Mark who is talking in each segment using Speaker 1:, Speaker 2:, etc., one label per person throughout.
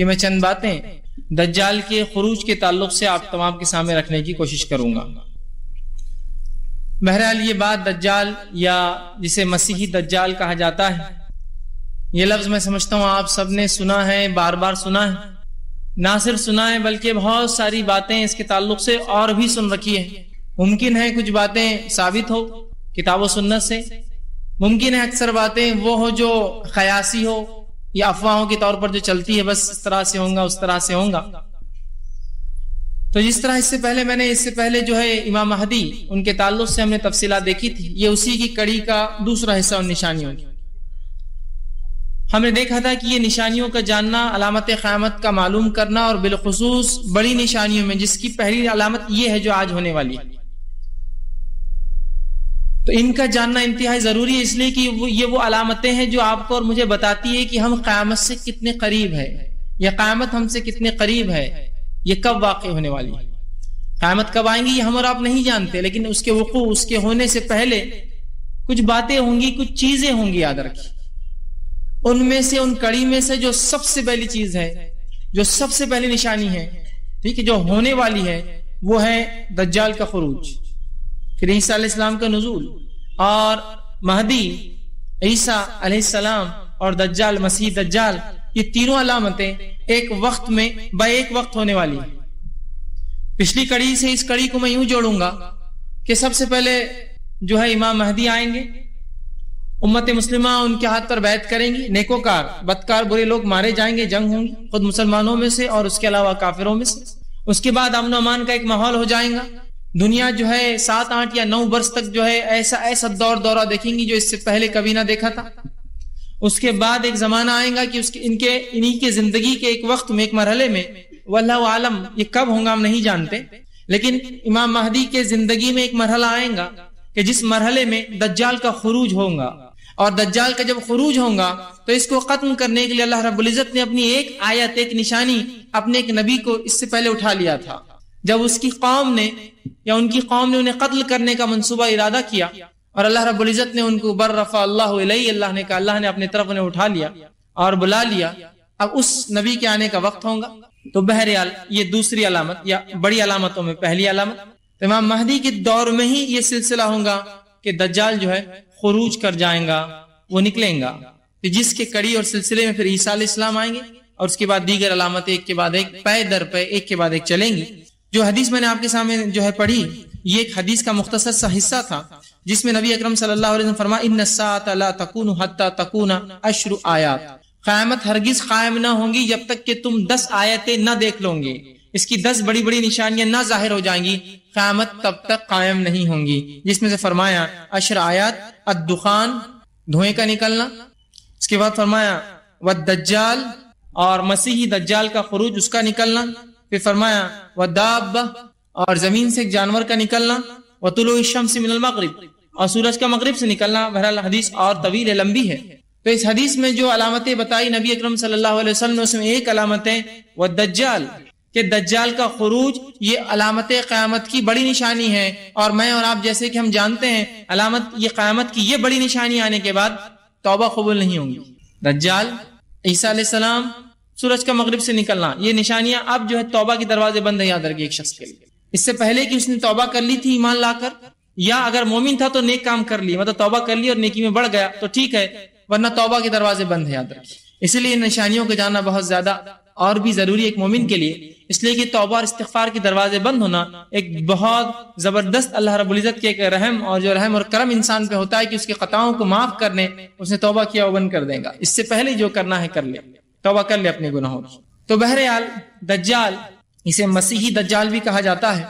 Speaker 1: کہ میں چند باتیں دجال کے خروج کے تعلق سے آپ تمام کے سامنے رکھنے کی کوشش کروں گا۔ بہرحال یہ بات دجال یا جسے مسیحی دجال کہا جاتا ہے، یہ لفظ میں سمجھتا ہوں آپ سب نے سنا ہے، بار بار سنا ہے، نہ صرف سنا ہے بلکہ بہت ساری باتیں اس کے تعلق سے اور بھی سن رکھی ہے۔ ممکن ہے کچھ باتیں ثابت ہو کتاب و سنت سے، ممکن ہے اکثر باتیں وہ ہو جو خیاسی ہو یا افواہوں کے طور پر جو چلتی ہے، بس اس طرح سے ہوگا اس طرح سے ہوگا۔ تو جس طرح اس سے پہلے جو ہے امام مہدی، ان کے تعلق سے ہم نے تفصیلات دیکھی تھی، یہ اسی کی کڑی کا دوسرا حصہ ان نشانیوں کی۔ ہم نے دیکھا تھا کہ یہ نشانیوں کا جاننا، علامت قیامت کا معلوم کرنا، اور بالخصوص بڑی نشانیوں میں جس کی پہلی علامت یہ ہے جو آج ہونے والی ہے، تو ان کا جاننا انتہائی ضروری ہے، اس لیے کہ یہ وہ علامتیں ہیں جو آپ کو اور مجھے بتاتی ہے کہ ہم قیامت سے کتنے قریب ہے، یا قیامت ہم سے کتنے قریب ہے، یہ کب واقع ہونے والی ہے۔ قیامت کب آئیں گی یہ ہم اور آپ نہیں جانتے، لیکن اس کے وقوع، اس کے ہونے سے پہلے کچھ باتیں ہوں گی، کچھ چیزیں ہوں گی، یاد رکھیے۔ ان میں سے، ان کڑی میں سے جو سب سے پہلی چیز ہے، جو سب سے پہلی نشانی ہے، ٹھیک ہے، جو ہونے والی ہے، وہ ہے دجال کا خروج، پھر عیسیٰ علیہ السلام کا نزول، اور مہدی، عیسیٰ علیہ السلام اور دجال، مسیح دجال، یہ تینوں علامتیں ایک وقت میں ایک وقت ہونے والی ہیں۔ پچھلی کڑی سے اس کڑی کو میں یوں جوڑوں گا کہ سب سے پہلے جو ہے امام مہدی آئیں گے، امت مسلمہ ان کے ہاتھ پر بیعت کریں گی، نیکوکار بدکار برے لوگ مارے جائیں گے، جنگ ہوں گی خود مسلمانوں میں سے اور اس کے علاوہ کافروں میں سے۔ اس کے بعد امن و امان کا ایک ماحول ہو جائے گا، دنیا جو ہے 7، 8 یا 9 برس تک جو ہے ایسا دورہ دیکھیں گی جو اس سے پہلے کبھی نہ دیکھا تھا۔ اس کے بعد ایک زمانہ آئے گا کہ انہی کے زندگی کے ایک وقت میں، ایک مرحلے میں، واللہ عالم یہ کب ہوگا ہم نہیں جانتے، لیکن امام مہدی کے زندگی میں ایک مرحلہ آئے گا کہ جس مرحلے میں دجال کا خروج ہوگا، اور دجال کا جب خروج ہوگا تو اس کو ختم کرنے کے لیے اللہ رب العزت نے اپنی ایک آیت، ایک نشانی اپنے ایک نبی کو اس سے پہلے اٹھا لیا تھا۔ جب اس کی قوم نے یا ان کی قوم نے انہیں قتل کرنے کا منصوبہ ارادہ کیا، اور اللہ رب العزت نے ان کو بررفع اللہ علیہ، اللہ نے کہا، اللہ نے اپنے طرف انہیں اٹھا لیا اور بلا لیا، اب اس نبی کے آنے کا وقت ہوگا۔ تو بہرحال یہ دوسری علامت یا بڑی علامتوں میں پہلی علامت، امام مہدی کے دور میں ہی یہ سلسلہ ہوگا کہ دجال جو ہے خروج کر جائیں گا، وہ نکلیں گا، جس کے کڑی اور سلسلے میں پھر عیسیٰ علیہ السلام آئیں گے، اور اس کے بعد دیگر علامتیں ایک کے بعد ایک، پے در پے، ایک کے بعد ایک چلیں گی۔ جو حدیث میں نے آپ کے سامنے جو ہے پڑھی، یہ ایک حدیث کا مختصر سا حصہ تھا جس میں نبی اکرم صلی اللہ علیہ وسلم فرمایا، ان الساعۃ لا تکون حتی تکون 10 آیات، قیامت ہرگز قائم نہ ہوں گی جب تک کہ تم 10 آیتیں نہ دیکھ لو گے، اس کی 10 بڑی بڑی نشانیاں نہ ظاہر ہو جائیں گی، قیامت تب تک قائم نہیں ہوں گی، جس میں سے فرمایا 10 آیات، الدخان، دھوئیں کا نکلنا، اس کے بعد فرمایا والدجال، اور مسیحی دجال کا خروج، اس کا نکلنا، پھر فرمایا والدابہ، اور زمین سے ایک جانور کا نکلنا، وطلوع الشمس من المغرب، اور سورج کا مغرب سے نکلنا۔ بہرحال حدیث اور طویل ہے، لمبی ہے۔ تو اس حدیث میں جو علامتیں بتائی نبی اکرم صلی اللہ علیہ وسلم نے، اس میں ایک علامت ہے والدجال، کہ دجال کا خروج یہ علامت قیامت کی بڑی نشانی ہے، اور میں اور آپ جیسے کہ ہم جانتے ہیں علامت یہ قیامت کی یہ بڑی نشانی آنے کے بعد توبہ قبول نہیں ہوں گی۔ دجال، عیسیٰ علیہ السلام، سورج کا مغرب سے نکلنا، یہ نشانیاں اب جو ہے توبہ کے دروازے بند ہیں، یاد رکھیے ایک شخص کے لیے۔ اس سے پہلے کہ اس نے توبہ کر لی تھی ایمان لا کر، یا اگر مومن تھا تو نیک کام کر لی، مطلب توبہ کر لی اور نیکی میں بڑھ گیا تو ٹھیک ہے، ورنہ توبہ کے دروازے بند ہیں، یاد رکھیے۔ اس لیے ان نشانیوں کو جاننا بہت زیادہ اور بھی ضروری ہے ایک مومن کے لیے، اس لیے کہ توبہ اور استغفار کے دروازے بند ہونا ایک بہت زبردست اللہ رب العزت کے ایک رحم، اور جو رحم اور کرم انسان پہ ہوتا ہے کہ اس کی خطاؤں کو معاف کرنے، اس نے توبہ کیا وہ بند کر دے گا، اس سے پہلے جو کرنا ہے کر لے، توبہ کر لے اپنے گناہوں کی۔ تو بہرحال دجال، اسے مسیحی دجال بھی کہا جاتا ہے۔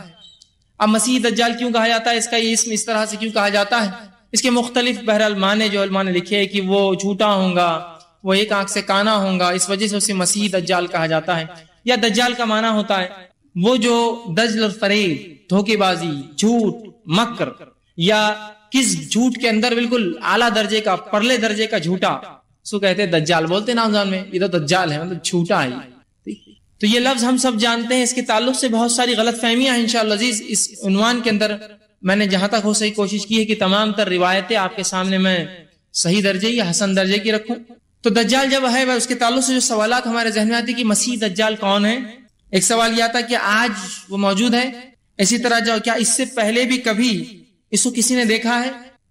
Speaker 1: اب مسیحی دجال کیوں کہا جاتا ہے، اس کا یہ اسم اس طرح سے کیوں کہا جاتا ہے، اس کے مختلف بہرحال معنی جو علماء نے لکھے کہ وہ جھوٹا ہوگا، وہ ایک آنکھ سے کانا ہوگا، اس وجہ سے اسے مسیحی دجال کہا جاتا ہے۔ یا دجال کا معنی ہوتا ہے وہ جو دجل اور فریب، دھوکے بازی، جھوٹ، مکر یا کس جھوٹ کے اندر بالکل اعلیٰ درجے کا، پرلے درجے کا جھوٹا، اس کو کہتے ہیں دجال، بولتے ہیں نام میں، یہ تو دجال ہے، مطلب جھوٹا ہے۔ تو یہ لفظ ہم سب جانتے ہیں، اس کے تعلق سے بہت ساری غلط فہمیاں ہیں۔ انشاءاللہ عزیز اس عنوان کے اندر میں نے جہاں تک ہو سکی کوشش کی ہے کہ تمام تر روایتیں آپ کے سامنے میں صحیح درجے یا حسن درجے کی رکھوں، تو دجال جب ہے اس کے تعلق سے جو سوالات ہمارے ذہن میں آتے کہ مسیح دجال کون ہے. ایک سوال یہ آتا کہ آج وہ موجود ہے. اسی طرح جو کیا اس سے پہلے بھی کبھی اس کو کسی نے دیکھا ہے؟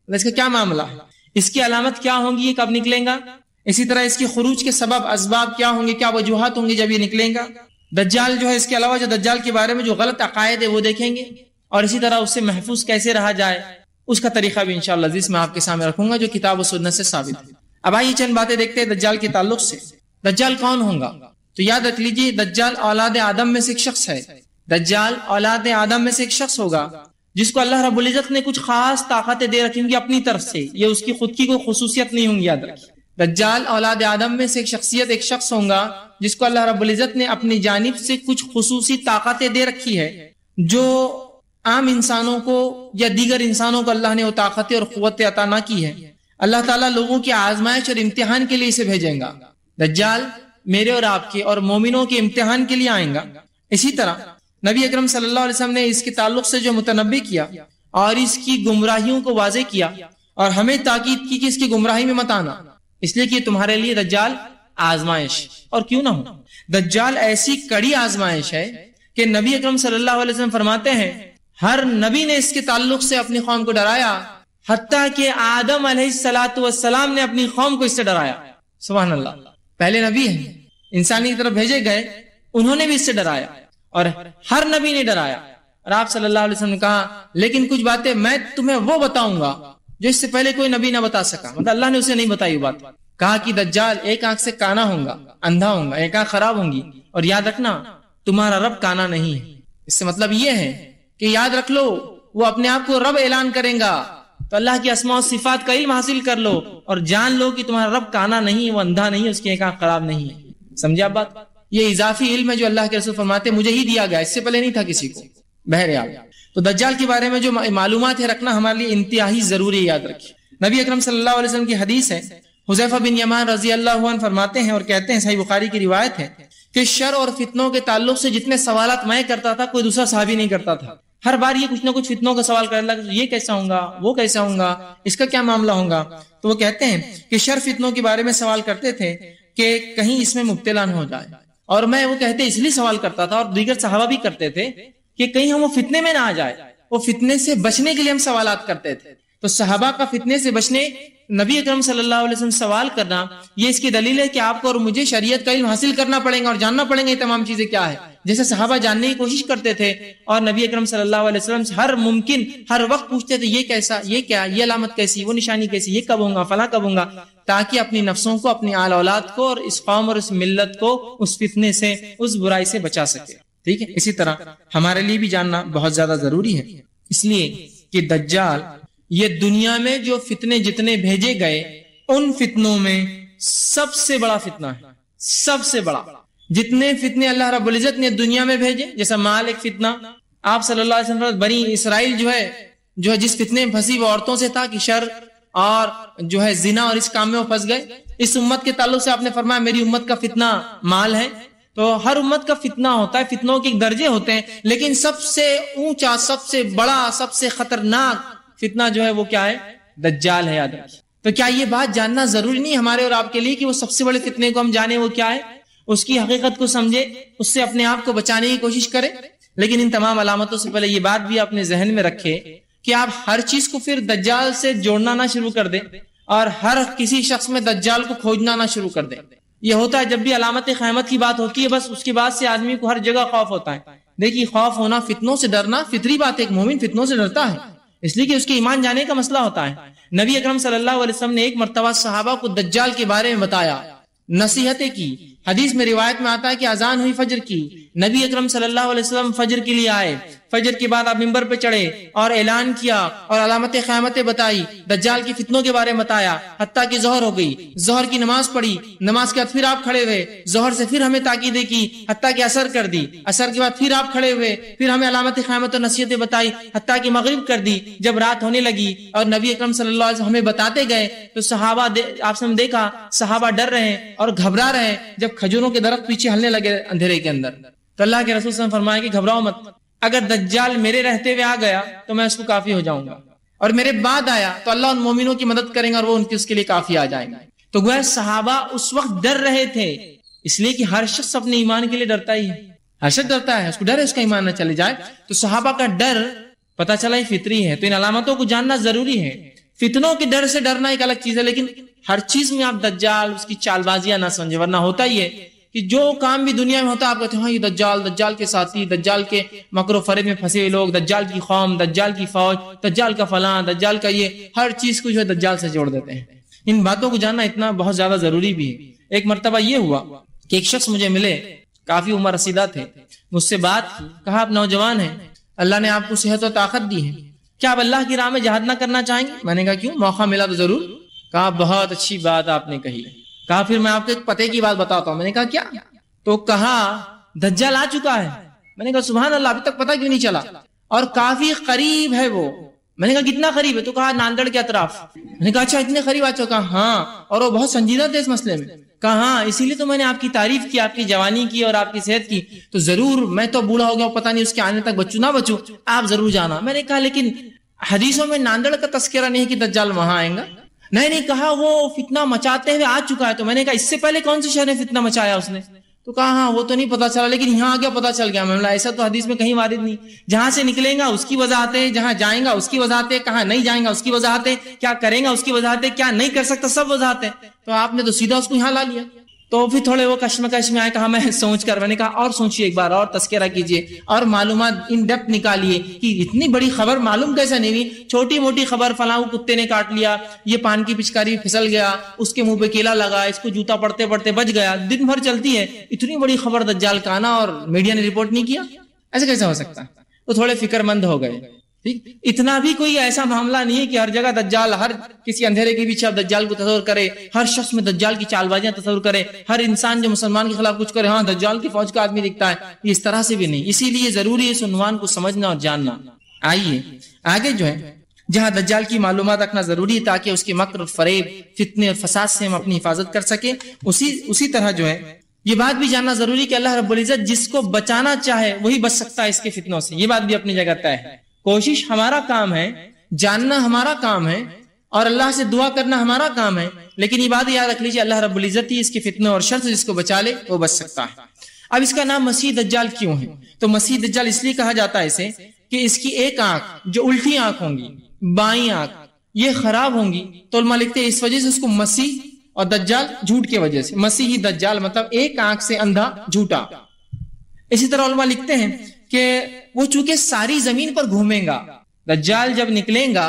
Speaker 1: اس کا کیا معاملہ ہے؟ اس کی علامت کیا ہوں گی؟ یہ کب نکلیں گا؟ اسی طرح اس کی خروج کے سبب اسباب کیا ہوں گے؟ کیا وجوہات ہوں گی جب یہ نکلیں گا؟ دجال جو ہے اس کے علاوہ جو دجال کے بارے میں جو غلط عقائد ہے وہ دیکھیں گے، اور اسی طرح اس سے محفوظ کیسے رہا جائے اس کا طریقہ بھی انشاءاللہ عزیز میں آپ کے سامنے رکھوں گا جو کتاب و سنت سے ثابت ہے. اب آئیے چند باتیں دیکھتے ہیں دجال کے تعلق سے. دجال کون ہوگا؟ تو یاد رکھ لیجیے دجال اولاد آدم میں سے ایک شخص ہے. دجال اولاد آدم میں سے ایک شخص ہوگا جس کو اللہ رب العزت نے کچھ خاص طاقتیں دے رکھی ہوں گی اپنی طرف سے. یہ اس کی خود کی کوئی خصوصیت نہیں ہوں گی. یاد رکھیے دجال اولاد آدم میں سے ایک شخص ہوگا جس کو اللہ رب العزت نے اپنی جانب سے کچھ خصوصی طاقتیں دے رکھی ہے جو عام انسانوں کو یا دیگر انسانوں کو اللہ نے وہ طاقتیں اور قوتیں عطا نہ کی ہے. اللہ تعالیٰ لوگوں کی آزمائش اور امتحان کے لیے اسے بھیجیں گا. دجال میرے اور آپ کے اور مومنوں کے امتحان کے لیے آئیں گا. اسی طرح نبی اکرم صلی اللہ علیہ وسلم نے اس کے تعلق سے جو متنبع کیا اور اس کی گمراہیوں کو واضح کیا اور ہمیں تاکید کی کہ اس کی گمراہی میں مت آنا، اس لیے کہ تمہارے لیے دجال آزمائش اور کیوں نہ ہو. دجال ایسی کڑی آزمائش ہے کہ نبی اکرم صلی اللہ علیہ وسلم فرماتے ہیں ہر نبی نے اس کے تعلق سے اپنی قوم کو ڈرایا، حتیٰ کہ آدم علیہ السلام نے اپنی قوم کو اس سے ڈرایا. سبحان اللہ. پہلے نبی ہیں انسانی کی طرف بھیجے گئے، انہوں نے بھی اس سے ڈرایا اور ہر نبی نے ڈرایا. اور آپ صلی اللہ علیہ وسلم نے کہا لیکن کچھ باتیں میں تمہیں وہ بتاؤں گا جو اس سے پہلے کوئی نبی نہ بتا سکا. مطلب اللہ نے اسے نہیں بتائی وہ بات. کہا کہ دجال ایک آنکھ سے کانا ہوگا، اندھا ہوگا، ایک آنکھ خراب ہوں گی، اور یاد رکھنا تمہارا رب کانا نہیں ہے. اس سے مطلب یہ ہے کہ یاد رکھ لو وہ اپنے آپ کو رب اعلان کریں گا تو اللہ کی اسماء و صفات کا علم حاصل کر لو اور جان لو کہ تمہارا رب کانا نہیں، وہ اندھا نہیں، اس کی ایک آنکھ خراب نہیں ہے. سمجھے آپ بات؟ یہ اضافی علم ہے جو اللہ کے رسول فرماتے مجھے ہی دیا گیا، اس سے پہلے نہیں تھا کسی کو. بہرحال تو دجال کے بارے میں جو معلومات ہے رکھنا ہمارے لیے انتہائی ضروری. یاد رکھیے نبی اکرم صلی اللہ علیہ وسلم کی حدیث ہے، حذیفہ بن یمان رضی اللہ عنہ فرماتے ہیں اور کہتے ہیں، صحیح بخاری کی روایت ہے کہ شر اور فتنوں کے تعلق سے جتنے سوالات میں کرتا تھا کوئی دوسرا صحابی نہیں کرتا تھا. ہر بار یہ کچھ نہ کچھ فتنوں کا سوال کرنے لگا، یہ کیسا ہوگا، وہ کیسا ہوگا، اس کا کیا معاملہ ہوگا. تو وہ کہتے ہیں کہ شر فتنوں کے بارے میں سوال کرتے تھے کہ کہیں اس میں مبتلا نہ ہو جائے، اور میں وہ کہتے اس لیے سوال کرتا تھا اور دیگر صحابہ بھی کرتے تھے کہ کہیں ہم وہ فتنے میں نہ آ جائے. وہ فتنے سے بچنے کے لیے ہم سوالات کرتے تھے. تو صحابہ کا فتنے سے بچنے نبی اکرم صلی اللہ علیہ وسلم سوال کرنا یہ اس کی دلیل ہے کہ آپ کو اور مجھے شریعت کا علم حاصل کرنا پڑے گا اور جاننا پڑے گا یہ تمام چیزیں کیا ہے. جیسے صحابہ جاننے کی کوشش کرتے تھے اور نبی اکرم صلی اللہ علیہ وسلم سے ہر ممکن ہر وقت پوچھتے تھے یہ کیسا، یہ کیا، یہ علامت کیسی، وہ نشانی کیسی، یہ کب ہوگا، فلاں کب ہوگا، تاکہ اپنی نفسوں کو، اپنی آل اولاد کو اور اس قوم اور اس ملت کو اس فتنے سے، اس برائی سے بچا سکے. ٹھیک ہے. اسی طرح ہمارے لیے بھی جاننا بہت زیادہ ضروری ہے، اس لیے کہ دجال یہ دنیا میں جو فتنے جتنے بھیجے گئے ان فتنوں میں سب سے بڑا فتنہ ہے. سب سے بڑا. جتنے فتنے اللہ رب العزت نے دنیا میں بھیجے، جیسا مال ایک فتنہ، آپ صلی اللہ علیہ وسلم بنی اسرائیل جو ہے جس فتنے میں پھنسی وہ عورتوں سے تھا کہ شر اور جو ہے زنا اور اس کام میں وہ پھنس گئے. اس امت کے تعلق سے آپ نے فرمایا میری امت کا فتنہ مال ہے. تو ہر امت کا فتنہ ہوتا ہے، فتنوں کے ایک درجے ہوتے ہیں، لیکن سب سے اونچا، سب سے بڑا، سب سے خطرناک فتنہ جو ہے وہ کیا ہے؟ دجال ہے. یاد رکھیے. تو کیا یہ بات جاننا ضروری نہیں ہمارے اور آپ کے لیے کہ وہ سب سے بڑے فتنے کو ہم جانیں وہ کیا ہے، اس کی حقیقت کو سمجھے، اس سے اپنے آپ کو بچانے کی کوشش کریں؟ لیکن ان تمام علامتوں سے پہلے یہ بات بھی اپنے ذہن میں رکھے کہ آپ ہر چیز کو پھر دجال سے جوڑنا نہ شروع کر دیں اور ہر کسی شخص میں دجال کو کھوجنا نہ شروع کر دیں. یہ ہوتا ہے جب بھی علامت قیامت کی بات ہوتی ہے بس اس کے بعد سے آدمی کو ہر جگہ خوف ہوتا ہے. دیکھیے خوف ہونا، فتنوں سے ڈرنا فطری بات ہے. ایک مومن فتنوں سے ڈرتا ہے اس لیے کہ اس کے ایمان جانے کا مسئلہ ہوتا ہے. نبی اکرم صلی اللہ علیہ وسلم نے ایک مرتبہ صحابہ کو دجال کے بارے میں بتایا، نصیحتیں کی. حدیث میں روایت میں آتا ہے کہ اذان ہوئی فجر کی، نبی اکرم صلی اللہ علیہ وسلم فجر کے لیے آئے. فجر کے بعد آپ منبر پہ چڑھے اور اعلان کیا اور علامت قیامتیں بتائی، دجال کی فتنوں کے بارے میں بتایا، حتیٰ کہ ظہر ہو گئی. ظہر کی نماز پڑھی، نماز کے بعد پھر آپ کھڑے ہوئے، ظہر سے پھر ہمیں تاکیدیں کی حتیٰ کہ عصر کر دی. عصر کے بعد پھر آپ کھڑے ہوئے، پھر ہمیں علامت قیامت اور نصیحتیں بتائی حتیٰ کہ مغرب کر دی. جب رات ہونے لگی اور نبی اکرم صلی اللہ علیہ وسلم ہمیں بتاتے گئے تو صحابہ آپ نے دیکھا صحابہ ڈر رہے ہیں اور گھبرا رہے ہیں. جب کھجوروں کے درخت پیچھے ہلنے لگے اندھیرے کے اندر تو اللہ کے رسول صلی اللہ علیہ وسلم فرمایا کہ گھبراؤ مت، اگر دجال میرے رہتے ہوئے آ گیا تو میں اس کو کافی ہو جاؤں گا، اور میرے بعد آیا تو اللہ ان مومنوں کی مدد کریں گا اور وہ اس کے لیے کافی آ جائیں گے. تو گویا صحابہ اس وقت ڈر رہے تھے، اس لیے کہ ہر شخص اپنے ایمان کے لیے ڈرتا ہی ہے، ہر شخص ڈرتا ہے، اس کو ڈر ہے اس کا ایمان نہ چلے جائے. تو صحابہ کا ڈر پتہ چلا یہ فطری ہے. تو ان علامتوں کو جاننا ضروری ہے. فتنوں کے ڈر سے ڈرنا ایک الگ چیز ہے، لیکن ہر چیز میں آپ دجال اس کی چال بازیاں نہ سمجھے. ورنہ ہوتا ہی ہے کہ جو کام بھی دنیا میں ہوتا ہے آپ کہتے ہیں ہاں یہ دجال کے ساتھی، دجال کے مکر و فریب میں پھنسے ہوئے لوگ، دجال کی قوم، دجال کی فوج، دجال کا فلاں، دجال کا یہ، ہر چیز کو جو ہے دجال سے جوڑ دیتے ہیں. ان باتوں کو جاننا اتنا بہت زیادہ ضروری بھی ہے. ایک مرتبہ یہ ہوا کہ ایک شخص مجھے ملے، کافی عمر رسیدہ تھے، مجھ سے بات کی، کہا آپ نوجوان ہیں، اللہ نے آپ کو صحت و طاقت دی ہے، کیا آپ اللہ کی راہ میں جہاد نہ کرنا چاہیں گے؟ میں نے کہا کیوں، موقع ملا تو ضرور. کہا بہت اچھی بات آپ نے کہی. کہا پھر میں آپ کو ایک پتے کی بات بتاتا ہوں. میں نے کہا کیا؟ تو کہا دجال آ چکا ہے. میں نے کہا سبحان اللہ، ابھی تک پتہ کیوں نہیں چلا؟ اور کافی قریب ہے وہ. میں نے کہا کتنا قریب ہے؟ تو کہا ناندڑ کے اطراف. میں نے کہا اچھا اتنے قریب آ چکا؟ ہاں. اور وہ بہت سنجیدہ تھے اس مسئلے میں. کہا ہاں اسی لیے تو میں نے آپ کی تعریف کی، آپ کی جوانی کی اور آپ کی صحت کی. تو ضرور، میں تو بوڑھا ہو گیا، پتہ نہیں اس کے آنے تک بچوں نہ بچوں، آپ ضرور جانا. میں نے کہا لیکن حدیثوں میں ناندڑ کا تذکرہ نہیں کہ دجال وہاں آئے گا. نہیں کہا وہ فتنہ مچاتے ہوئے آ چکا ہے. تو میں نے کہا اس سے پہلے کون سے شہر میں فتنہ مچایا اس نے؟ تو کہا ہاں وہ تو نہیں پتا چلا، لیکن یہاں آ گیا پتا چل گیا. میں نے کہا ایسا تو حدیث میں کہیں وارد نہیں. جہاں سے نکلیں گا اس کی وضاحت ہے، جہاں جائیں گا اس کی وضاحت ہے، کہاں نہیں جائیں گا اس کی وضاحت ہے، کیا کریں گا اس کی وضاحت ہے، کیا نہیں کر سکتا سب وضاحت ہے. تو آپ نے تو سیدھا اس کو یہاں لا لیا. تو پھر تھوڑے وہ کشمکش میں آئے. کہا میں سوچ کر، میں نے کہا اور سوچیے ایک بار، اور تذکرہ کیجیے اور معلومات ان ڈیپتھ نکالیے کہ اتنی بڑی خبر معلوم کیسے نہیں ہوئی. چھوٹی موٹی خبر، فلاں کتے نے کاٹ لیا، یہ پان کی پچکاری پھسل گیا، اس کے منہ پہ کیلا لگا، اس کو جوتا پڑتے پڑتے بچ گیا، دن بھر چلتی ہے. اتنی بڑی خبر دجال کا آنا اور میڈیا نے رپورٹ نہیں کیا، ایسے کیسے ہو سکتا؟ تو تھوڑے فکر مند ہو گئے. ٹھیک، اتنا بھی کوئی ایسا معاملہ نہیں ہے کہ ہر جگہ دجال، ہر کسی اندھیرے کے پیچھے آپ دجال کو تصور کرے، ہر شخص میں دجال کی چال بازیاں تصور کرے، ہر انسان جو مسلمان کے خلاف کچھ کرے ہاں دجال کی فوج کا آدمی دکھتا ہے. یہ اس طرح سے بھی نہیں. اسی لیے ضروری ہے اس عنوان کو سمجھنا اور جاننا. آئیے آگے جو ہے جہاں دجال کی معلومات رکھنا ضروری ہے تاکہ اس کے مکر اور فریب، فتنے اور فساد سے ہم اپنی حفاظت کر سکیں. اسی طرح جو ہے یہ بات بھی جاننا ضروری کہ اللہ رب العزت جس کو بچانا چاہے وہی بچ سکتا ہے اس کے فتنوں سے. یہ بات بھی اپنی جگہ طے ہے. کوشش ہمارا کام ہے، جاننا ہمارا کام ہے، اور اللہ سے دعا کرنا ہمارا کام ہے، لیکن یہ بات یاد رکھ لیجیے اللہ رب العزت ہی اس کے فتنوں اور شر سے جس کو بچا لے وہ بچ سکتا ہے. اب اس کا نام مسیح دجال کیوں ہے؟ تو مسیح دجال اس لیے کہا جاتا ہے اسے کہ اس کی ایک آنکھ جو الٹی آنکھ ہوں گی، بائیں آنکھ، یہ خراب ہوں گی. تو علماء لکھتے ہیں اس وجہ سے اس کو مسیح اور دجال جھوٹ کی وجہ سے، مسیحی دجال مطلب ایک آنکھ سے اندھا جھوٹا. اسی طرح علماء لکھتے ہیں کہ وہ چونکہ ساری زمین پر گھومے گا، دجال جب نکلیں گا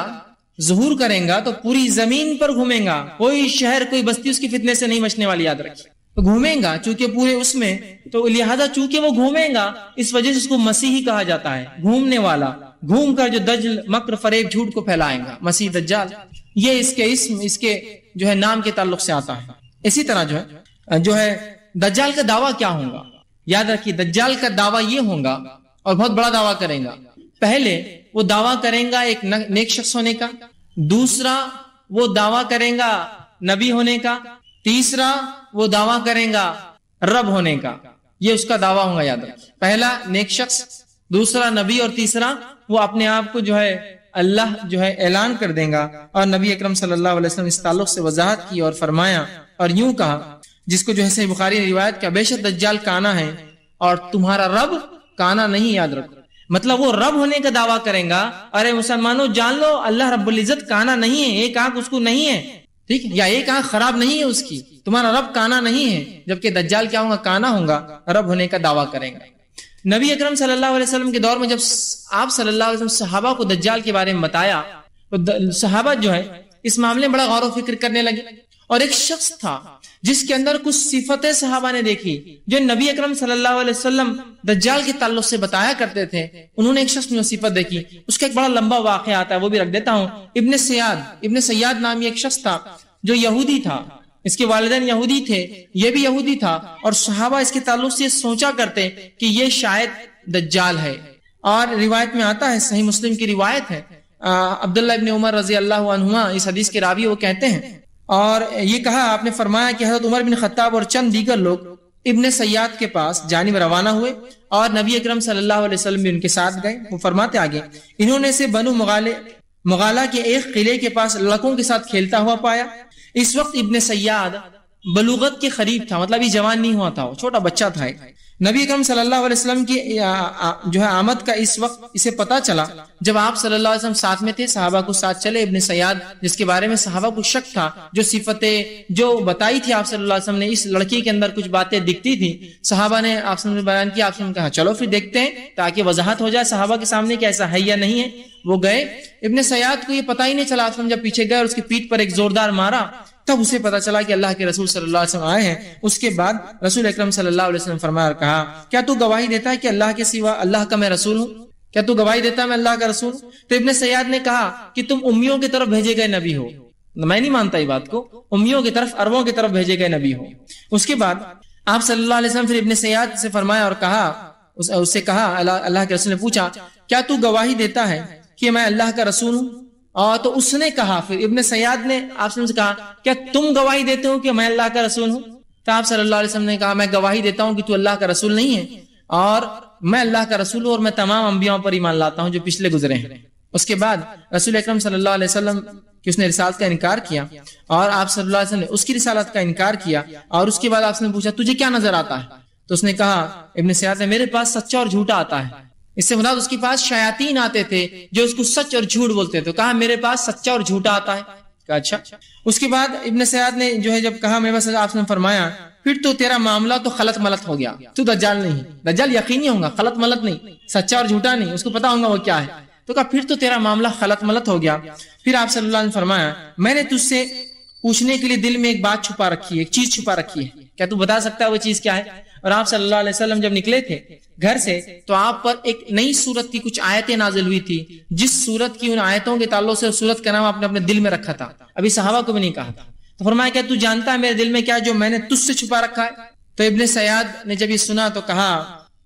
Speaker 1: ظہور کریں گا تو پوری زمین پر گھومیں گا، کوئی شہر کوئی بستی اس کی فتنے سے نہیں بچنے والی، یاد رکھیے. تو گھومیں گا چونکہ پورے اس میں، تو لہذا چونکہ وہ گھومیں گا اس وجہ سے اس کو مسیحی کہا جاتا ہے، گھومنے والا، گھوم کر جو دجل مکر فریب جھوٹ کو پھیلائیں گا، مسیح دجال. یہ اس کے اسم، اس کے جو ہے نام کے تعلق سے آتا ہے. اسی طرح جو ہے دجال کا دعویٰ کیا ہوگا؟ یاد رکھیے دجال کا دعویٰ یہ ہوگا، اور بہت بڑا دعویٰ کریں گا. پہلے وہ دعویٰ کریں گا ایک نیک شخص ہونے کا، دوسرا وہ دعویٰ کریں گا نبی ہونے کا، تیسرا وہ دعویٰ کریں گا رب ہونے کا. یہ اس کا دعویٰ ہوگا، یاد رکھیے. پہلا نیک شخص، دوسرا نبی، اور تیسرا وہ اپنے آپ کو جو ہے اللہ جو ہے اعلان کر دیں گا. اور نبی اکرم صلی اللہ علیہ وسلم اس تعلق سے وضاحت کی اور فرمایا اور یوں کہا، جس کو جو ہے صحیح بخاری نے روایت کیا، بے شک دجال کانا ہے اور تمہارا رب کانا نہیں. یاد رکھو مطلب وہ رب ہونے کا دعویٰ کریں گا. ارے مسلمانوں جان لو اللہ رب العزت کانا نہیں ہے، ایک آنکھ اس کو نہیں ہے، ٹھیک، یا ایک آنکھ خراب نہیں ہے اس کی، تمہارا رب کانا نہیں ہے. جبکہ دجال کیا ہوگا؟ کانا ہوگا، رب ہونے کا دعویٰ کریں گا. نبی اکرم صلی اللہ علیہ وسلم کے دور میں جب آپ صلی اللہ علیہ وسلم صحابہ کو دجال کے بارے میں بتایا تو صحابہ جو ہے اس معاملے میں بڑا غور و فکر کرنے لگے. اور ایک شخص تھا جس کے اندر کچھ صفتیں صحابہ نے دیکھی جو نبی اکرم صلی اللہ علیہ وسلم دجال کے تعلق سے بتایا کرتے تھے. انہوں نے ایک شخص میں وہ صفت دیکھی. اس کا ایک بڑا لمبا واقعہ آتا ہے، وہ بھی رکھ دیتا ہوں. ابن سیاد نامی ایک شخص تھا جو یہودی تھا، اس کے والدین یہودی تھے، یہ بھی یہودی تھا، اور صحابہ اس کے تعلق سے سوچا کرتے کہ یہ شاید دجال ہے. اور روایت میں آتا ہے، صحیح مسلم کی روایت ہے، عبداللہ ابن عمر رضی اللہ عنہما اس حدیث کے راوی وہ کہتے ہیں، اور یہ کہا آپ نے فرمایا کہ حضرت عمر بن خطاب اور چند دیگر لوگ ابن سیاد کے پاس جانب روانہ ہوئے اور نبی اکرم صلی اللہ علیہ وسلم بھی ان کے ساتھ گئے. وہ فرماتے آگے، انہوں نے سے بنو مغالہ کے ایک قلعے کے پاس لڑکوں کے ساتھ کھیلتا ہوا پایا. اس وقت ابن سیاد بلوغت کے قریب تھا، مطلب یہ جوان نہیں ہوا تھا، وہ چھوٹا بچہ تھا۔ نبی اکرم صلی اللہ علیہ وسلم کی جو ہے آمد کا اس وقت اسے پتا چلا جب آپ صلی اللہ علیہ وسلم ساتھ میں تھے، صحابہ کو ساتھ چلے۔ ابن سیاد جس کے بارے میں صحابہ کو شک تھا، جو صفتیں جو بتائی تھی آپ صلی اللہ علیہ وسلم نے، اس لڑکی کے اندر کچھ باتیں دکھتی تھی، صحابہ نے آپ صلی اللہ علیہ وسلم بیان کیا، آپ صلی اللہ علیہ وسلم نے کہا چلو پھر دیکھتے ہیں تاکہ وضاحت ہو جائے صحابہ کے سامنے کہ ایسا ہے یا نہیں ہے۔ وہ گئے، ابن سیاد کو یہ پتہ ہی نہیں چلا، آپ صلی اللہ علیہ وسلم جب پیچھے گئے اور اس کی پیٹھ پر ایک زوردار مارا تب اسے پتا چلا کہ اللہ کے رسول صلی اللہ علیہ وسلم آئے ہیں۔ اس کے بعد رسول اکرم صلی اللہ علیہ وسلم فرمایا اور کہا کیا تو گواہی دیتا ہے کہ اللہ کے سوا اللہ کا میں رسول ہوں؟ کیا تو گواہی دیتا ہے میں اللہ کا رسول ہوں؟ تو ابن سیاد نے کہا کہ تم امیوں کی طرف بھیجے گئے نبی ہو۔ میں نہیں مانتا یہ بات کو، امیوں کی طرف، عربوں کی طرف بھیجے گئے نبی ہو۔ اس کے بعد آپ صلی اللہ علیہ وسلم پھر ابن سیاد سے فرمایا اور کہا، اس سے کہا، اللہ کے رسول نے پوچھا کیا تو گواہی دیتا ہے کہ میں اللہ کا رسول ہوں؟ اور تو اس نے کہا، پھر ابن سیاد نے آپ سے کہا کیا تم گواہی دیتے ہو کہ میں اللہ کا رسول ہوں؟ تو آپ صلی اللہ علیہ وسلم نے کہا میں گواہی دیتا ہوں کہ تو اللہ کا رسول نہیں ہے، اور میں اللہ کا رسول ہوں اور میں تمام انبیاء پر ایمان لاتا ہوں جو پچھلے گزرے ہیں۔ اس کے بعد رسول اکرم صلی اللہ علیہ وسلم کہ اس نے رسالت کا انکار کیا اور آپ صلی اللہ علیہ وسلم نے اس کی رسالت کا انکار کیا، اور اس کے بعد آپ نے پوچھا تجھے کیا نظر آتا ہے؟ تو اس نے کہا، ابن سیاد نے، میرے پاس سچا اور جھوٹا آتا ہے۔ اس سے مراد اس کے پاس شیاطین آتے تھے جو اس کو سچ اور جھوٹ بولتے تھے، کہا میرے پاس سچا اور جھوٹا آتا ہے۔ کہا اچھا۔ اس کے بعد ابن سیاد نے جو ہے جب کہا میرے پاس، آپ نے فرمایا پھر تو تیرا معاملہ تو خلط ملط ہو گیا، تو دجال نہیں، دجال یقینی ہوگا، خلط ملط نہیں، سچا اور جھوٹا نہیں، اس کو پتا ہوگا وہ کیا ہے۔ تو کہا پھر تو تیرا معاملہ خلط ملط ہو گیا۔ پھر آپ صلی اللہ علیہ وسلم نے فرمایا میں نے تجھ سے پوچھنے کے لیے دل میں ایک بات چھپا رکھی ہے، ایک چیز چھپا رکھی ہے، کیا تو بتا سکتا ہے وہ چیز کیا ہے؟ اور آپ صلی اللہ علیہ وسلم جب نکلے تھے گھر سے تو آپ پر ایک نئی سورت کی کچھ آیتیں نازل ہوئی تھی، جس سورت کی ان آیتوں کے تعلق سے سورت کا نام آپ نے اپنے دل میں رکھا تھا، ابھی صحابہ کو بھی نہیں کہا تھا۔ تو فرمایا کیا تو جانتا ہے میرے دل میں کیا جو میں نے تجھ سے چھپا رکھا ہے؟ تو ابن سیاد نے جب یہ سنا تو کہا،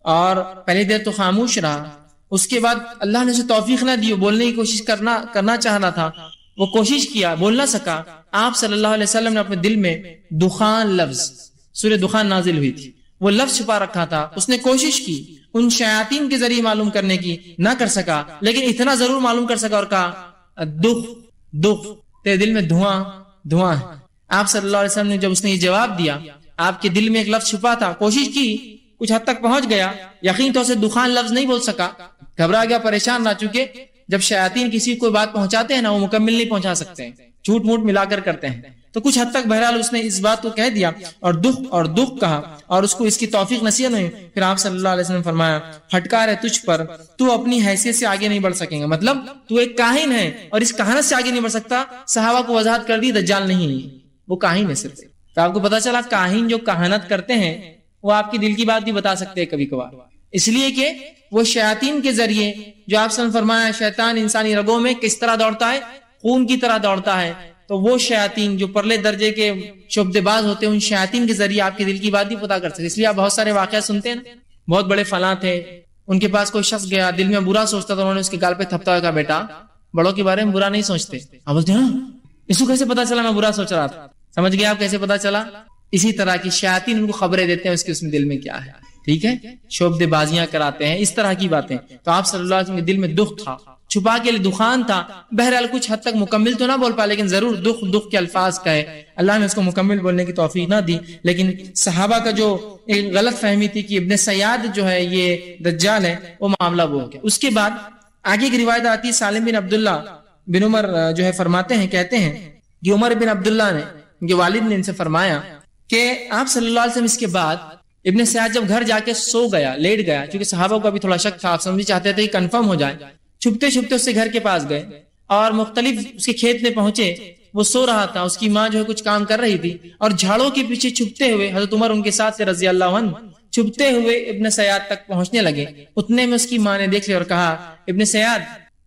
Speaker 1: اور پہلی دیر تو خاموش رہا، اس کے بعد اللہ نے اسے توفیق نہ دی، بولنے کی کوشش کرنا چاہ رہا تھا، وہ کوشش کیا، بول نہ سکا۔ آپ صلی اللہ علیہ وسلم نے اپنے دل میں دخان لفظ، سورہ دخان نازل ہوئی تھی، وہ لفظ چھپا رکھا تھا۔ اس نے کوشش کی ان شیاطین کے ذریعے معلوم کرنے کی، نہ کر سکا، لیکن اتنا ضرور معلوم کر سکا اور کہا دخ تیرے دل میں دھواں ہے۔ آپ صلی اللہ علیہ وسلم نے جب اس نے یہ جواب دیا، آپ کے دل میں ایک لفظ چھپا تھا، کوشش کی، کچھ حد تک پہنچ گیا، یقین تو اسے دخان لفظ نہیں بول سکا، گھبرا گیا، پریشان نہ، چونکہ جب شیاطین کسی کو بات پہنچاتے ہیں نا، وہ مکمل نہیں پہنچا سکتے ہیں، جھوٹ موٹ ملا کر کرتے ہیں، تو کچھ حد تک بہرحال اس نے اس بات کو کہہ دیا اور دکھ کہا، اور اس کو اس کی توفیق نصیب نہیں۔ پھر آپ صلی اللہ علیہ وسلم فرمایا پھٹکار ہے تجھ پر، تو اپنی حیثیت سے آگے نہیں بڑھ سکیں گا، مطلب تو ایک کاہن ہے اور اس کہانت سے آگے نہیں بڑھ سکتا۔ صحابہ کو وضاحت کر دی دجال نہیں، وہ کاہن ہے صرف۔ تو آپ کو پتا چلا کاہن جو کہانت کرتے ہیں وہ آپ کی دل کی بات بھی بتا سکتے ہیں کبھی کبھار، اس لیے کہ وہ شیاطین کے ذریعے، جو آپ نے فرمایا شیطان انسانی رگوں میں کس طرح دوڑتا ہے، خون کی طرح دوڑتا ہے، تو وہ شیاطین جو پرلے درجے کے شعبدے باز ہوتے ہیں، ان شیاطین کے ذریعے آپ کے دل کی بات بھی پتا کر سکتے۔ اس لیے آپ بہت سارے واقعات سنتے ہیں نا، بہت بڑے فلاں تھے، ان کے پاس کوئی شخص گیا، دل میں برا سوچتا تھا، انہوں نے اس کے گال پہ تھپتا ہوا کہا بیٹا بڑوں کے بارے میں برا نہیں سوچتے۔ آپ بولتے ہیں اس کو کیسے پتا چلا میں برا سوچ رہا تھا؟ سمجھ گئے آپ کیسے پتا چلا؟ اسی طرح کی شیاطین ان کو خبریں دیتے ہیں اس کے دل میں کیا ہے، ٹھیک ہے، شعبدے بازیاں کراتے ہیں، اس طرح کی باتیں۔ تو آپ صلی اللہ علیہ وسلم کے دل میں دکھ تھا، چھپا کے لیے دخان تھا، بہرحال کچھ حد تک مکمل تو نہ بول پا، لیکن ضرور دکھ کے الفاظ کہے۔ اللہ نے اس کو مکمل بولنے کی توفیق نہ دی، لیکن صحابہ کا جو ایک غلط فہمی تھی کہ ابن سیاد جو ہے یہ دجال ہے، وہ معاملہ وہ ہو گیا۔ اس کے بعد آگے کی روایت آتی ہے، سالم بن عبداللہ بن عمر جو ہے فرماتے ہیں، کہتے ہیں کہ عمر بن عبداللہ نے، ان کے والد نے ان سے فرمایا کہ آپ صلی اللہ علیہ وسلم اس کے بعد ابن سیاد جب گھر جا کے سو گیا، لیٹ گیا، کیونکہ صحابہ کو ابھی تھوڑا شک تھا، آپ سمجھ چاہتے تھے کہ کنفرم ہو جائے، چھپتے چھپتے اس سے گھر کے پاس گئے اور مختلف اس کے کھیت میں پہنچے، وہ سو رہا تھا، اس کی ماں جو ہے کچھ کام کر رہی تھی، اور جھاڑوں کے پیچھے چھپتے ہوئے حضرت عمر ان کے ساتھ سے رضی اللہ عنہ چھپتے ہوئے ابن سیاد تک پہنچنے لگے۔ اتنے میں اس کی ماں نے دیکھ لیا اور کہا ابن سیاد،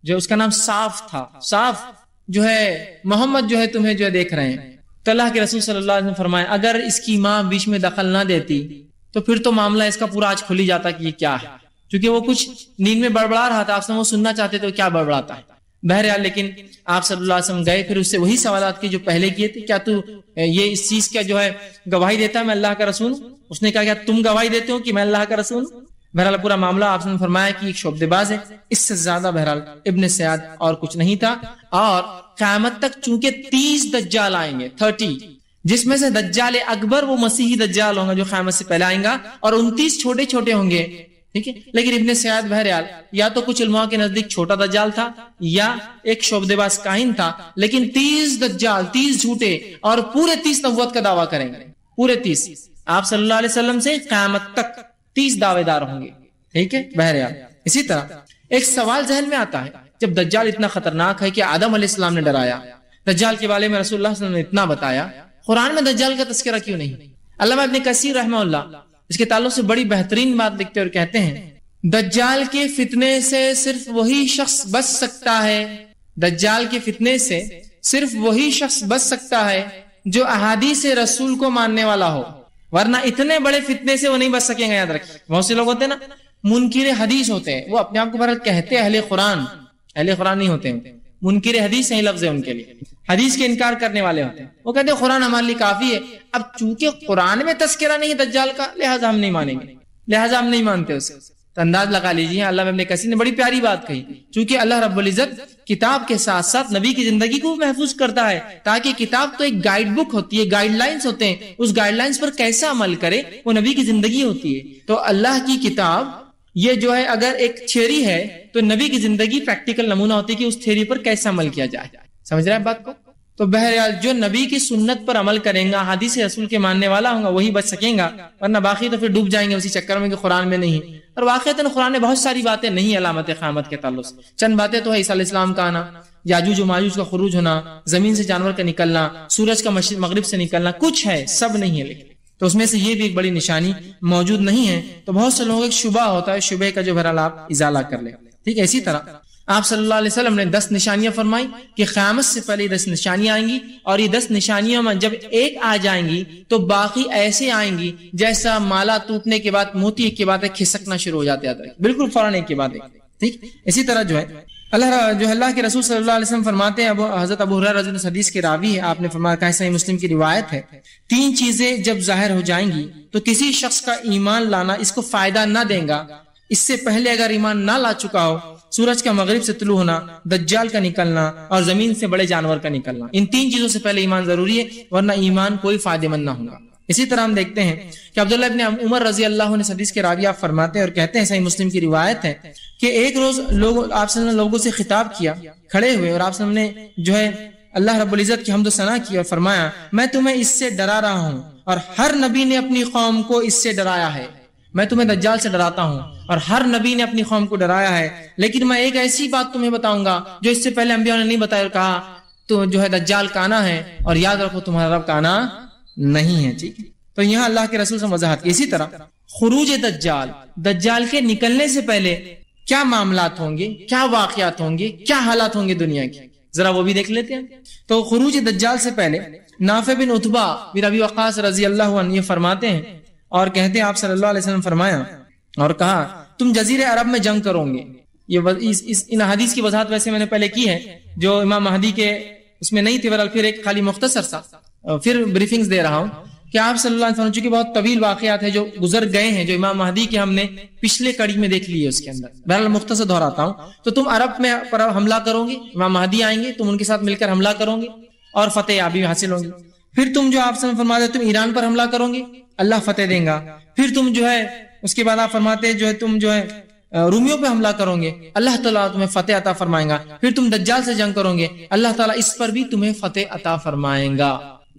Speaker 1: جو اس کا نام صاف تھا، صاف جو ہے محمد جو ہے تمہیں جو ہے دیکھ رہے ہیں۔ تو اللہ کے رسول صلی اللہ علیہ وسلم فرمایا اگر اس کی ماں بیچ میں دخل نہ دیتی تو پھر تو معاملہ اس کا پورا آج کھل ہی جاتا کہ یہ کیا ہے، کیونکہ وہ کچھ نیند میں بڑبڑا رہا تھا، آپ سے وہ سننا چاہتے تھے کیا بڑبڑاتا ہے۔ بہرحال لیکن آپ صلی اللہ علیہ وسلم گئے، پھر اس سے وہی سوالات کی جو پہلے کیے تھے، کیا تو یہ اس چیز کا جو ہے گواہی دیتا ہے میں اللہ کا رسول ہوں؟ اس نے کہا کیا تم گواہی دیتے ہو کہ میں اللہ کا رسول ہوں؟ بہرحال پورا معاملہ آپ نے فرمایا کہ ایک شعبدے باز ہے، اس سے زیادہ بہرحال ابن سیاد اور کچھ نہیں تھا۔ اور قیامت تک چونکہ 30 دجال آئیں گے، 30، جس میں سے دجال اکبر وہ مسیحی دجال ہوگا جو قیامت سے پہلے آئیں گا، اور 29 چھوٹے چھوٹے ہوں گے، ٹھیک ہے. لیکن ابن سیاد بہرحال یا تو کچھ علماء کے نزدیک چھوٹا دجال تھا یا ایک شعبدے باز کاہن تھا، لیکن 30 دجال، 30 جھوٹے، اور پورے 30 نبوت کا دعویٰ کریں گے، پورے 30. آپ صلی اللہ علیہ وسلم سے قیامت تک 30 دعوے دار ہوں گے، ٹھیک ہے. بہرحال اسی طرح ایک سوال ذہن میں آتا ہے، جب دجال اتنا خطرناک ہے کہ آدم علیہ السلام نے ڈرایا، دجال کے بارے میں رسول اللہ صلی اللہ علیہ وسلم نے اتنا بتایا، قرآن میں دجال کا تذکرہ کیوں نہیں؟ علامہ ابن کثیر رحمہ اللہ اس کے تعلق سے بڑی بہترین بات لکھتے اور کہتے ہیں، دجال کے فتنے سے صرف وہی شخص بچ سکتا ہے، دجال کے فتنے سے صرف وہی شخص بچ سکتا ہے جو احادیث رسول کو ماننے والا ہو، ورنہ اتنے بڑے فتنے سے وہ نہیں بچ سکیں گے. یاد رکھیں، بہت سے لوگ ہوتے ہیں نا منکر حدیث ہوتے ہیں، وہ اپنے آپ کو بہرحال کہتے ہیں اہل قرآن، اہل قرآن نہیں ہوتے ہیں، منکر حدیث ہے لفظ ہے ان کے لیے، حدیث کے انکار کرنے والے ہوتے ہیں. وہ کہتے ہیں قرآن ہمارے لیے کافی ہے. اب چونکہ قرآن میں تذکرہ نہیں دجال کا، لہٰذا ہم نہیں مانیں گے، لہٰذا ہم نہیں مانتے اس کو. تو انداز لگا لیجیے، اللہ ابن کثیر نے بڑی پیاری بات کہی، چونکہ اللہ رب العزت کتاب کے ساتھ ساتھ نبی کی زندگی کو محفوظ کرتا ہے، تاکہ کتاب تو ایک گائیڈ بک ہوتی ہے، گائیڈ لائنز ہوتے ہیں، اس گائیڈ لائنز پر کیسا عمل کرے وہ نبی کی زندگی ہوتی ہے. تو اللہ کی کتاب یہ جو ہے اگر ایک تھیوری ہے تو نبی کی زندگی پریکٹیکل نمونہ ہوتی ہے کہ اس تھیوری پر کیسا عمل کیا جائے. سمجھ رہے ہیں بات کو؟ تو بہرحال جو نبی کی سنت پر عمل کریں گا، حدیث رسول کے ماننے والا ہوگا، وہی بچ سکیں گا، ورنہ باقی تو پھر ڈوب جائیں گے اسی چکر میں کہ قرآن میں نہیں. اور واقعتاً قرآن میں بہت ساری باتیں نہیں علامت قیامت کے تعلق سے، چند باتیں تو ہے، عیسیٰ علیہ السلام کا آنا، یاجوج و ماجوج کا خروج ہونا، زمین سے جانور کا نکلنا، سورج کا مشرق مغرب سے نکلنا، کچھ ہے، سب نہیں ہے. لیکن تو اس میں سے یہ بھی ایک بڑی نشانی موجود نہیں ہے. تو بہت سے لوگوں کو ایک شبہ ہوتا ہے، شبہ کا جو بہرحال آپ ازالہ کر لیں، ٹھیک ہے. اسی طرح آپ صلی اللہ علیہ وسلم نے 10 نشانیاں فرمائی کہ قیامت سے پہلے 10 نشانیاں آئیں گی، اور یہ 10 نشانیوں میں جب ایک آ جائیں گی تو باقی ایسے آئیں گی جیسا مالا ٹوٹنے کے بعد موتی ایک کے بعد ایک کھسکنا شروع ہو جاتے ہیں، بالکل فوراً ایک کے بعد ایک، ٹھیک. اسی طرح جو ہے اللہ کے رسول صلی اللہ علیہ وسلم فرماتے ہیں، حضرت ابو ہریرہ رضی اللہ عنہ حدیث کے راوی ہے، آپ نے فرمایا کہ صحیح مسلم کی روایت ہے، 3 چیزیں جب ظاہر ہو جائیں گی تو کسی شخص کا ایمان لانا اس کو فائدہ نہ دے گا. اس سے پہلے اگر ایمان نہ لا چکا ہو، سورج کا مغرب سے طلوع ہونا، دجال کا نکلنا، اور زمین سے بڑے جانور کا نکلنا، ان 3 چیزوں سے پہلے ایمان ضروری ہے، ورنہ ایمان کوئی فائدہ مند نہ ہوگا. اسی طرح ہم دیکھتے ہیں کہ عبداللہ ابن عمر رضی اللہ عنہ حدیث کے راوی آپ فرماتے ہیں اور کہتے ہیں، صحیح مسلم کی روایت ہے کہ ایک روز آپ صلی اللہ علیہ وسلم لوگوں سے خطاب کیا کھڑے ہوئے، اور آپ صلی اللہ علیہ وسلم نے جو ہے اللہ رب العزت کی حمد و ثنا کی اور فرمایا، میں تمہیں اس سے ڈرا رہا ہوں، اور ہر نبی نے اپنی قوم کو اس سے ڈرایا ہے. میں تمہیں دجال سے ڈراتا ہوں اور ہر نبی نے اپنی قوم کو ڈرایا ہے، لیکن میں ایک ایسی بات تمہیں بتاؤں گا جو اس سے پہلے انبیاء نے نہیں بتایا اور کہا، تو جو ہے دجال کا آنا ہے، اور یاد رکھو تمہارا رب کا آنا نہیں ہے. ٹھیک ہے، تو یہاں اللہ کے رسول سے وضاحت کی. اسی طرح خروج دجال، دجال کے نکلنے سے پہلے کیا معاملات ہوں گے، کیا واقعات ہوں گے، کیا حالات ہوں گے دنیا کی، ذرا وہ بھی دیکھ لیتے ہیں. تو خروج دجال سے پہلے نافع بن عتبہ بن ابی وقاص رضی اللہ عنہ یہ فرماتے ہیں اور کہتے ہیں، آپ صلی اللہ علیہ وسلم فرمایا اور کہا، تم جزیرے عرب میں جنگ کرو گے. یہ ان حدیث کی وضاحت ویسے میں نے پہلے کی ہے، جو امام مہدی کے اس میں نہیں تھی، بہرحال پھر ایک خالی مختصر سا پھر بریفنگز دے رہا ہوں کہ آپ صلی اللہ علیہ وسلم چونکہ بہت طویل واقعات ہیں جو گزر گئے ہیں، جو امام مہدی کے ہم نے پچھلے کڑی میں دیکھ لی ہے، اس کے اندر بہرحال مختصر دہراتا ہوں. تو تم عرب میں پر حملہ کرو گے، امام مہدی آئیں گے، تم ان کے ساتھ مل کر حملہ کرو گے اور فتح یابی حاصل ہوگی. پھر تم جو آپ صلی اللہ علیہ وسلم فرماتے تم ایران پر حملہ کرو گے، اللہ فتح دیں گا. پھر تم جو ہے اس کے بعد آپ فرماتے جو ہے تم جو ہے رومیوں پہ حملہ کرو گے، اللہ تعالیٰ تمہیں فتح عطا فرمائیں گا. پھر تم دجال سے جنگ کرو گے، اللہ تعالیٰ اس پر بھی تمہیں فتح عطا فرمائیں گا.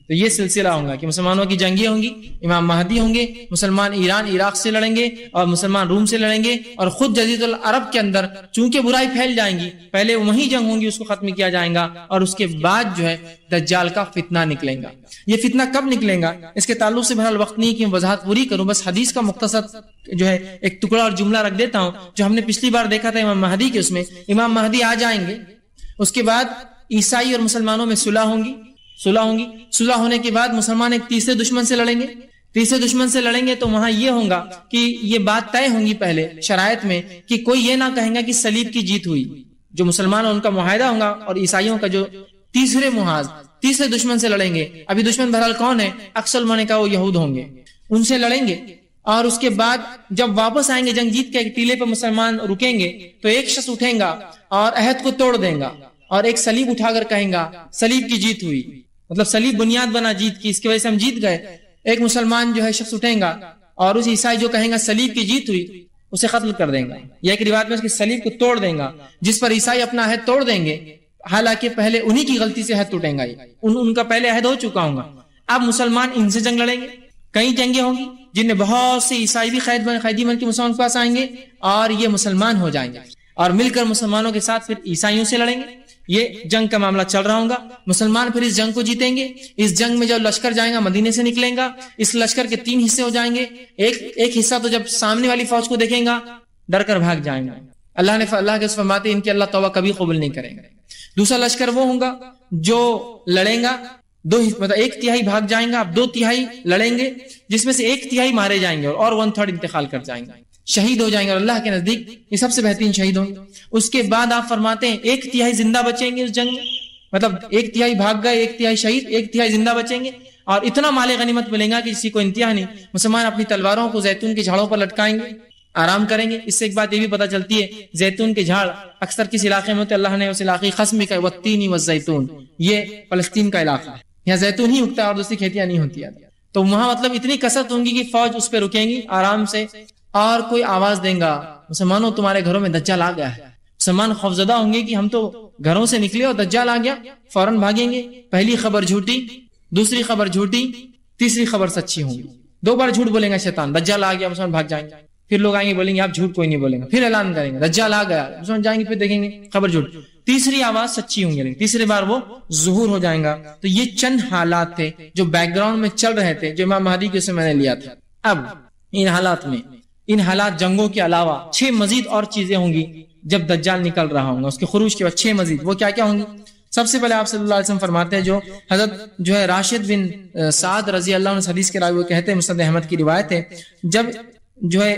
Speaker 1: تو یہ سلسلہ ہوگا کہ مسلمانوں کی جنگیں ہوں گی، امام مہدی ہوں گے، مسلمان ایران عراق سے لڑیں گے اور مسلمان روم سے لڑیں گے، اور خود جزیرۃ العرب کے اندر چونکہ برائی پھیل جائیں گی، پہلے وہی جنگ ہوں گی، اس کو ختم کیا جائے گا، اور اس کے بعد جو ہے دجال کا فتنہ نکلے گا. یہ فتنہ کب نکلے گا اس کے تعلق سے بہرحال وقت نہیں کہ میں وضاحت پوری کروں، بس حدیث کا مختصر جو ہے ایک ٹکڑا اور جملہ رکھ دیتا ہوں جو ہم نے پچھلی بار دیکھا تھا امام مہدی کے. اس میں امام مہدی آ جائیں گے، اس کے بعد عیسائی اور مسلمانوں میں صلح ہوگی، صلح ہونے کے بعد مسلمان ایک تیسرے دشمن سے لڑیں گے تو وہاں یہ ہوگا کہ یہ بات طے ہوں گی پہلے شرائط میں کہ کوئی یہ نہ کہیں گا کہ صلیب کی جیت ہوئی. جو مسلمان ان کا معاہدہ ہوگا، اور عیسائیوں کا جو تیسرے دشمن سے لڑیں گے. ابھی دشمن بہرحال کون ہے؟ اکثر نے کہا وہ یہود ہوں گے، ان سے لڑیں گے. اور اس کے بعد جب واپس آئیں گے جنگ جیت کے، ایک ٹیلے پہ مسلمان رکیں گے تو ایک شخص اٹھیں گا اور عہد کو توڑ دیں گا اور ایک سلیب اٹھا کر کہیں گا سلیب کی جیت ہوئی، مطلب سلیب بنیاد بنا جیت کی، اس کی وجہ سے ہم جیت گئے. ایک مسلمان جو ہے شخص اٹھیں گا اور اس عیسائی جو کہیں گا سلیب کی جیت ہوئی، اسے قتل کر دیں گا، یا ایک روایت میں اس کی سلیب کو توڑ دیں گا، جس پر عیسائی اپنا عہد توڑ دیں گے، حالانکہ پہلے انہی کی غلطی سے عہد ٹوٹیں گا، ان کا پہلے عہد ہو چکا ہوگا. اب مسلمان ان سے جنگ لڑیں گے. کئی جنگیں ہوں گی جن میں بہت سے عیسائی بھی قیدی بن کے مسلمان کے پاس آئیں گے اور یہ مسلمان ہو جائیں گے اور مل کر مسلمانوں کے ساتھ پھر عیسائیوں سے لڑیں گے. یہ جنگ کا معاملہ چل رہا ہوگا. مسلمان پھر اس جنگ کو جیتیں گے. اس جنگ میں جب لشکر جائیں گا مدینے سے نکلیں گا، اس لشکر کے 3 حصے ہو جائیں گے. ایک حصہ تو جب سامنے والی فوج کو دیکھیں گا ڈر کر بھاگ جائیں گے. اللہ کے فرماتے ان کی اللہ توبہ کبھی قبول نہیں کریں گے. دوسرا لشکر وہ ہوگا جو لڑیں گا، مطلب 1/3 بھاگ جائیں گا، اب 2/3 لڑیں گے، جس میں سے 1/3 مارے جائیں گے اور 1/3 انتقال کر جائیں گے، شہید ہو جائیں گے اور اللہ کے نزدیک یہ سب سے بہترین شہید ہوں گے. اس کے بعد آپ فرماتے ہیں 1/3 زندہ بچیں گے اس جنگ میں، مطلب 1/3 بھاگ گئے، 1/3 شہید، 1/3 زندہ بچیں گے اور اتنا مال غنیمت ملے گا کہ کسی کو انتہا نہیں. مسلمان اپنی تلواروں کو زیتون کے جھاڑوں پر لٹکائیں گے، آرام کریں گے. اس سے ایک بات یہ بھی پتہ چلتی ہے زیتون کے جھاڑ اکثر کس علاقے میں ہوتے، اللہ نے اس علاقے قسم بھی کہا والتین والزیتون، یہ فلسطین کا علاقہ ہے، یہاں زیتون ہی اگتا ہے اور دوسری کھیتیاں نہیں ہوتی ہیں. تو وہاں مطلب اتنی کثرت ہوں گی کہ فوج اس پہ رکیں گی آرام سے اور کوئی آواز دیں گا مسلمانوں تمہارے گھروں میں دجال آ گیا ہے. مسلمان خوفزدہ ہوں گے کہ ہم تو گھروں سے نکلے اور دجال آ گیا، فوراً بھاگیں گے. پہلی خبر جھوٹی، دوسری خبر جھوٹی، تیسری خبر سچی ہوں گی. 2 بار جھوٹ بولیں گا شیطان، دجال آ گیا، مسلمان بھاگ جائیں گے. پھر لوگ آئیں گے بولیں گے آپ جھوٹ کوئی نہیں بولیں گے، پھر اعلان کریں گے دجال آ گیا، مسلمان جائیں گے، پھر دیکھیں گے خبر جھوٹ، تیسری آواز سچی ہوں گی، تیسری بار وہ ظہور ہو جائیں گا. تو یہ چند حالات تھے جو بیک گراؤنڈ میں چل رہے تھے جو امام مہدی کے سے میں نے لیا تھا. اب ان حالات جنگوں کے علاوہ 6 مزید اور چیزیں ہوں گی جب دجال نکل رہا ہوں گا، اس کے خروج کے بعد 6 مزید. وہ کیا کیا ہوں گی؟ سب سے پہلے آپ صلی اللہ علیہ وسلم فرماتے ہیں، جو حضرت جو ہے راشد بن سعد رضی اللہ عنہ حدیث کے راوی وہ کہتے ہیں، مسند احمد کی روایت ہے، جب جو ہے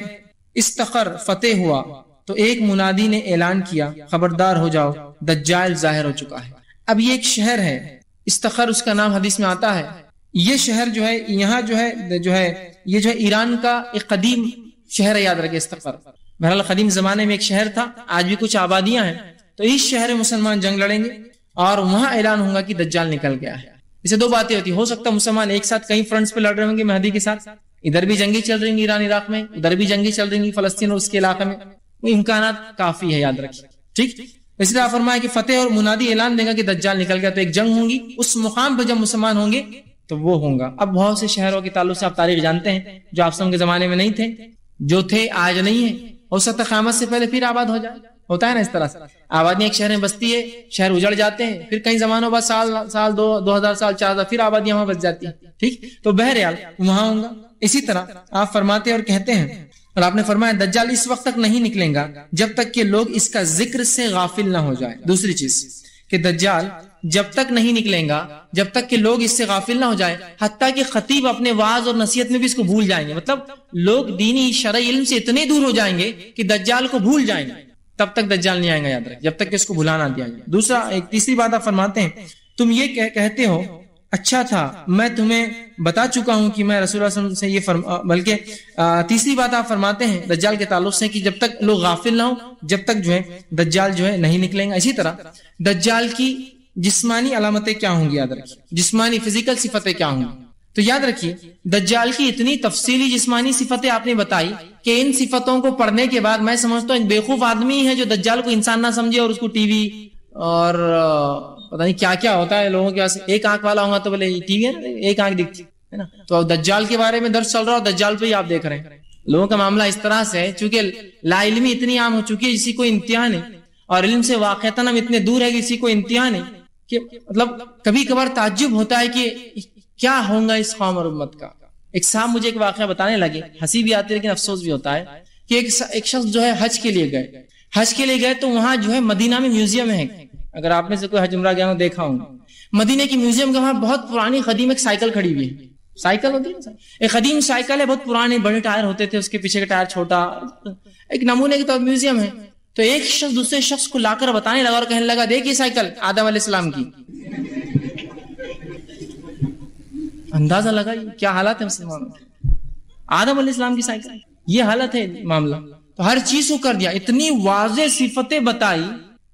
Speaker 1: استخر فتح ہوا تو ایک منادی نے اعلان کیا خبردار ہو جاؤ دجال ظاہر ہو چکا ہے. اب یہ ایک شہر ہے استخر، اس کا نام حدیث میں آتا ہے. یہ شہر جو ہے یہاں جو ہے یہ جو ہے ایران کا ایک قدیم شہر ہے، یاد رکھیں استخر. بہرحال قدیم زمانے میں ایک شہر تھا، آج بھی کچھ آبادیاں ہیں. تو اس شہر میں مسلمان جنگ لڑیں گے اور وہاں اعلان ہوگا کہ دجال نکل گیا ہے. اسے 2 باتیں ہوتی، ہو سکتا ہے مسلمان ایک ساتھ کئی فرنٹس پہ لڑ رہے ہوں گے مہدی کے ساتھ، ادھر بھی جنگیں چل رہی ہیں ایران عراق میں، ادھر بھی جنگیں چل رہی ہیں فلسطین اور اس کے علاقے میں. وہ امکانات کافی ہے، یاد رکھیے. ٹھیک، اس لیے فرمایا کہ فتح اور منادی اعلان دے گا کہ دجال نکل گیا، تو ایک جنگ ہوں گی. اس مقام پہ جب مسلمان ہوں گے تو وہ ہوں گا. اب بہت سے شہروں کے تعلق سے آپ تاریخ جانتے ہیں جو آپ کے زمانے میں نہیں تھے، جو تھے آج نہیں ہے، ہو سکتا قیامت سے پہلے پھر آباد ہو جائے. ہوتا ہے نا اس طرح سے، آبادیاں ایک شہر میں بستی ہے، شہر اجڑ جاتے ہیں، پھر کئی زمانوں بعد سال 2000 سال 4000 پھر آبادیاں وہاں بس جاتی ہیں. ٹھیک، تو بہرحال وہاں ہوں گا. اسی طرح آپ فرماتے اور کہتے ہیں، اور آپ نے فرمایا دجال اس وقت تک نہیں نکلیں گا جب تک کہ لوگ اس کا ذکر سے غافل نہ ہو جائیں. دوسری چیز کہ دجال جب تک نہیں نکلیں گا جب تک کہ لوگ اس سے غافل نہ ہو جائیں، حتیٰ کہ خطیب اپنے وعظ اور نصیحت میں بھی اس کو بھول جائیں گے. مطلب لوگ دینی شرعی علم سے اتنے دور ہو جائیں گے کہ دجال کو بھول جائیں گے، تب تک دجال نہیں آئے گا، یاد رکھ، جب تک کہ اس کو بھلانا دیا جائے. دوسرا ایک تیسری بات آپ فرماتے ہیں، تم یہ کہتے ہو اچھا تھا میں تمہیں بتا چکا ہوں کہ میں رسول اللہ صلی اللہ علیہ وسلم سے بلکہ تیسری بات آپ فرماتے ہیں دجال کے تعلق سے کہ جب تک لوگ غافل نہ ہوں جب تک جو ہے دجال جو ہے نہیں نکلیں گا. اسی طرح دجال کی جسمانی علامتیں کیا ہوں گی، یاد رکھیے، جسمانی فزیکل صفتیں کیا ہوں گی. تو یاد رکھیے دجال کی اتنی تفصیلی جسمانی صفتیں آپ نے بتائی کہ ان صفتوں کو پڑھنے کے بعد میں سمجھتا ہوں ایک بیوقوف آدمی ہے جو دجال کو انسان نہ سمجھے اور اس کو ٹی وی اور پتہ نہیں کیا کیا ہوتا ہے لوگوں کے پاس. ایک آنکھ والا ہوگا تو بولے ٹی وی ہے نا، ایک آنکھ دکھتی ہے نا. تو دجال کے بارے میں درس چل رہا ہو، دجال پہ ہی آپ دیکھ رہے ہیں. لوگوں کا معاملہ اس طرح سے ہے چونکہ لا علمی اتنی عام ہو چکی ہے کسی کو انتہا نہیں، اور علم سے واقعتاً ہم اتنے دور ہے کسی کو انتہا نہیں کہ مطلب کبھی کبھار تعجب ہوتا ہے کہ کیا ہوگا اس قوم اور امت کا. ایک صاحب مجھے ایک واقعہ بتانے لگے، ہنسی بھی آتی ہے لیکن افسوس بھی ہوتا ہے کہ ایک شخص جو ہے حج کے لیے گئے تو وہاں جو ہے مدینہ میں میوزیم ہے. اگر آپ میں سے کوئی حج عمرہ گیا ہو دیکھا ہوں، مدینہ کی میوزیم کے وہاں بہت پرانی قدیم ایک سائیکل کھڑی ہوئی ہے. سائیکل ہوتی ہے، ایک قدیم سائیکل ہے، بہت پرانے بڑے ٹائر ہوتے تھے، اس کے پیچھے کا ٹائر چھوٹا، ایک نمونے کے طور پر میوزیم ہے. تو ایک شخص دوسرے شخص کو لا کر بتانے لگا اور کہنے لگا دیکھیے سائیکل آدم علیہ السلام کی. اندازہ لگا کیا حالت ہے مسلمانوں کی، آدم علیہ السلام کی سائیکل، یہ حالت ہے معاملہ. تو ہر چیز کو کر دیا، اتنی واضح صفتیں بتائی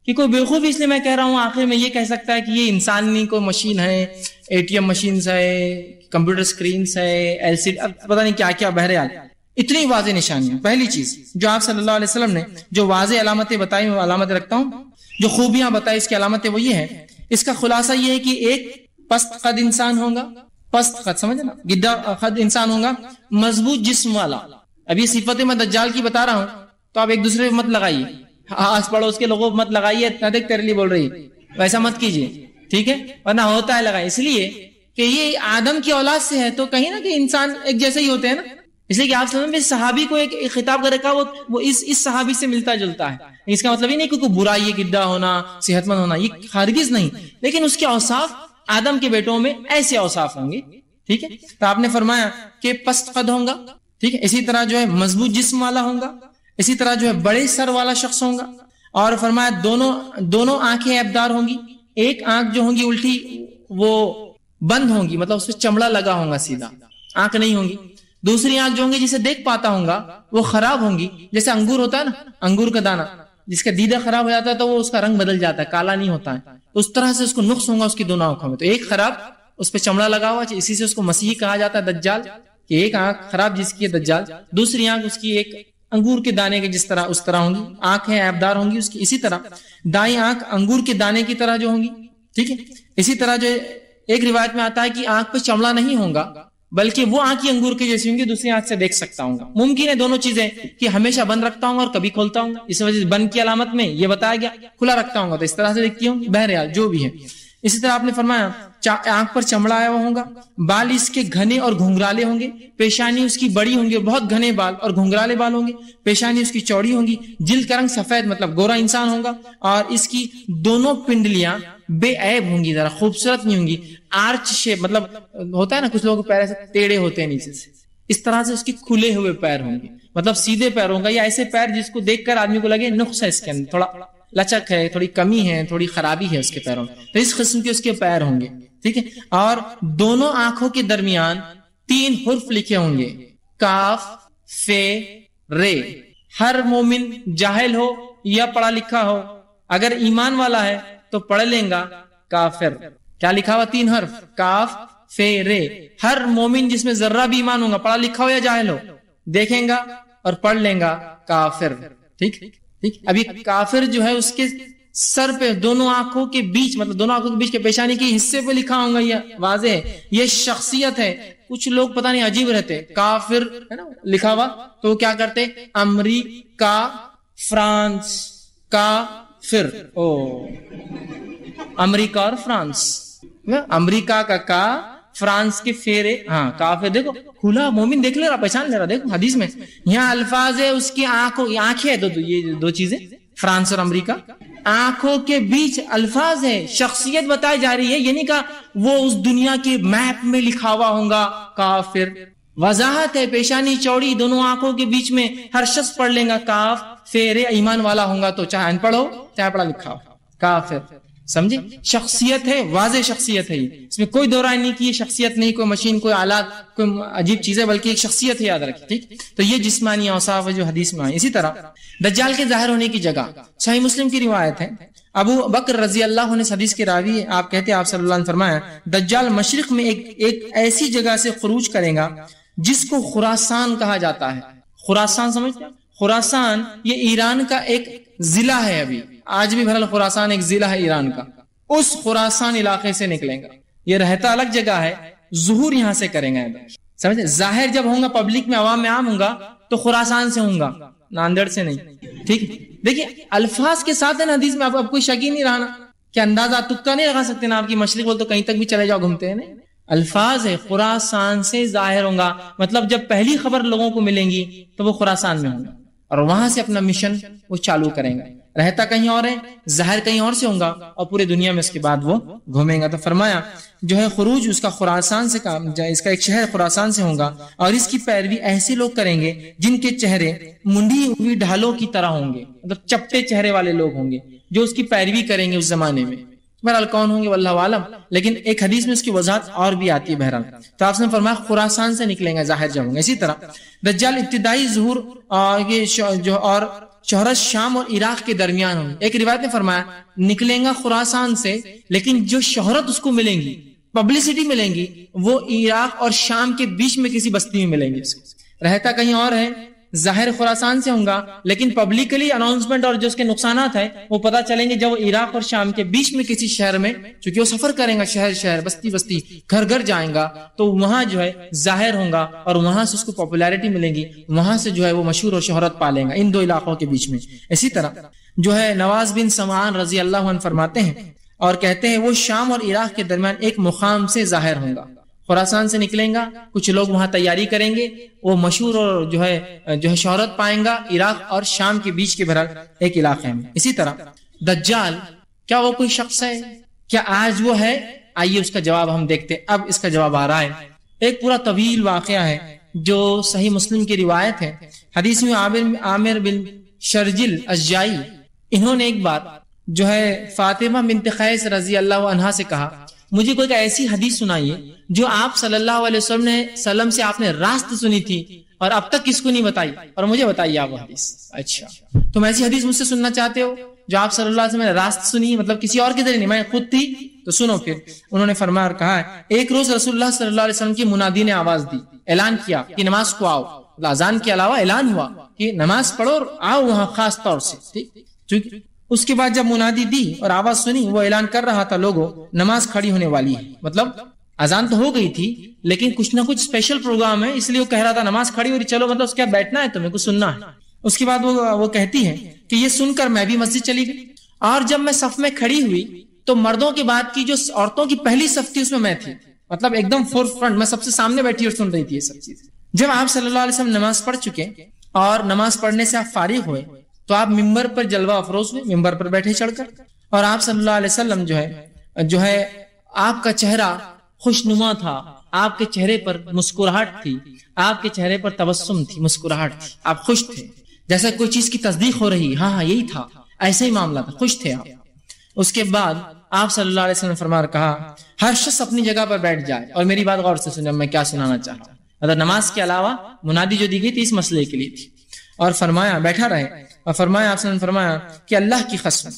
Speaker 1: کہ کوئی بیوقوف اس لیے میں کہہ رہا ہوں آخر میں یہ کہہ سکتا ہے کہ یہ انسان نہیں، کوئی مشین ہے، ATM مشینز ہے، کمپیوٹر سکرینز ہے، LCD، اب پتہ نہیں کیا کیا. بہرحال اتنی واضح نشانیاں. پہلی چیز جو آپ صلی اللہ علیہ وسلم نے جو واضح علامتیں بتائی، وہ علامتیں رکھتا ہوں، جو خوبیاں بتائی اس کی علامتیں وہ یہ ہے. اس کا خلاصہ یہ ہے کہ ایک پست قد انسان ہوگا، پست قد سمجھے نا، گدھا قد انسان ہوگا، مضبوط جسم والا. ابھی صفت میں دجال کی بتا رہا ہوں تو آپ ایک دوسرے پہ مت لگائیے، آس پڑوس کے لوگوں مت لگائیے نہ دیکھ تیرے لیے بول رہی ہے، ویسا مت کیجیے، ٹھیک ہے، ورنہ ہوتا ہے لگائے. اس لیے کہ یہ آدم کی اولاد سے ہے تو کہیں نہ کہ انسان ایک جیسے ہی ہوتے ہیں نا. اس لیے کہ آپ صلی صحابی کو ایک خطاب کر رکھا وہ اس صحابی سے ملتا جلتا ہے. اس کا مطلب یہ نہیں کہ کوئی برائی ہے، گڈھا ہونا، صحت مند ہونا، یہ ہرگز نہیں، لیکن اس کے اوصاف آدم کے بیٹوں میں ایسے اوصاف ہوں گے. ٹھیک ہے، تو آپ نے فرمایا کہ پست قد ہوگا، ٹھیک ہے، اسی طرح جو ہے مضبوط جسم والا ہوگا، اسی طرح جو ہے بڑے سر والا شخص ہوگا، اور فرمایا دونوں آنکھیں عیبدار ہوں گی. ایک آنکھ جو ہوں گی الٹی وہ بند ہوں گی، مطلب اس پہ چمڑا لگا ہوگا، سیدھا آنکھ نہیں ہوں گی. دوسری آنکھ جو ہوں گی جسے دیکھ پاتا ہوں گا وہ خراب ہوں گی. جیسے انگور ہوتا ہے نا، انگور کا دانہ جس کا دیدہ خراب ہو جاتا ہے تو وہ اس کا رنگ بدل جاتا ہے، کالا نہیں ہوتا ہے. اس طرح سے اس کو نقص ہوگا اس کی دونوں آنکھوں میں. تو ایک خراب، اس پہ چمڑا لگا ہوا، اسی سے اس کو مسیح کہا جاتا ہے، دجال، کہ ایک آنکھ خراب جس کی ہے دجال. دوسری آنکھ اس کی ایک انگور کے دانے کے جس طرح اس طرح ہوں گی، آنکھیں عیبدار ہوں گی اس کی. اسی طرح دائیں آنکھ انگور کے دانے کی طرح جو ہوں گی، ٹھیک ہے. اسی طرح جو ایک روایت میں آتا ہے کہ آنکھ پہ چمڑا نہیں ہوگا بلکہ وہ آنکھ ہی انگور کی جیسی ہوں گی، دوسری آنکھ سے دیکھ سکتا ہوں گا. ممکن ہے دونوں چیزیں کہ ہمیشہ بند رکھتا ہوں گا اور کبھی کھولتا ہوں گا، اس وجہ سے بند کی علامت میں یہ بتایا گیا، کھلا رکھتا ہوں گا تو اس طرح سے دیکھتی ہوں. بہرحال جو بھی ہے. اسی طرح آپ نے فرمایا آنکھ پر چمڑا آیا ہوا ہوگا، بال اس کے گھنے اور گھنگرالے ہوں گے، پیشانی اس کی بڑی ہوں گی، بہت گھنے بال اور گھنگرالے بال ہوں گے، پیشانی اس کی چوڑی ہوں گی، جلد کا رنگ سفید مطلب گورا انسان ہوگا، اور اس کی دونوں پنڈلیاں بے عیب ہوں گی، ذرا خوبصورت نہیں ہوں گی. آرچ شیپ مطلب ہوتا ہے نا کچھ لوگوں کے پیر ایسے ٹیڑے ہوتے ہیں نیچے سے، اس طرح سے اس کے کھلے ہوئے پیر ہوں گے، مطلب سیدھے پیر ہوں گا، یا ایسے پیر جس کو دیکھ کر آدمی کو لگے نقص ہے اس کے اندر، تھوڑا لچک ہے، تھوڑی کمی ہے، تھوڑی خرابی ہے اس کے پیروں میں، تو اس قسم کے اس کے پیر ہوں گے. ٹھیک ہے، اور دونوں آنکھوں کے درمیان 3 حرف لکھے ہوں گے، کاف فے رے. ہر مومن جاہل ہو یا پڑھا لکھا ہو اگر ایمان والا ہے تو پڑھ لیں گا کافر. کیا لکھا ہوا؟ 3 حرف، کاف فے رے. ہر مومن جس میں ذرہ بھی ایمان ہوگا، پڑھا لکھا ہو یا جاہل ہو، دیکھیں گا اور پڑھ لیں گا کافر. ٹھیک ٹھیک. ابھی کافر جو ہے اس کے سر پہ دونوں آنکھوں کے بیچ، مطلب دونوں آنکھوں کے بیچ کے پیشانی کے حصے پہ لکھا ہوگا، یہ واضح ہے، یہ شخصیت ہے. کچھ لوگ پتہ نہیں عجیب رہتے، کافر ہے نا لکھا ہوا تو کیا کرتے، امریکہ فرانس کافر، او امریکہ اور فرانس، امریکہ کا فرانس کے فیرے، ہاں کافر. دیکھو کھلا مومن دیکھ لے رہا، پہچان لے رہا. دیکھو حدیث میں یہاں الفاظ ہے اس کی آنکھیں، یہ 2 چیزیں، فرانس اور امریکہ، آنکھوں کے بیچ الفاظ ہے، شخصیت بتائی جا رہی ہے. یہ نہیں کہا وہ اس دنیا کے میپ میں لکھا ہوا ہوگا کافر. وضاحت ہے، پیشانی چوڑی، دونوں آنکھوں کے بیچ میں، ہر شخص پڑھ لیں گا کاف فیرے. ایمان والا ہوگا تو چاہے ان پڑھ ہو چاہے پڑھا لکھا ہو، کافر. سمجھے؟ شخصیت ہے، واضح شخصیت ہے، اس میں کوئی دو رائے نہیں کہ یہ شخصیت نہیں، کوئی مشین، کوئی آلات، کوئی عجیب چیز ہے، بلکہ ایک شخصیت ہے، یاد رکھیں. ٹھیک، تو یہ جسمانی اوصاف ہے جو حدیث میں آئے. اسی طرح دجال کے ظاہر ہونے کی جگہ، صحیح مسلم کی روایت ہے، ابو بکر رضی اللہ عنہ حدیث کے راوی ہے، آپ کہتے ہیں آپ صلی اللہ علیہ وسلم فرمایا دجال مشرق میں ایک ایسی جگہ سے خروج کرے گا جس کو خراسان کہا جاتا ہے. خراسان سمجھتے ہیں؟ خراسان یہ ایران کا ایک ضلع ہے، ابھی آج بھی بہرحال خراسان ایک ضلع ہے ایران کا. اس خراسان علاقے سے نکلیں گا، یہ رہتا الگ جگہ ہے، ظہور یہاں سے کریں گے. سمجھے؟ ظاہر جب ہوں گا پبلک میں، عوام میں عام ہوں گا تو خراسان سے ہوں گا، ناندیڑ سے نہیں. ٹھیک، دیکھیے الفاظ کے ساتھ ہے نا حدیث میں، اب کوئی شک ہی نہیں رہا نا کہ اندازہ تکا نہیں لگا سکتے نا، آپ کی مشرق بول تو کہیں تک بھی چلے جاؤ گھومتے ہیں. نہیں، الفاظ ہے، خراسان سے ظاہر ہوں گا، مطلب جب پہلی خبر لوگوں کو ملیں گی تو وہ خراسان میں ہوں گا اور وہاں سے اپنا مشن وہ چالو کریں گے. رہتا کہیں اور ہے، ظاہر کہیں اور سے ہوں گا اور پورے دنیا میں اس کے بعد وہ گھومیں گا. تو فرمایا جو ہے خروج اس کا خراسان سے کام، اس کا ایک شہر خراسان سے ہوگا، اور اس کی پیروی ایسے لوگ کریں گے جن کے چہرے منڈی ہوئی ڈھالوں کی طرح ہوں گے، مطلب چپٹے چہرے والے لوگ ہوں گے جو اس کی پیروی کریں گے اس زمانے میں. بہرحال کون ہوں گے واللہ عالم، لیکن ایک حدیث میں اس کی وضاحت اور بھی آتی ہے. بہرحال تو آپ نے فرمایا خراسان سے نکلیں گے ظاہر جب ہوں گے. اسی طرح دجال ابتدائی ظہور اور شہرت شام اور عراق کے درمیان ہوگی. ایک روایت نے فرمایا نکلیں گا خراسان سے، لیکن جو شہرت اس کو ملیں گی، پبلسٹی ملیں گی، وہ عراق اور شام کے بیچ میں کسی بستی میں ملیں گی. رہتا کہیں اور ہے، ظاہر خراسان سے ہوں گا، لیکن پبلکلی اناؤنسمنٹ اور جو اس کے نقصانات ہیں وہ پتہ چلیں گے جب وہ عراق اور شام کے بیچ میں کسی شہر میں، چونکہ وہ سفر کریں گا شہر شہر، بستی بستی، گھر گھر جائیں گا، تو وہاں جو ہے ظاہر ہوں گا اور وہاں سے اس کو پاپولیرٹی ملیں گی، وہاں سے جو ہے وہ مشہور اور شہرت پا لیں گا ان دو علاقوں کے بیچ میں. اسی طرح جو ہے نواز بن سمعان رضی اللہ عنہ فرماتے ہیں اور کہتے ہیں وہ شام اور عراق کے درمیان ایک مقام سے ظاہر ہوں گا. خراسان سے نکلیں گا، کچھ لوگ وہاں تیاری کریں گے، وہ مشہور اور جو ہے شہرت پائیں گا عراق اور شام کے بیچ کے بہرحال ایک علاقے میں. اسی طرح دجال کیا وہ کوئی شخص ہے؟ کیا آج وہ ہے؟ آئیے اس کا جواب ہم دیکھتے ہیں. اب اس کا جواب آ رہا ہے. ایک پورا طویل واقعہ ہے جو صحیح مسلم کی روایت ہے. حدیث میں عامر بن شرجل اشجعی، انہوں نے ایک بار جو ہے فاطمہ بنت قیس رضی اللہ عنہا سے کہا مجھے کوئی ایسی حدیث سنائیے جو آپ صلی اللہ علیہ وسلم سے آپ نے راست سنی تھی اور اب تک کس کو نہیں بتائی، اور مجھے بتائیے آپ حدیث. اچھا تم ایسی حدیث مجھ سے سننا چاہتے ہو جو آپ صلی اللہ علیہ وسلم نے راست سنی، مطلب کسی اور کے ذریعے نہیں، میں خود تھی، تو سنو. پھر انہوں نے فرمایا اور کہا ایک روز رسول اللہ صلی اللہ علیہ وسلم کی منادی نے آواز دی، اعلان کیا کہ نماز کو آؤ. اذان کے علاوہ اعلان ہوا کہ نماز پڑھو اور آؤ وہاں خاص طور سے. ٹھیک. اس کے بعد جب منادی دی اور آواز سنی، وہ اعلان کر رہا تھا لوگوں نماز کھڑی ہونے والی ہے. مطلب اذان تو ہو گئی تھی لیکن کچھ نہ کچھ اسپیشل پروگرام ہے، اس لیے وہ کہہ رہا تھا نماز کھڑی ہو رہی، چلو مطلب اس کے بعد بیٹھنا ہے، تمہیں کچھ سننا ہے. اس کے بعد وہ کہتی ہے کہ یہ سن کر میں بھی مسجد چلی گئی، اور جب میں صف میں کھڑی ہوئی تو مردوں کے بعد کی جو عورتوں کی پہلی صف تھی اس میں تھی، مطلب ایک دم فور فرنٹ، میں سب سے سامنے بیٹھی اور سن رہی تھی یہ سب چیز. جب آپ صلی اللہ علیہ وسلم نماز پڑھ چکے اور نماز پڑھنے سے آپ فارغ ہوئے تو آپ ممبر پر جلوہ افروز ہوئے، ممبر پر بیٹھے چڑھ کر، اور آپ صلی اللہ علیہ وسلم جو ہے آپ کا چہرہ خوشنما تھا، آپ کے چہرے پر مسکراہٹ تھی، آپ کے چہرے پر تبسم تھی، مسکراہٹ تھی، آپ خوش تھے جیسے کوئی چیز کی تصدیق ہو رہی. ہاں یہی تھا، ایسا ہی معاملہ تھا، خوش تھے آپ. اس کے بعد آپ صلی اللہ علیہ وسلم نے فرمایا کہا ہر شخص اپنی جگہ پر بیٹھ جائے اور میری بات غور سے سنیں، میں کیا سنانا چاہتا ہوں. اگر نماز کے علاوہ منادی جو دی گئی تھی اس مسئلے کے لیے تھی، اور فرمایا بیٹھا رہے، اور فرمایا آپ نے فرمایا کہ اللہ کی قسم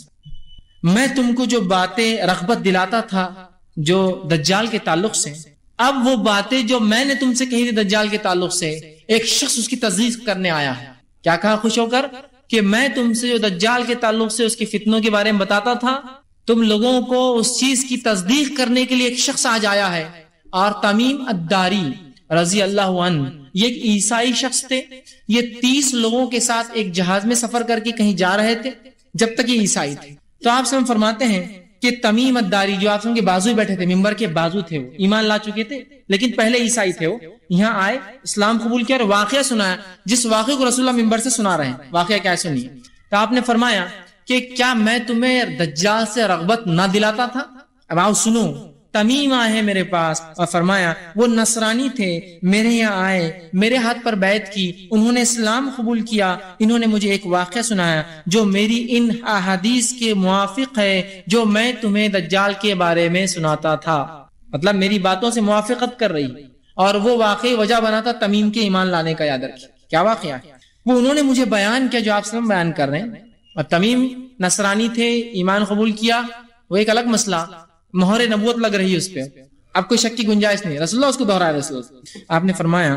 Speaker 1: میں تم کو جو باتیں رغبت دلاتا تھا جو دجال کے تعلق سے، اب وہ باتیں جو میں نے تم سے کہی تھی دجال کے تعلق سے، ایک شخص اس کی تصدیق کرنے آیا ہے. کیا کہا خوش ہو کر کہ میں تم سے جو دجال کے تعلق سے اس کے فتنوں کے بارے میں بتاتا تھا، تم لوگوں کو اس چیز کی تصدیق کرنے کے لیے ایک شخص آج آیا ہے. اور تمیم الداری رضی اللہ عنہ یہ ایک عیسائی شخص تھے، یہ 30 لوگوں کے ساتھ ایک جہاز میں سفر کر کے کہیں جا رہے تھے جب تک یہ عیسائی تھے. تو آپ سے فرماتے ہیں کہ تمیم الداری جو آپ کے بازو بیٹھے تھے، ممبر کے بازو تھے، وہ ایمان لا چکے تھے لیکن پہلے عیسائی تھے، وہ یہاں آئے اسلام قبول کیا اور واقعہ سنایا جس واقعے کو رسول اللہ ممبر سے سنا رہے ہیں. واقعہ کیا سنیے. تو آپ نے فرمایا کہ کیا میں تمہیں دجال سے رغبت نہ دلاتا تھا؟ اب آؤ سنو. تمیم آئے ہیں میرے پاس اور فرمایا وہ نصرانی تھے، میرے یہاں آئے، میرے ہاتھ پر بیعت کی، انہوں نے اسلام قبول کیا، انہوں نے مجھے ایک واقعہ سنایا جو میری ان احادیث کے موافق ہے جو میں تمہیں دجال کے بارے میں سناتا تھا. مطلب میری باتوں سے موافقت کر رہی، اور وہ واقعی وجہ بنا تھا تمیم کے ایمان لانے کا. یاد رکھیں کیا واقعہ ہے وہ انہوں نے مجھے بیان کیا جو آپ سے بیان کر رہے ہیں. اور تمیم نصرانی تھے، ایمان قبول کیا، وہ ایک الگ مسئلہ، مہر نبوت لگ رہی ہے اس پہ، اب کوئی شک کی گنجائش نہیں. رسول اللہ اس کو دہرایا. رسول اللہ آپ نے فرمایا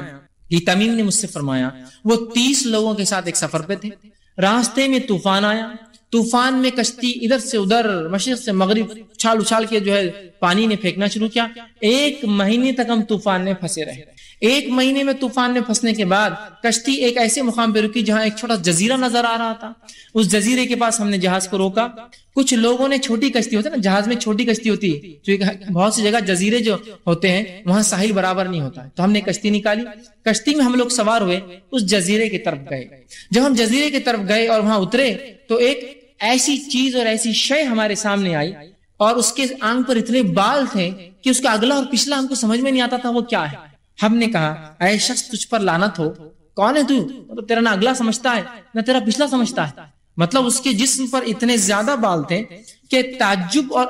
Speaker 1: کہ تمیم نے مجھ سے فرمایا وہ 30 لوگوں کے ساتھ ایک سفر پہ تھے، راستے میں طوفان آیا، طوفان میں کشتی ادھر سے ادھر مشرق سے مغرب اچھال اچھال کے جو ہے پانی نے پھینکنا شروع کیا. 1 مہینے تک ہم طوفان میں پھنسے رہے. 1 مہینے میں طوفان میں پھنسنے کے بعد کشتی ایک ایسے مقام پہ رکی جہاں ایک چھوٹا جزیرہ نظر آ رہا تھا. اس جزیرے کے پاس ہم نے جہاز کو روکا. کچھ لوگوں نے چھوٹی کشتی ہوتی ہے نا، جہاز میں چھوٹی کشتی ہوتی ہے، بہت سی جگہ جزیرے جو ہوتے ہیں وہاں ساحل برابر نہیں ہوتا، تو ہم نے کشتی نکالی، کشتی میں ہم لوگ سوار ہوئے، اس جزیرے کی طرف گئے. جب ہم جزیرے کی طرف گئے اور وہاں اترے تو ایک ایسی چیز اور ایسی شے ہمارے سامنے آئی، اور اس کے آنکھ پر اتنے بال تھے کہ اس کا اگلا اور پچھلا ہم کو سمجھ میں نہیں آتا تھا وہ کیا ہے. ہم نے کہا اے شخص تجھ پر لعنت ہو، کون ہے تو؟ تیرا نہ اگلا سمجھتا ہے نہ تیرا پچھلا سمجھتا ہے. مطلب اس کے جسم پر اتنے زیادہ بال تھے کہ تعجب اور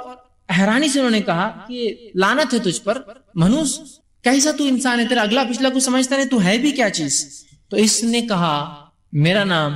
Speaker 1: حیرانی سے انہوں نے کہا کہ لعنت ہے تجھ پر منوس، کیسا تو انسان ہے، تیرا اگلا پچھلا کچھ سمجھتا نہیں، تو ہے بھی کیا چیز؟ تو اس نے کہا میرا نام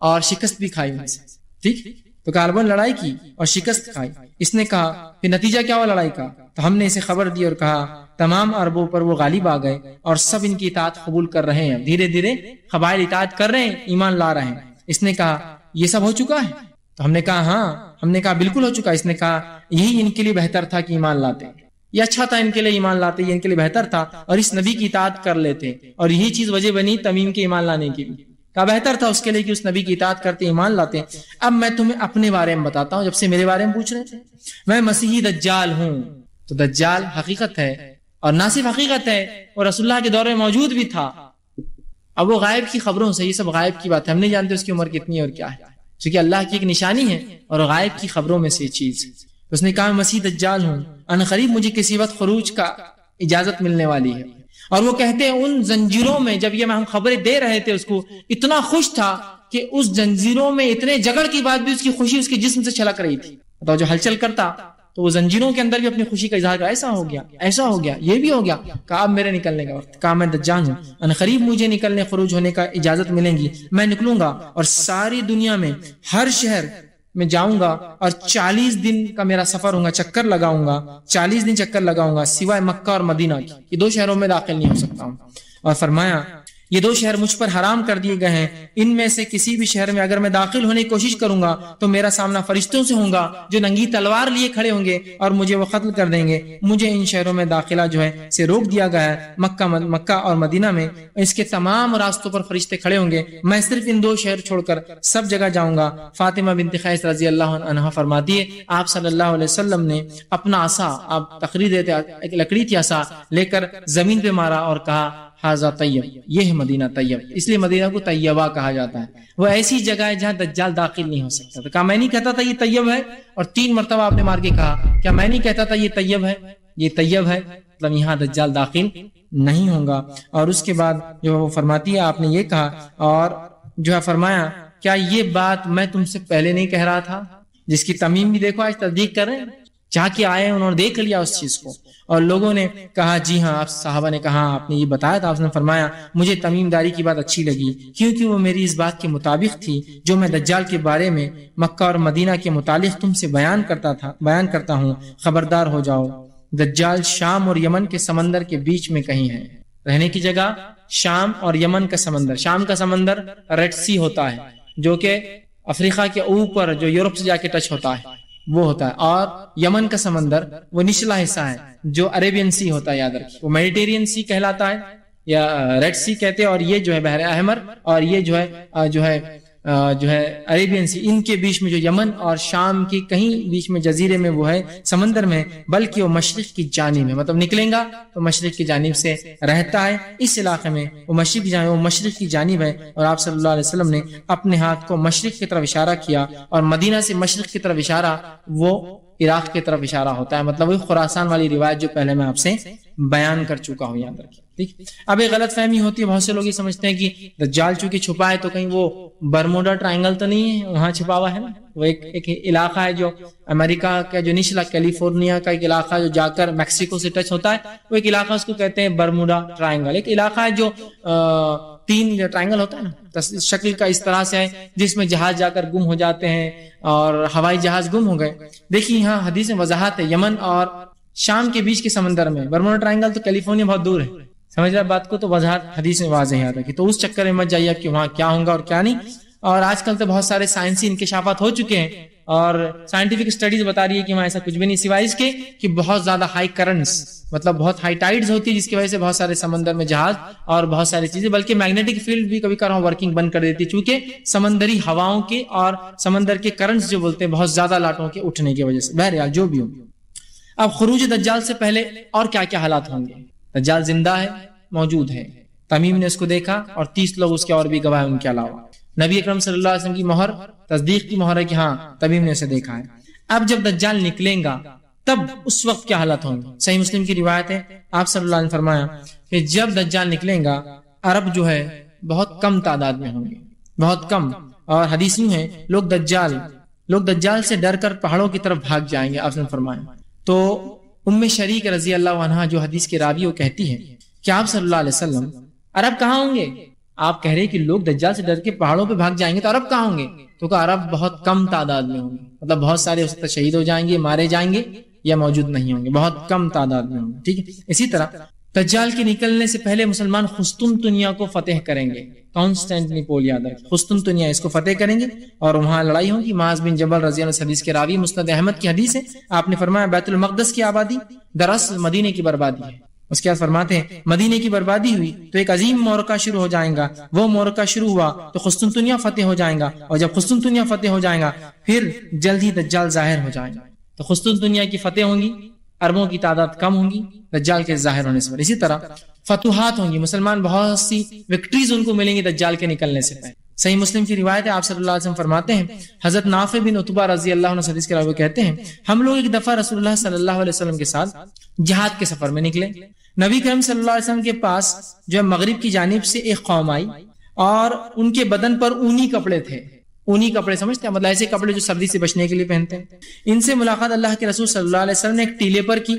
Speaker 1: اور شکست بھی کھائی ان سے. ٹھیک, تو غالباً لڑائی کی اور شکست کھائی. اس نے کہا کہ نتیجہ کیا ہوا لڑائی کا؟ تو ہم نے اسے خبر دی اور کہا تمام عربوں پر وہ غالب آ گئے اور سب ان کی اطاعت قبول کر رہے ہیں. دھیرے دھیرے قبائل اطاعت کر رہے ہیں, ایمان لا رہے ہیں. اس نے کہا یہ سب ہو چکا ہے؟ تو ہم نے کہا ہاں. ہم نے کہا بالکل ہو چکا. اس نے کہا یہی ان کے لیے بہتر تھا کہ ایمان لاتے, یہ اچھا تھا ان کے لیے ایمان لاتے, یہ ان کے لیے بہتر تھا اور اس نبی کی اطاعت کر لیتے. اور یہی چیز وجہ بنی تمیم کے ایمان لانے کی بھی. کہا بہتر تھا اس کے لیے کہ اس نبی کی اطاعت کرتے, ایمان لاتے. اب میں تمہیں اپنے بارے میں بتاتا ہوں, جب سے میرے بارے میں پوچھ رہے تھے. میں مسیحی دجال ہوں. تو دجال حقیقت ہے, اور نہ صرف حقیقت ہے, وہ رسول اللہ کے دور میں موجود بھی تھا. اب وہ غائب کی خبروں سے, یہ سب غائب کی بات ہے, ہم نہیں جانتے اس کی عمر کتنی اور کیا ہے, کیونکہ اللہ کی ایک نشانی ہے اور غائب کی خبروں میں سے چیز. اس نے کہا میں مسیح دجال ہوں, ان قریب مجھے کسی وقت خروج کا اجازت ملنے والی ہے. اور وہ کہتے ہیں ان زنجیروں میں, جب یہ ہم خبریں دے رہے تھے اس کو, اتنا خوش تھا کہ اس زنجیروں میں اتنے جگڑ کی بعد بھی اس کی خوشی اس کے جسم سے چھلک رہی تھی. تو جو ہلچل کرتا تو وہ زنجیروں کے اندر بھی اپنی خوشی کا اظہار کرا, ایسا ہو گیا, ایسا ہو گیا, یہ بھی ہو گیا. کہا اب میرے نکلنے کا وقت. کہا میں دجال ہوں, ان قریب مجھے نکلنے خروج ہونے کا اجازت ملیں گی, میں نکلوں گا اور ساری دنیا میں ہر شہر میں جاؤں گا اور 40 دن کا میرا سفر ہوگا, چکر لگاؤں گا, 40 دن چکر لگاؤں گا, سوائے مکہ اور مدینہ کی. یہ 2 شہروں میں داخل نہیں ہو سکتا ہوں. اور فرمایا یہ 2 شہر مجھ پر حرام کر دیے گئے ہیں, ان میں سے کسی بھی شہر میں اگر میں داخل ہونے کی کوشش کروں گا تو میرا سامنا فرشتوں سے ہوگا جو ننگی تلوار لیے کھڑے ہوں گے اور مجھے وہ قتل کر دیں گے. مجھے ان شہروں میں داخلہ جو ہے سے روک دیا گیا ہے. مکہ اور مدینہ میں اس کے تمام راستوں پر فرشتے کھڑے ہوں گے, میں صرف ان 2 شہر چھوڑ کر سب جگہ جاؤں گا. فاطمہ بنت قیس رضی اللہ عنہا فرماتی ہے آپ صلی اللہ علیہ وسلم نے اپنا عصا, آپ تقریر دیتے, ایک لکڑی تھی عصا, لے کر زمین پہ مارا اور کہا حاذا طیب, یہ ہے مدینہ طیب. اس لیے مدینہ کو طیبہ کہا جاتا ہے. وہ ایسی جگہ ہے جہاں دجال داخل نہیں ہو سکتا. تو کہا میں نہیں کہتا تھا یہ طیب ہے, اور 3 مرتبہ آپ نے مار کے کہا کیا میں نہیں کہتا تھا یہ طیب ہے, یہ طیب ہے, مطلب یہاں دجال داخل نہیں ہوگا. اور اس کے بعد جو وہ فرماتی ہے آپ نے یہ کہا اور جو ہے فرمایا کیا یہ بات میں تم سے پہلے نہیں کہہ رہا تھا, جس کی تمیم بھی دیکھو آج تصدیق کر رہے ہیں, جہاں کے آئے انہوں نے دیکھ لیا اس چیز کو. اور لوگوں نے کہا جی ہاں, آپ صحابہ نے کہا آپ نے یہ بتایا تھا. آپ نے فرمایا مجھے تمیم داری کی بات اچھی لگی کیونکہ وہ میری اس بات کے مطابق تھی جو میں دجال کے بارے میں مکہ اور مدینہ کے متعلق تم سے بیان کرتا ہوں. خبردار ہو جاؤ, دجال شام اور یمن کے سمندر کے بیچ میں کہیں ہے. رہنے کی جگہ شام اور یمن کا سمندر. شام کا سمندر ریڈ سی ہوتا ہے جو کہ افریقہ کے اوپر جو یورپ سے جا کے ٹچ ہوتا ہے وہ ہوتا ہے, اور یمن کا سمندر وہ نچلا حصہ ہے جو عربین سی ہوتا ہے. یاد رکھیے وہ میڈیٹرین سی کہلاتا ہے یا ریڈ سی کہتے ہیں, اور یہ جو ہے بحر احمر, اور یہ جو ہے عربین سی, ان کے بیچ میں جو یمن اور شام کی کہیں بیچ میں جزیرے میں وہ ہے سمندر میں, بلکہ وہ مشرق کی جانب ہے, مطلب نکلیں گا تو مشرق کی جانب سے رہتا ہے. اس علاقے میں وہ مشرق کی جانب ہے. اور آپ صلی اللہ علیہ وسلم نے اپنے ہاتھ کو مشرق کی طرف اشارہ کیا, اور مدینہ سے مشرق کی طرف اشارہ وہ عراق کی طرف اشارہ ہوتا ہے, مطلب وہی خراسان والی روایت جو پہلے میں آپ سے بیان کر چکا ہوں. یاد رکھیے ٹھیک. اب ایک غلط فہمی ہوتی ہے, بہت سے لوگ یہ سمجھتے ہیں کہ دجال چونکہ چھپا ہے تو کہیں وہ برموڈا ٹرائنگل تو نہیں ہے, وہاں چھپا ہوا ہے نا. وہ ایک علاقہ ہے جو امریکہ کا جو نچلا کیلیفورنیا کا ایک علاقہ جو جا کر میکسیکو سے ٹچ ہوتا ہے, وہ ایک علاقہ اس کو کہتے ہیں برموڈا ٹرائنگل. ایک علاقہ ہے جو 3 ٹرائنگل ہوتا ہے نا, شکل کا اس طرح سے ہے جس میں جہاز جا کر گم ہو جاتے ہیں اور ہوائی جہاز گم ہو گئے. دیکھیے یہاں حدیث میں وضاحت ہے, یمن اور شام کے بیچ کے سمندر میں. برموڈا ٹرائنگل تو کیلیفورنیا بہت دور ہے, سمجھ رہے بات کو, تو وضاحت حدیث میں واضح یاد رکھیے. تو اس چکر میں مت جائیے کہ وہاں کیا ہوگا اور کیا نہیں. اور آج کل تو بہت سارے سائنسی انکشافات ہو چکے ہیں اور سائنٹیفک اسٹڈیز بتا رہی ہے کہ وہاں ایسا کچھ بھی نہیں, سوائے اس کے کہ بہت زیادہ ہائی کرنٹس, مطلب بہت ہائی ٹائیڈز ہوتی ہے جس کی وجہ سے بہت سارے سمندر میں جہاز اور بہت ساری چیزیں, بلکہ میگنیٹک فیلڈ بھی کبھی کبھار ورکنگ بند کر دیتی, چونکہ سمندری ہواؤں کے اور سمندر کے کرنٹس جو بولتے ہیں بہت زیادہ لاٹوں کے اٹھنے کی وجہ سے. بہرحال جو بھی ہو, اب خروج دجال سے پہلے اور کیا کیا حالات ہوں گے. دجال زندہ ہے, موجود ہے, تمیم نے اس کو دیکھا اور 30 لوگ اس کے اور بھی گواہ ہیں ان کے علاوہ. نبی اکرم صلی اللہ علیہ وسلم کی مہر تصدیق کی مہر ہے کہ ہاں تمیم نے اسے دیکھا ہے. اب جب دجال نکلیں گا تب اس وقت کیا حالت ہوں گی. صحیح مسلم کی روایت ہے, آپ صلی اللہ علیہ وسلم نے فرمایا کہ جب دجال نکلیں گا عرب جو ہے بہت کم تعداد میں ہوں گے, بہت کم. اور حدیث یوں ہے لوگ دجال سے ڈر کر پہاڑوں کی طرف بھاگ جائیں گے, آپ نے فرمایا. تو ام شریک رضی اللہ عنہا جو حدیث کے راوی وہ کہتی ہے کہ آپ صلی اللہ علیہ وسلم عرب کہاں ہوں گے, آپ کہہ رہے ہیں کہ لوگ دجال سے ڈر کے پہاڑوں پہ بھاگ جائیں گے تو عرب کہاں ہوں گے؟ تو کہ عرب بہت کم تعداد میں ہوں گے، مطلب بہت سارے ہو سکتا ہے شہید ہو جائیں گے، مارے جائیں گے یا موجود نہیں ہوں گے، بہت کم تعداد میں ہوں گے، ٹھیک ہے۔ اسی طرح دجال کے نکلنے سے پہلے مسلمان قسطنطنیہ کو فتح کریں گے، کانسٹینٹینوپل یاد رکھیں، قسطنطنیہ اس کو فتح کریں گے اور وہاں لڑائی ہوگی۔ معاذ بن جبل رضی اللہ عنہ حدیث کے راوی، مسند احمد کی حدیث ہے، آپ نے فرمایا بیت المقدس کی آبادی دراصل مدینے کی بربادی ہے۔ اس کے بعد فرماتے ہیں مدینے کی بربادی ہوئی تو ایک عظیم معرکہ شروع ہو جائے گا، وہ معرکہ شروع ہوا تو قسطنطنیہ فتح ہو جائے گا، اور جب قسطنطنیہ فتح ہو جائے گا پھر جلد ہی دجال ظاہر ہو جائے گا۔ تو قسطنطنیہ کی فتح ہوں گی، عربوں کی تعداد کم ہوں گی دجال کے ظاہر ہونے سے پہلے۔ اسی طرح فتوحات ہوں گی، مسلمان بہت سی وکٹریز ان کو ملیں گی دجال کے نکلنے سے پہلے۔ صحیح مسلم کی روایت ہے، آپ صلی اللہ علیہ وسلم فرماتے ہیں، حضرت نافع بن عتبہ رضی اللہ عنہ حدیث کے راوی کہتے ہیں، ہم لوگ ایک دفعہ رسول اللہ صلی اللہ علیہ وسلم کے ساتھ جہاد کے سفر میں نکلے۔ نبی کریم صلی اللہ علیہ وسلم کے پاس جو ہے مغرب کی جانب سے ایک قوم آئی اور ان کے بدن پر اونی کپڑے تھے۔ اونی کپڑے سمجھتے ہیں، مطلب ایسے کپڑے جو سردی سے بچنے کے لیے پہنتے ہیں۔ ان سے ملاقات اللہ کے رسول صلی اللہ علیہ وسلم نے ایک ٹیلے پر کی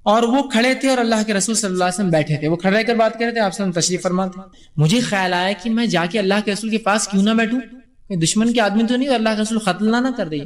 Speaker 1: اور وہ کھڑے تھے اور اللہ کے رسول صلی اللہ علیہ وسلم بیٹھے تھے، وہ کھڑے رہ کر بات کر رہے تھے، آپ صلی اللہ علیہ وسلم تشریف فرما تھے۔ مجھے خیال آیا کہ میں جا کے اللہ کے رسول کے پاس کیوں نہ بیٹھوں، دشمن کے آدمی تو نہیں اور اللہ کے رسول قتل نہ کر دے،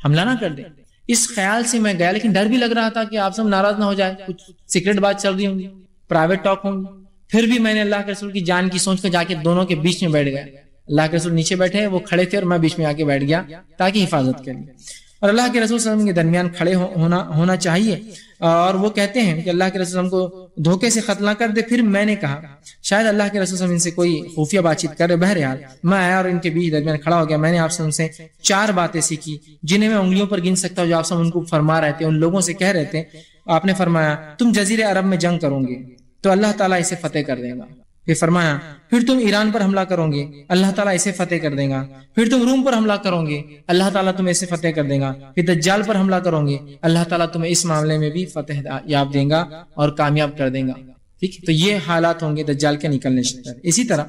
Speaker 1: حملہ نہ کر دے۔ اس خیال سے میں گیا، لیکن ڈر بھی لگ رہا تھا کہ آپ سب ناراض نہ ہو جائے، کچھ سیکرٹ بات چل رہی ہوں گی، پرائیویٹ ٹاک ہوں گی۔ پھر بھی میں نے اللہ کے رسول کی جان کی سوچ کر جا کے دونوں کے بیچ میں بیٹھ گیا۔ اللہ کے رسول نیچے بیٹھے، وہ کھڑے تھے اور میں بیچ میں آ کے بیٹھ گیا تاکہ حفاظت کے لیے، اور اللہ کے رسول صلی اللہ علیہ وسلم کے درمیان کھڑے ہونا چاہیے۔ اور وہ کہتے ہیں کہ اللہ کے رسول ہم کو دھوکے سے قتل نہ کر دے۔ پھر میں نے کہا شاید اللہ کے رسول ان سے کوئی خفیہ بات چیت کر رہے۔ بہرحال میں آیا اور ان کے بیچ درمیان کھڑا ہو گیا۔ میں نے آپ سے 4 باتیں سیکھی جنہیں میں انگلیوں پر گن سکتا ہوں، جو آپ ان کو فرما رہے تھے، ان لوگوں سے کہہ رہے تھے۔ آپ نے فرمایا تم جزیرے عرب میں جنگ کرو گے تو اللہ تعالیٰ اسے فتح کر دے گا۔ پھر فرمایا پھر تم ایران پر حملہ کرو گے، اللہ تعالیٰ اسے فتح کر دے گا۔ پھر تم روم پر حملہ کرو گے، اللہ تعالیٰ تمہیں اسے فتح کر دے گا۔ پھر دجال پر حملہ کرو گے، اللہ تعالیٰ تمہیں اس معاملے میں بھی فتح یاب دے گا اور کامیاب کر دے گا۔ ٹھیک، تو یہ حالات ہوں گے دجال کے نکلنے سے پہلے۔ اسی طرح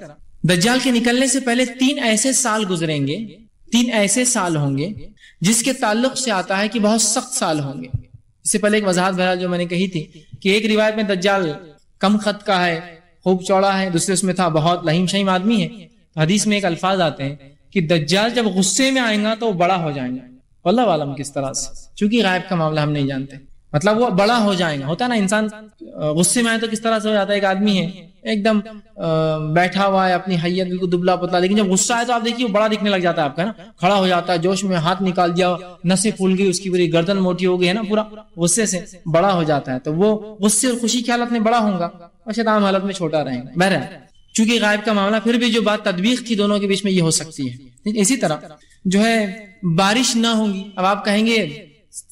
Speaker 1: دجال کے نکلنے سے پہلے 3 ایسے سال گزریں گے، 3 ایسے سال ہوں گے جس کے تعلق سے آتا ہے کہ بہت سخت سال ہوں گے۔ اس سے پہلے ایک وضاحت بہرحال جو میں نے کہی تھی کہ ایک روایت میں دجال کم خط کا ہے، خوب چوڑا ہے، دوسرے اس میں تھا بہت لہیم شہیم آدمی ہے۔ تو حدیث میں ایک الفاظ آتے ہیں کہ دجال جب غصے میں آئیں گا تو وہ بڑا ہو جائیں گا، واللہ عالم کس طرح سے، چونکہ غائب کا معاملہ ہم نہیں جانتے، مطلب وہ بڑا ہو جائیں گا۔ ہوتا نا انسان غصے میں آئے تو کس طرح سے ہو جاتا ہے، ایک آدمی ہے ایک دم بیٹھا ہوا ہے اپنی حیت بالکل دبلا پتلا، لیکن جب غصہ آئے تو آپ دیکھیے وہ بڑا دکھنے لگ جاتا ہے آپ کا نا، کھڑا ہو جاتا ہے، جوش میں ہاتھ نکال دیا، نسیں پھول گئی، اس کی پوری گردن موٹی ہو گئی ہے نا، پورا غصے سے بڑا ہو جاتا ہے۔ تو وہ غصے اور خوشی کی حالت میں بڑا ہوں گا اور شاید عام حالت میں چھوٹا رہیں گا۔ بہرحال چونکہ غائب کا معاملہ، پھر بھی جو بات تطبیق تھی دونوں کے بیچ میں یہ ہو سکتی ہے۔ اسی طرح جو ہے بارش نہ ہوگی۔ اب آپ کہیں گے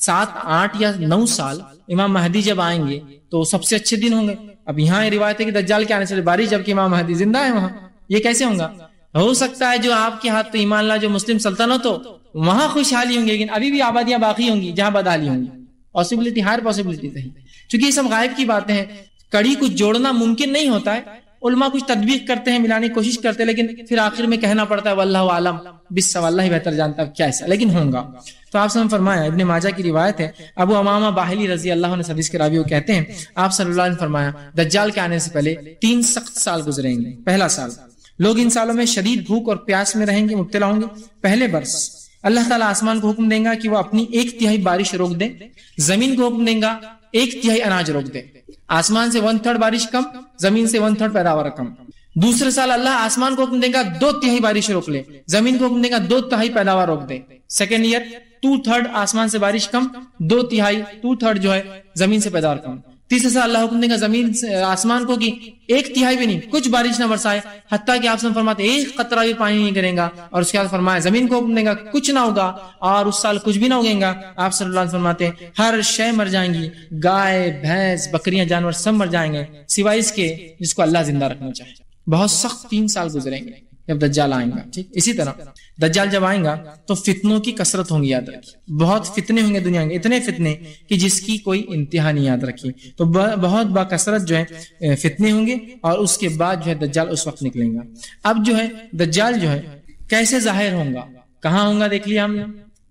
Speaker 1: 7 8 یا 9 سال امام مہدی جب آئیں گے تو سب سے اچھے دن ہوں گے۔ اب یہاں یہ روایت ہے کہ دجال کے آنے سے بارش، جبکہ امام مہدی زندہ ہے وہاں، یہ کیسے ہوگا؟ ہو سکتا ہے جو آپ کے ہاتھ تو ایمان لا جو مسلم سلطنت ہو وہاں خوشحالی ہوں گی، لیکن ابھی بھی آبادیاں باقی ہوں گی جہاں بدحالی ہوں گی، پاسبلٹی، ہر پاسبلٹی صحیح، چونکہ یہ سب غائب کی باتیں ہیں، کڑی کچھ جوڑنا ممکن نہیں ہوتا ہے۔ علماء کچھ تدبیق کرتے ہیں، ملانے کی کوشش کرتے ہیں، لیکن پھر آخر میں کہنا پڑتا ہے واللہ عالم بالصواب، اللہ ہی بہتر جانتا ہے کیا ایسا، لیکن ہوگا۔ تو آپ سے فرمایا، ابن ماجہ کی روایت ہے، ابو امامہ باہلی رضی اللہ عنہ حدیث کے راوی کہتے ہیں آپ صلی اللہ علیہ وسلم فرمایا دجال کے آنے سے پہلے 3 سخت سال گزریں گے۔ پہلا سال، لوگ ان سالوں میں شدید بھوک اور پیاس میں رہیں گے، مبتلا ہوں گے۔ پہلے برس اللہ تعالیٰ آسمان کو حکم دیں گا کہ وہ اپنی 1/3 بارش روک دے، زمین کو حکم دیں گا 1/3 اناج روک دے، آسمان سے 1/3 بارش کم، زمین سے 1/3 پیداوار کم۔ دوسرے سال اللہ آسمان کو حکم دے گا 2/3 بارش روک لے، زمین کو حکم دے گا 2/3 پیداوار روک دے۔ سیکنڈ ایئر 2/3 آسمان سے بارش کم، 2/3 جو ہے زمین سے پیداوار کم۔ تیسرے سال اللہ حکم دے گا زمین آسمان کو کہ 1/3 بھی نہیں، کچھ بارش نہ برسائے، حتیٰ کہ آپ سے فرماتے ایک قطرہ بھی پانی نہیں کرے گا۔ اور اس کے بعد فرمایا زمین کو حکم دے گا کچھ نہ ہوگا، اور اس سال کچھ بھی نہ اگے گا۔ آپ صلی اللہ علیہ وسلم فرماتے ہر شے مر جائیں گی، گائے بھینس بکریاں جانور سب مر جائیں گے سوائے اس کے جس کو اللہ زندہ رکھنا چاہے۔ بہت سخت 3 سال گزریں گے جب دجال آئیں گا۔ ٹھیک، اسی طرح دجال جب آئیں گا تو فتنوں کی کثرت ہوں گی، یاد رکھیے بہت فتنے ہوں گے دنیا کے، اتنے فتنے کہ جس کی کوئی انتہا نہیں، یاد رکھیے۔ تو بہت با کثرت جو ہے فتنے ہوں گے، اور اس کے بعد جو ہے دجال اس وقت نکلیں گا۔ اب جو ہے دجال جو ہے کیسے ظاہر ہوں گا، کہاں ہوں گا دیکھ لیا ہم نے،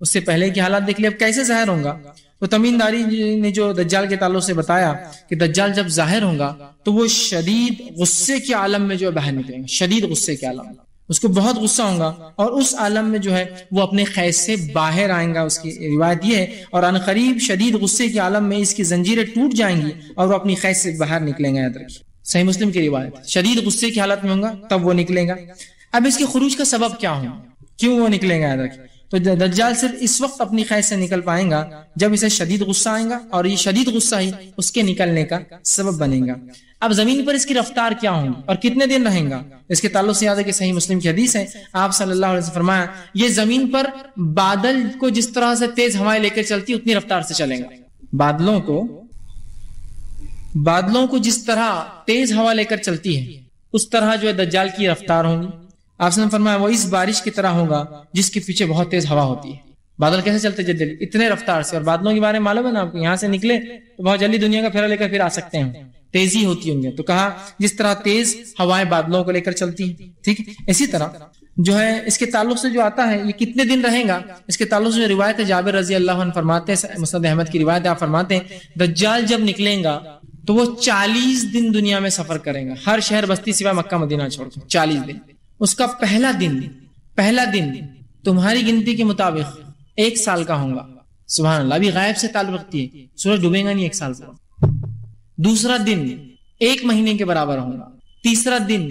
Speaker 1: اس سے پہلے کے حالات دیکھ لیں اب کیسے ظاہر ہوں گا. تو تمیم داری نے جو دجال کے تعلق سے بتایا کہ دجال جب ظاہر ہوگا تو وہ شدید غصے کے عالم میں جو ہے باہر نکلیں گے, شدید غصے کے عالم, اس کو بہت غصہ ہوگا اور اس عالم میں جو ہے وہ اپنے قید سے باہر آئیں گا. اس کی روایت یہ ہے, اور ان قریب شدید غصے کے عالم میں اس کی زنجیریں ٹوٹ جائیں گی اور وہ اپنی قید سے باہر نکلیں گا. یاد رکھیے صحیح مسلم کی روایت, شدید غصے کی حالت میں ہوگا تب وہ نکلے گا. اب اس کے خروج کا سبب کیا ہو, کیوں وہ نکلے گا؟ یاد رکھیے تو دجال صرف اس وقت اپنی قید سے نکل پائیں گا جب اسے شدید غصہ آئے گا, اور یہ شدید غصہ ہی اس کے نکلنے کا سبب بنے گا. اب زمین پر اس کی رفتار کیا ہوگی اور کتنے دن رہیں گا؟ اس کے تعلق سے یاد ہے کہ صحیح مسلم کی حدیث ہے, آپ صلی اللہ علیہ وسلم فرمایا یہ زمین پر بادل کو جس طرح سے تیز ہوائیں لے کر چلتی اتنی رفتار سے چلیں گا. بادلوں کو جس طرح تیز ہوا لے کر چلتی ہے اس طرح جو ہے دجال کی رفتار ہوگی. آپ نے فرمایا وہ اس بارش کی طرح ہوگا جس کے پیچھے بہت تیز ہوا ہوتی ہے. بادل کیسے چلتے جلدی اتنے رفتار سے, اور بادلوں کے بارے میں معلوم ہے نا آپ کو, یہاں سے نکلے تو بہت جلدی دنیا کا پھیرا لے کر پھر آ سکتے ہیں, تیزی ہوتی ہوں گے. تو کہا جس طرح تیز ہوائیں بادلوں کو لے کر چلتی ہیں. ٹھیک ہے, اسی طرح جو ہے اس کے تعلق سے جو آتا ہے یہ کتنے دن رہے گا, اس کے تعلق سے جو روایت ہے جابر رضی اللہ عنہ فرماتے ہیں, مسند احمد کی روایت ہے, آپ فرماتے ہیں دجال جب نکلیں گا تو وہ 40 دن دنیا میں سفر کریں گا, ہر شہر بستی سوائے مکہ مدینہ چھوڑ کر 40 دن. اس کا پہلا دن تمہاری گنتی کے مطابق 1 سال کا ہوگا. سبحان اللہ, ابھی غائب سے تعلق رکھتی ہے, سورج ڈوبے گا نہیں 1 سال کا. دوسرا دن 1 مہینے کے برابر ہوگا. تیسرا دن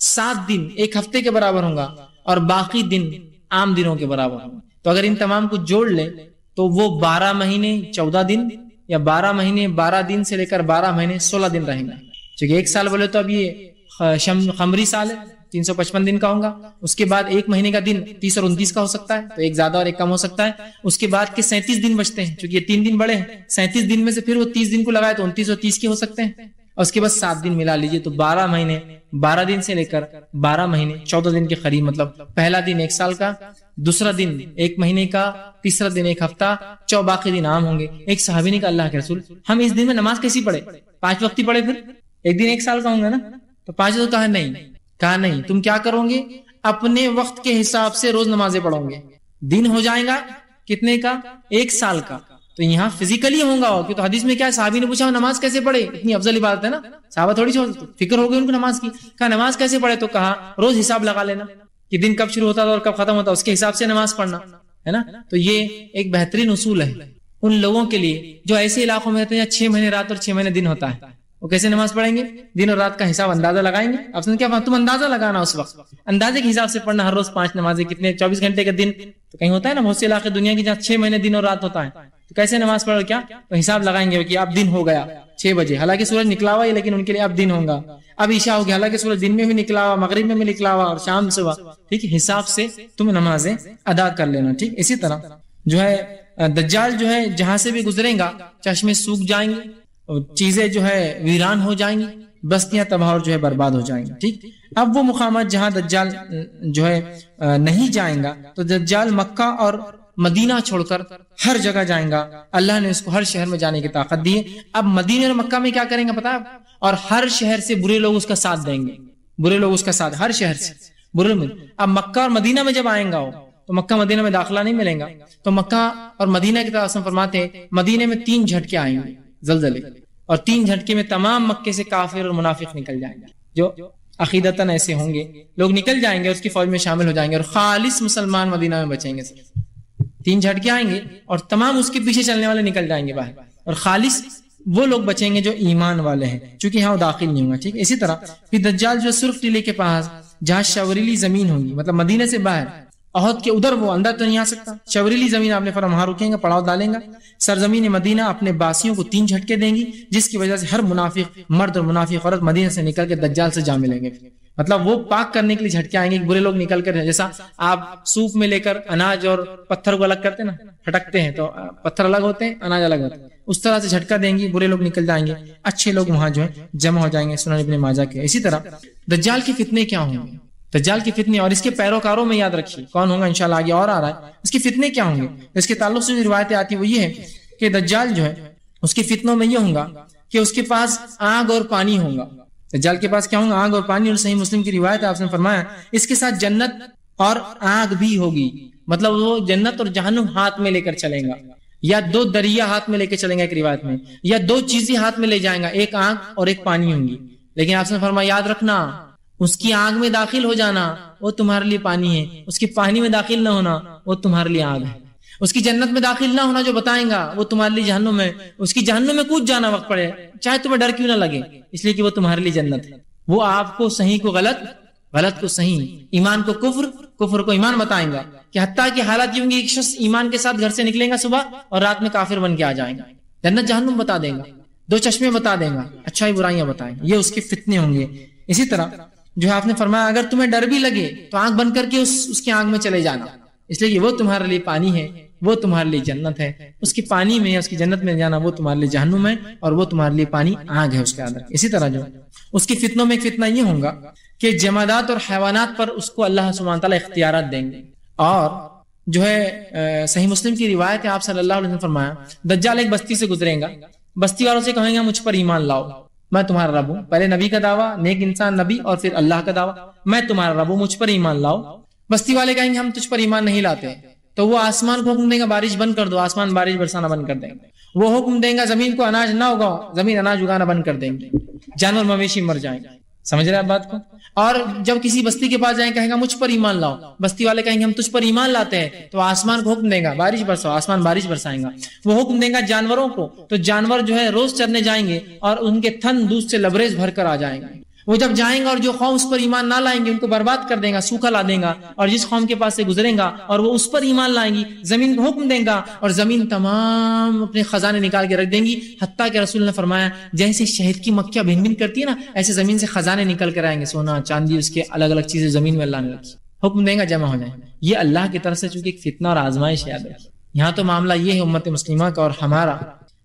Speaker 1: 7 دن 1 ہفتے کے برابر ہوگا, اور باقی دن عام دنوں کے برابر ہوگا. تو اگر ان تمام کو جوڑ لے تو وہ 12 مہینے 14 دن یا 12 مہینے 12 دن سے لے کر 12 مہینے 16 دن رہیں گا. چونکہ 1 سال بولے تو اب یہ قمری سال ہے 355 دن کا ہوگا. اس کے بعد 1 مہینے کا دن 30 اور 29 کا ہو سکتا ہے, تو ایک زیادہ اور ایک کم ہو سکتا ہے. اس کے بعد کے 37 دن بچتے ہیں, چونکہ یہ 3 دن بڑے ہیں, 37 دن میں سے پھر وہ 30 دن کو لگائے تو 29 اور 30 کے ہو سکتے ہیں, اور اس کے بعد 7 دن ملا لیجئے تو 12 مہینے 12 دن سے لے کر 12 مہینے 14 دن کے قریب. مطلب پہلا دن 1 سال کا, دوسرا دن 1 مہینے کا, تیسرا دن 1 ہفتہ, باقی دن عام ہوں گے. ایک صحابی نے کہا اللہ کے رسول ہم اس دن میں نماز کیسی پڑھے, 5 وقتی پڑھے, پھر ایک دن 1 سال کا ہوں گا نا, تو 5 تو کہا نہیں تم کیا کرو گے, اپنے وقت کے حساب سے روز نمازیں پڑھو گے. دن ہو جائے گا کتنے کا, 1 سال کا. تو یہاں فزیکلی ہوگا, کہ تو حدیث میں کیا ہے, صحابی نے پوچھا نماز کیسے پڑھے, اتنی افضل عبادت ہے نا, صحابہ تھوڑی فکر ہو گئی ان کو نماز کی. کہا نماز کیسے پڑھے, تو کہا روز حساب لگا لینا کہ دن کب شروع ہوتا تھا اور کب ختم ہوتا, اس کے حساب سے نماز پڑھنا ہے نا. تو یہ ایک بہترین اصول ہے ان لوگوں کے لیے جو ایسے علاقوں میں رہتے ہیں 6 مہینے رات اور 6 مہینے دن ہوتا ہے. وہ کیسے نماز پڑھیں گے, دن اور رات کا حساب اندازہ لگائیں گے. آپ نے کیا تم اندازہ لگانا, اس وقت اندازے کے حساب سے پڑھنا, ہر روز 5 نمازیں, کتنے 24 گھنٹے کا دن. تو کہیں ہوتا ہے نا بہت سے علاقے دنیا کی جہاں 6 مہینے دن اور رات ہوتا ہے, تو کیسے نماز پڑھو, کیا تو حساب لگائیں گے کہ اب دن ہو گیا 6 بجے, حالانکہ سورج نکلا ہوا ہے لیکن ان کے لیے اب دن ہوگا. اب عشاء ہو گیا, حالانکہ سورج دن میں بھی نکلا ہوا, مغرب میں بھی نکلا ہوا, اور شام صبح. ٹھیک ہے, حساب سے تم نمازیں ادا کر لینا. ٹھیک, اسی طرح جو ہے دجال جو ہے جہاں سے بھی گزرے گا چشمے سوکھ جائیں گے, چیزیں جو ہے ویران ہو جائیں گی, بستیاں تباہ اور جو ہے برباد ہو جائیں گی. ٹھیک, اب وہ مقامات جہاں دجال جو ہے نہیں جائیں گا, تو دجال مکہ اور مدینہ چھوڑ کر ہر جگہ جائیں گا. اللہ نے اس کو ہر شہر میں جانے کی طاقت دی ہے. اب مدینہ اور مکہ میں کیا کریں گا پتا ہے, اور ہر شہر سے برے لوگ اس کا ساتھ دیں گے, برے لوگ اس کا ساتھ, ہر شہر سے برے لوگ. اب مکہ اور مدینہ میں جب آئیں گا تو مکہ مدینہ میں داخلہ نہیں ملیں گا. تو مکہ اور مدینہ کی طرف فرماتے ہیں مدینہ میں 3 جھٹکے آئیں گے, زلزلے, اور 3 جھٹکے میں تمام مکے سے کافر اور منافق نکل جائیں گے. جو عقیدتاً ایسے ہوں گے لوگ نکل جائیں گے, اس کی فوج میں شامل ہو جائیں گے, اور خالص مسلمان مدینہ میں بچیں گے. 3 جھٹکے آئیں گے اور تمام اس کے پیچھے چلنے والے نکل جائیں گے باہر, اور خالص وہ لوگ بچیں گے جو ایمان والے ہیں, چونکہ یہاں وہ داخل نہیں ہوں گا. ٹھیک, اسی طرح پھر دجال جو سرخ ٹیلے کے پاس جہاں شوریلی زمین ہوگی, مطلب مدینہ سے باہر احد کے ادھر, وہ اندر تو نہیں آ سکتا. شوریلی زمین آپ نے فرمایا وہاں رکیں گا, پڑاؤ ڈالیں گا. سرزمین مدینہ اپنے باسیوں کو 3 جھٹکے دیں گی, جس کی وجہ سے ہر منافق مرد اور منافق عورت مدینہ سے نکل کے دجال سے جا ملیں گے. مطلب وہ پاک کرنے کے لیے جھٹکے آئیں گے, برے لوگ نکل کر, جیسا آپ سوپ میں لے کر اناج اور پتھر کو الگ کرتے ہیں نا, پھٹکتے ہیں تو پتھر الگ ہوتے ہیں, اناج الگ ہوتے ہیں, اس طرح سے جھٹکا دیں گی, برے لوگ نکل جائیں گے, اچھے لوگ وہاں جو ہے جمع ہو جائیں گے. سنن ابن ماجہ کے. اسی طرح دجال کے فتنے کیا ہوں گے, دجال کے فتنے اور اس کے پیروکاروں میں یاد رکھیے کون ہوں گا, انشاءاللہ آگے اور آ رہا ہے. اس کے فتنے کیا ہوں گے, اس کے تعلق سے جو روایتیں آتی وہ یہ ہے کہ دجال جو ہے اس کے فتنوں میں یہ ہوگا کہ اس کے پاس آگ اور پانی ہوگا. دجال کے پاس کیا ہوگا, آگ اور پانی. اور صحیح مسلم کی روایت ہے, آپ نے فرمایا اس کے ساتھ جنت اور آگ بھی ہوگی. مطلب وہ جنت اور جہنم ہاتھ میں لے کر چلیں گا، یا 2 دریا ہاتھ میں لے کے چلیں گا ایک روایت میں، یا 2 چیزیں ہاتھ میں لے جائیں گا، ایک آنکھ اور ایک پانی ہوں گی. لیکن آپ نے فرمایا یاد رکھنا اس کی آنکھ میں داخل ہو جانا وہ تمہارے لیے پانی ہے، اس کی پانی میں داخل نہ ہونا وہ تمہارے لیے آگ ہے. اس کی جنت میں داخل نہ ہونا جو بتائیں گا وہ تمہارے لیے جہنم ہے، اس کی جہنم میں کود جانا وقت پڑے چاہے تمہیں ڈر کیوں نہ لگے، اس لیے کہ وہ تمہارے لیے جنت ہے. وہ آپ کو صحیح کو غلط، غلط کو صحیح، ایمان کو کفر، کفر کو ایمان بتائیں گا. کہ حتیٰ کہ حالات یہ ہوں گے ایک شخص ایمان کے ساتھ گھر سے نکلیں گا صبح اور رات میں کافر بن کے آ جائیں گا. جنت جہنم بتا دیں گا، 2 چشمے بتا دیں گا، اچھائی برائیاں بتائیں گا، یہ اس کے فتنے ہوں گے. اسی طرح جو ہے آپ نے فرمایا اگر تمہیں ڈر بھی لگے تو آنکھ بند کر کے اس کی آنکھ میں چلے جانا، اس لیے کہ وہ تمہارے لیے پانی ہے، وہ تمہارے لیے جنت ہے. اس کی پانی میں اس کی جنت میں جانا وہ تمہارے لیے جہنم ہے اور وہ تمہارے لیے پانی آگ ہے اس کے اندر. اسی طرح جو اس کی فتنوں میں ایک فتنہ یہ ہوگا کہ جمادات اور حیوانات پر اس کو اللہ سبحانہ تعالیٰ اختیارات دیں گے. اور جو ہے صحیح مسلم کی روایت ہے آپ صلی اللہ علیہ وسلم فرمایا دجال ایک بستی سے گزرے گا، بستی والوں سے کہیں گا مجھ پر ایمان لاؤ، میں تمہارا رب ہوں. پہلے نبی کا دعویٰ، نیک انسان نبی، اور پھر اللہ کا دعویٰ میں تمہارا رب ہوں، مجھ پر ایمان لاؤ. بستی والے کہیں گے ہم تجھ پر ایمان نہیں لاتے، تو وہ آسمان کو حکم دیں گا بارش بند کر دو، آسمان بارش برسانا بند کر دیں گے. وہ حکم دیں گا زمین کو اناج نہ اگاؤ، زمین اناج اگانا بند کر دیں گے، جانور مویشی مر جائیں گے. سمجھ رہے ہیں بات کو؟ اور جب کسی بستی کے پاس جائیں کہیں گا مجھ پر ایمان لاؤ، بستی والے کہیں گے ہم تجھ پر ایمان لاتے ہیں، تو آسمان کو حکم دیں گا بارش برساؤ، آسمان بارش برسائیں گا. وہ حکم دیں گا جانوروں کو، تو جانور جو ہے روز چرنے جائیں گے اور ان کے تھن دودھ سے لبریز بھر کر آ جائیں گے. وہ جب جائیں گے اور جو قوم اس پر ایمان نہ لائیں گے ان کو برباد کر دیں گا، سوکھا لا دیں گا. اور جس قوم کے پاس سے گزریں گا اور وہ اس پر ایمان لائیں گی زمین کو حکم دیں گا اور زمین تمام اپنے خزانے نکال کے رکھ دیں گی. حتیٰ کہ رسول نے فرمایا جیسے شہد کی مکھیاں بھن بھن کرتی ہے نا، ایسے زمین سے خزانے نکل کر آئیں گے، سونا چاندی اس کے الگ الگ چیزیں زمین میں اللہ نے رکھی، حکم دیں گا جمع ہو جائیں. یہ اللہ کی طرف سے چونکہ ایک فتنہ اور آزمائش یاد ہے. یہاں تو معاملہ یہ ہے امت مسلمہ کا اور ہمارا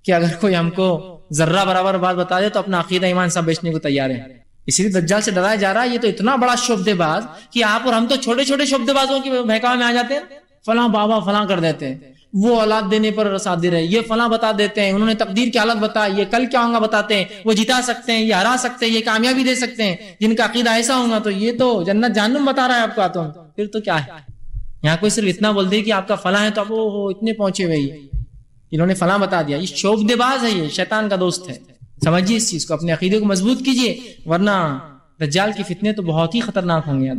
Speaker 1: کہ اگر کوئی ہم کو ذرہ برابر بات بتا دے تو اپنا عقیدہ ایمان سب بیچنے کو تیار ہے. اسی لیے دجال سے ڈرایا جا رہا ہے. یہ تو اتنا بڑا شبدے باز کہ آپ اور ہم تو چھوٹے چھوٹے شبدے بازوں کے بہکاوے میں آ جاتے ہیں، فلاں بابا فلاں کر دیتے ہیں، وہ اولاد دینے پر صادر ہے، یہ فلاں بتا دیتے ہیں، انہوں نے تقدیر کی حالت بتائی، یہ کل کیا ہوگا بتاتے ہیں، وہ جتا سکتے ہیں، یہ ہرا سکتے ہیں، یہ کامیابی دے سکتے ہیں. جن کا عقیدہ ایسا ہوگا تو یہ تو جنت جہنم بتا رہا ہے آپ کو. آتا ہوں پھر تو کیا ہے؟ یہاں کوئی صرف اتنا بول دے کہ آپ کا فلاں ہے تو اب وہ اتنے پہنچے ہوئے انہوں نے فلاں بتا دیا. یہ شوبدے باز ہے، یہ شیطان کا دوست ہے. سمجھیے اس چیز کو، اپنے عقیدے کو مضبوط کیجیے، ورنہ دجال کی فتنے تو بہت ہی خطرناک ہوں گے.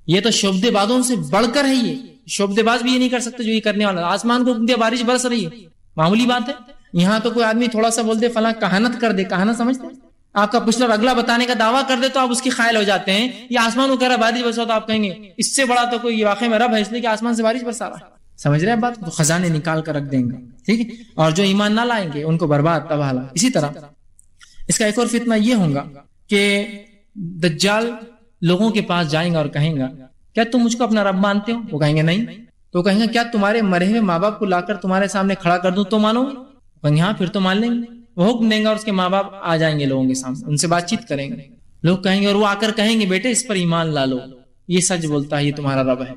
Speaker 1: یہ تو شعبدے بازوں سے بڑھ کر ہے. یہ شعبدے باز بھی یہ نہیں کر سکتے جو یہ کرنے والا. آسمان کو دیا بارش برس رہی ہے، معمولی بات ہے. یہاں تو کوئی آدمی تھوڑا سا بول دے فلاں کہانت کر دے، کہانت سمجھتے ہیں آپ کا پچھلا اور اگلا بتانے کا دعویٰ کر دے تو آپ اس کی خائل ہو جاتے ہیں. یہ آسمان کو کہہ رہا ہے بارش برساؤ تو آپ کہیں گے اس سے بڑا تو کوئی واقعی میں رب ہے، اس لیے کہ آسمان سے بارش برسا رہا ہے. سمجھ رہے ہیں بات کو؟ خزانے نکال کر رکھ دیں گے. ٹھیک ہے، اور جو ایمان نہ لائیں گے ان کو برباد تباہ. اسی طرح اس کا ایک اور فتنہ یہ ہوگا کہ دجال لوگوں کے پاس جائیں گا اور کہیں گا کیا تم مجھ کو اپنا رب مانتے ہو؟ وہ کہیں گے نہیں. تو کہیں گے کیا تمہارے مرے ہوئے ماں باپ کو لا کر تمہارے سامنے کھڑا کر دوں تو مانو گے؟ کہیں گے ہاں پھر تو مان لیں گے. وہ حکم دیں گا اور اس کے ماں باپ آ جائیں گے لوگوں کے سامنے، ان سے بات چیت کریں گے. لوگ کہیں گے اور وہ آ کر کہیں گے بیٹے اس پر ایمان لا لو، یہ سچ بولتا ہے، یہ تمہارا رب ہے.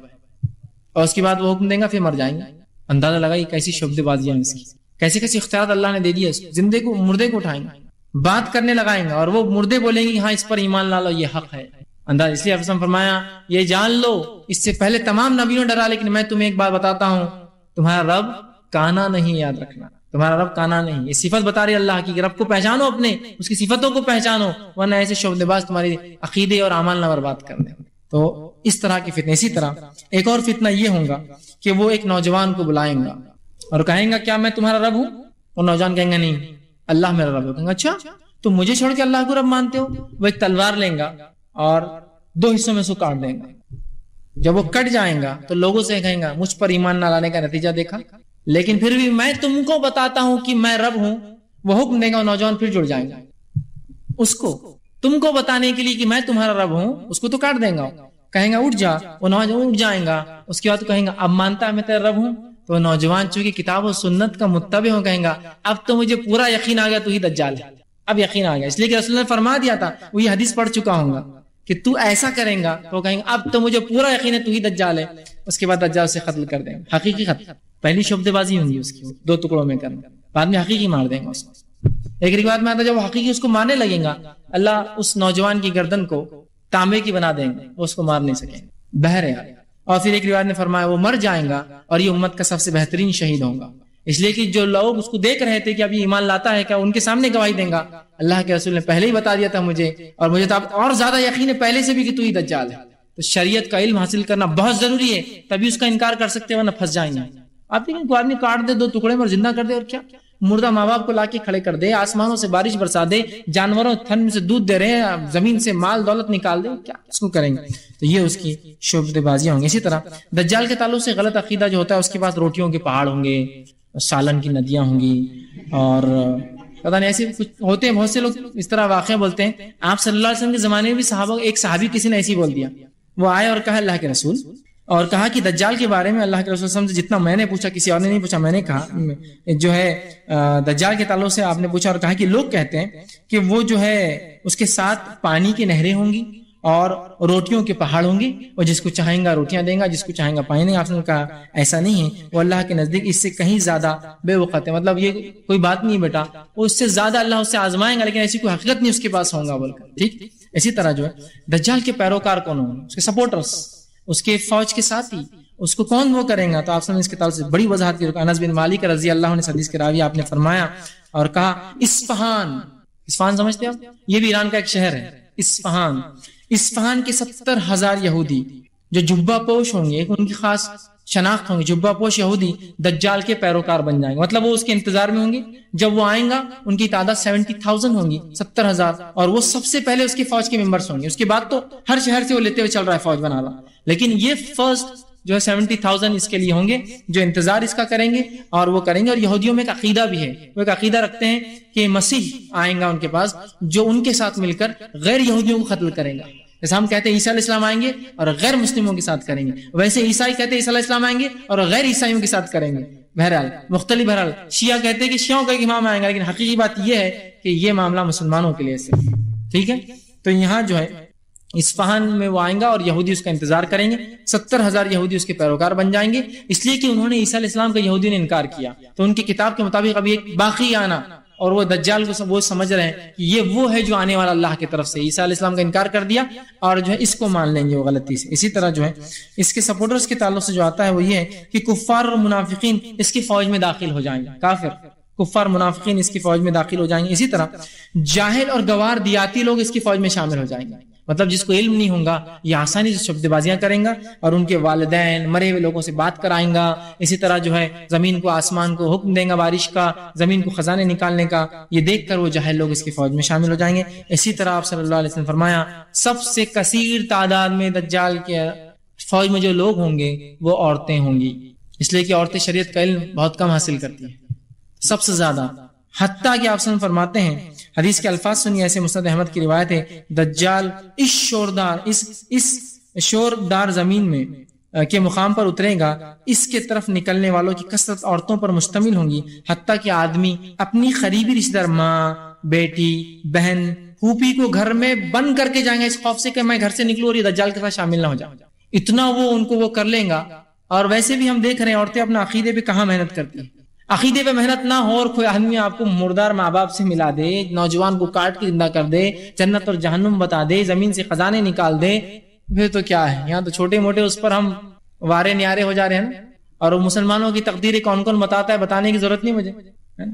Speaker 1: اور اس کے بعد وہ حکم دیں گا پھر مر جائیں گے. اندازہ لگائیے کیسی شبد بازیاں اس کی، کیسے کیسے اختیارات اللہ نے دے دیے. زندے کو مردے کو اٹھائیں گے، بات کرنے لگائیں گے اور وہ مردے بولیں گے ہاں اس پر ایمان لا لو، یہ حق ہے. انداز اس لیے افسم فرمایا یہ جان لو اس سے پہلے تمام نبیوں ڈرا لیکن میں تمہیں ایک بات بتاتا ہوں، تمہارا رب کانا نہیں، یاد رکھنا تمہارا رب کانا نہیں. یہ صفت بتا رہی اللہ کی کہ رب کو پہچانو، اپنے اس کی صفتوں کو پہچانو، ورنہ ایسے شعبدے باز تمہاری عقیدے اور اعمال نہ برباد کر دیں. تو اس طرح کی فتنہ. اسی طرح ایک اور فتنہ یہ ہوگا کہ وہ ایک نوجوان کو بلائیں گا اور کہیں گا کیا میں تمہارا رب ہوں؟ اور نوجوان کہیں گا نہیں اللہ میرا رب ہے. کہیں گا اچھا تم مجھے چھوڑ کے اللہ کو رب مانتے ہو؟ وہ ایک تلوار لیں گا اور 2 حصوں میں سے کاٹ دیں گا. جب وہ کٹ جائیں گا تو لوگوں سے کہیں گا مجھ پر ایمان نہ لانے کا نتیجہ دیکھا، لیکن پھر بھی میں تم کو بتاتا ہوں کہ میں رب ہوں. وہ حکم دے گا اور نوجوان پھر جڑ جائیں گا. اس کو تم کو بتانے کے لیے کہ میں تمہارا رب ہوں اس کو تو کاٹ دیں گا، کہیں گا اٹھ جا، وہ نوجوان اٹھ جائیں گا. اس کے بعد کہیں گا اب مانتا ہے میں تیرا رب ہوں؟ تو نوجوان چونکہ کتاب و سنت کا متبع ہو کہیں گا اب تو مجھے پورا یقین آ گیا تو ہی دجال ہے. اب یقین آ گیا، اس لیے کہ رسول نے فرما دیا تھا، وہ یہ حدیث پڑھ چکا ہوں گا کہ تو ایسا کریں گا تو کہیں گے اب تو مجھے پورا یقین ہے تو ہی دجال ہے. اس کے بعد دجال سے قتل کر دیں گے. حقیقی قتل، پہلی شعبدے بازی ہوں گی اس کی 2 ٹکڑوں میں کرنا، بعد میں حقیقی مار دیں گے اس کو. ایک روایت میں آتا جب وہ حقیقی اس کو مارنے لگیں گا اللہ اس نوجوان کی گردن کو تانبے کی بنا دیں گے، وہ اس کو مار نہیں سکیں گے. بہرحال اور پھر ایک روایت نے فرمایا وہ مر جائے گا اور یہ امت کا سب سے بہترین شہید ہوگا، اس لیے کہ جو لوگ اس کو دیکھ رہے تھے کہ اب یہ ایمان لاتا ہے کیا، ان کے سامنے گواہی دیں گا اللہ کے رسول نے پہلے ہی بتا دیا تھا مجھے، اور مجھے تو اب اور زیادہ یقین ہے پہلے سے بھی کہ تو ہی دجال ہے۔ تو شریعت کا علم حاصل کرنا بہت ضروری ہے، تبھی اس کا انکار کر سکتے ہیں ورنہ پھنس جائیں گے۔ آپ دیکھیں کوئی آدمی کاٹ دے 2 ٹکڑے میں اور زندہ کر دے، اور کیا مردہ ماں باپ کو لا کے کھڑے کر دے، آسمانوں سے بارش برسا دے، جانوروں تھن سے دودھ دے رہے ہیں، زمین سے مال دولت نکال دے، کیا اس کو کریں گے؟ تو یہ اس کی شعبدے بازیاں ہوں گی۔ اسی طرح دجال کے تعلق سے غلط عقیدہ جو ہوتا ہے، اس کے پاس روٹیوں کے پہاڑ ہوں گے، سالن کی ندیاں ہوں گی، اور پتہ نہیں ایسے کچھ ہوتے ہیں۔ بہت سے لوگ اس طرح واقعہ بولتے ہیں، آپ صلی اللہ علیہ وسلم کے زمانے میں بھی صحابہ ایک صحابی کسی نے ایسی بول دیا، وہ آئے اور کہا اللہ کے رسول، اور کہا کہ دجال کے بارے میں اللہ کے رسول صلی اللہ علیہ وسلم سے جتنا میں نے پوچھا کسی اور نے نہیں پوچھا، میں نے کہا جو ہے دجال کے تعلق سے آپ نے پوچھا اور کہا کہ لوگ کہتے ہیں کہ وہ جو ہے اس کے ساتھ پانی کی نہریں ہوں گی اور روٹیوں کے پہاڑ ہوں گے، اور جس کو چاہیں گا روٹیاں دیں گا، جس کو چاہیں گا پانی دیں گا۔ آپ نے کہا ایسا نہیں ہے، وہ اللہ کے نزدیک اس سے کہیں زیادہ بے وقت ہے، مطلب یہ کوئی بات نہیں بیٹا، وہ اس سے زیادہ اللہ اس سے آزمائیں گا، لیکن ایسی کوئی حقیقت نہیں اس کے پاس ہوگا بول کر، ٹھیک۔ اسی طرح جو ہے دجال کے پیروکار کون ہوں گے، اس کے سپورٹرز، اس کے فوج کے ساتھی، اس کو کون وہ کریں گا؟ تو آپ نے اس کے تعلق سے بڑی وضاحت کی۔ انس بن مالک رضی اللہ عنہ حدیث کے راوی، آپ نے فرمایا اور کہا اصفہان سمجھتے ہیں آپ؟ یہ بھی ایران کا ایک شہر ہے، اصفہان کے 70,000 یہودی جو جبہ پوش ہوں گے، ان کی خاص شناخت ہوں گی، جبہ پوش یہودی دجال کے پیروکار بن جائیں گے، مطلب وہ اس کے انتظار میں ہوں گے، جب وہ آئیں گا ان کی تعداد 70,000 ہوں گی، 70,000، اور وہ سب سے پہلے اس کی فوج کے ممبرس ہوں گے، اس کے بعد تو ہر شہر سے وہ لیتے ہوئے چل رہا ہے فوج بنا رہا، لیکن یہ فرسٹ جو ہے 70,000 اس کے لیے ہوں گے جو انتظار اس کا کریں گے، اور وہ کریں گے۔ اور یہودیوں میں ایک عقیدہ بھی ہے، وہ ایک عقیدہ رکھتے ہیں کہ مسیح آئیں گا ان کے پاس جو ان کے ساتھ مل کر غیر یہودیوں کو قتل کریں گا، جیسے ہم کہتے ہیں عیسیٰ علیہ السلام آئیں گے اور غیر مسلموں کے ساتھ کریں گے، ویسے عیسائی کہتے ہیں عیسیٰ علیہ السلام آئیں گے اور غیر عیسائیوں کے ساتھ کریں گے۔ بہرحال بہرحال شیعہ کہتے ہیں کہ شیعوں کا امام آئیں گا، لیکن حقیقی بات یہ ہے کہ یہ معاملہ مسلمانوں کے لیے صرف، ٹھیک ہے۔ تو یہاں جو ہے اصفہان میں وہ آئیں گا اور یہودی اس کا انتظار کریں گے، 70,000 یہودی اس کے پیروکار بن جائیں گے، اس لیے کہ انہوں نے عیسیٰ علیہ السلام کا یہودی نے انکار کیا، تو ان کی کتاب کے مطابق ابھی ایک باقی آنا، اور وہ دجال کو وہ سمجھ رہے ہیں کہ یہ وہ ہے جو آنے والا اللہ کی طرف سے، عیسیٰ علیہ السلام کا انکار کر دیا اور جو ہے اس کو مان لیں گے وہ غلطی سے۔ اسی طرح جو ہے اس کے سپورٹرز کے تعلق سے جو آتا ہے وہ یہ ہے کہ کفار اور منافقین اس کی فوج میں داخل ہو جائیں گے، کافر کفار منافقین اس کی فوج میں داخل ہو جائیں گے۔ اسی طرح جاہل اور گوار دیاتی لوگ اس کی فوج میں شامل ہو جائیں گے، مطلب جس کو علم نہیں ہوگا یہ آسانی سے شبد بازیاں کریں گا اور ان کے والدین مرے ہوئے لوگوں سے بات کرائیں گا۔ اسی طرح جو ہے زمین کو آسمان کو حکم دیں گا بارش کا، زمین کو خزانے نکالنے کا، یہ دیکھ کر وہ جاہل لوگ اس کی فوج میں شامل ہو جائیں گے۔ اسی طرح آپ صلی اللہ علیہ وسلم فرمایا سب سے کثیر تعداد میں دجال کے فوج میں جو لوگ ہوں گے وہ عورتیں ہوں گی، اس لیے کہ عورتیں شریعت کا علم بہت کم حاصل کرتی ہیں سب سے زیادہ، حتیٰ کہ آپ صلی اللہ علیہ وسلم فرماتے ہیں، حدیث کے الفاظ سنیے، ایسے مسند احمد کی روایت ہے، دجال اس شوردار زمین میں کے مقام پر اترے گا، اس کے طرف نکلنے والوں کی کثرت عورتوں پر مشتمل ہوں گی، حتیٰ کہ آدمی اپنی قریبی رشتہ دار ماں، بیٹی، بہن، پھوپھی کو گھر میں بند کر کے جائیں گے اس خوف سے کہ میں گھر سے نکلوں اور یہ دجال کے ساتھ شامل نہ ہو جاؤں، اتنا وہ ان کو وہ کر لیں گا۔ اور ویسے بھی ہم دیکھ رہے ہیں عورتیں اپنا عقیدے پہ کہاں محنت کرتی ہیں، عقیدے پہ محنت نہ ہو اور کوئی آدمی آپ کو مردار ماں باپ سے ملا دے، نوجوان کو کاٹ کے زندہ کر دے، جنت اور جہنم بتا دے، زمین سے خزانے نکال دے، پھر تو کیا ہے، یہاں تو چھوٹے موٹے اس پر ہم وارے نیارے ہو جا رہے ہیں نا۔ اور وہ مسلمانوں کی تقدیر کون کون بتاتا ہے، بتانے کی ضرورت نہیں مجھے،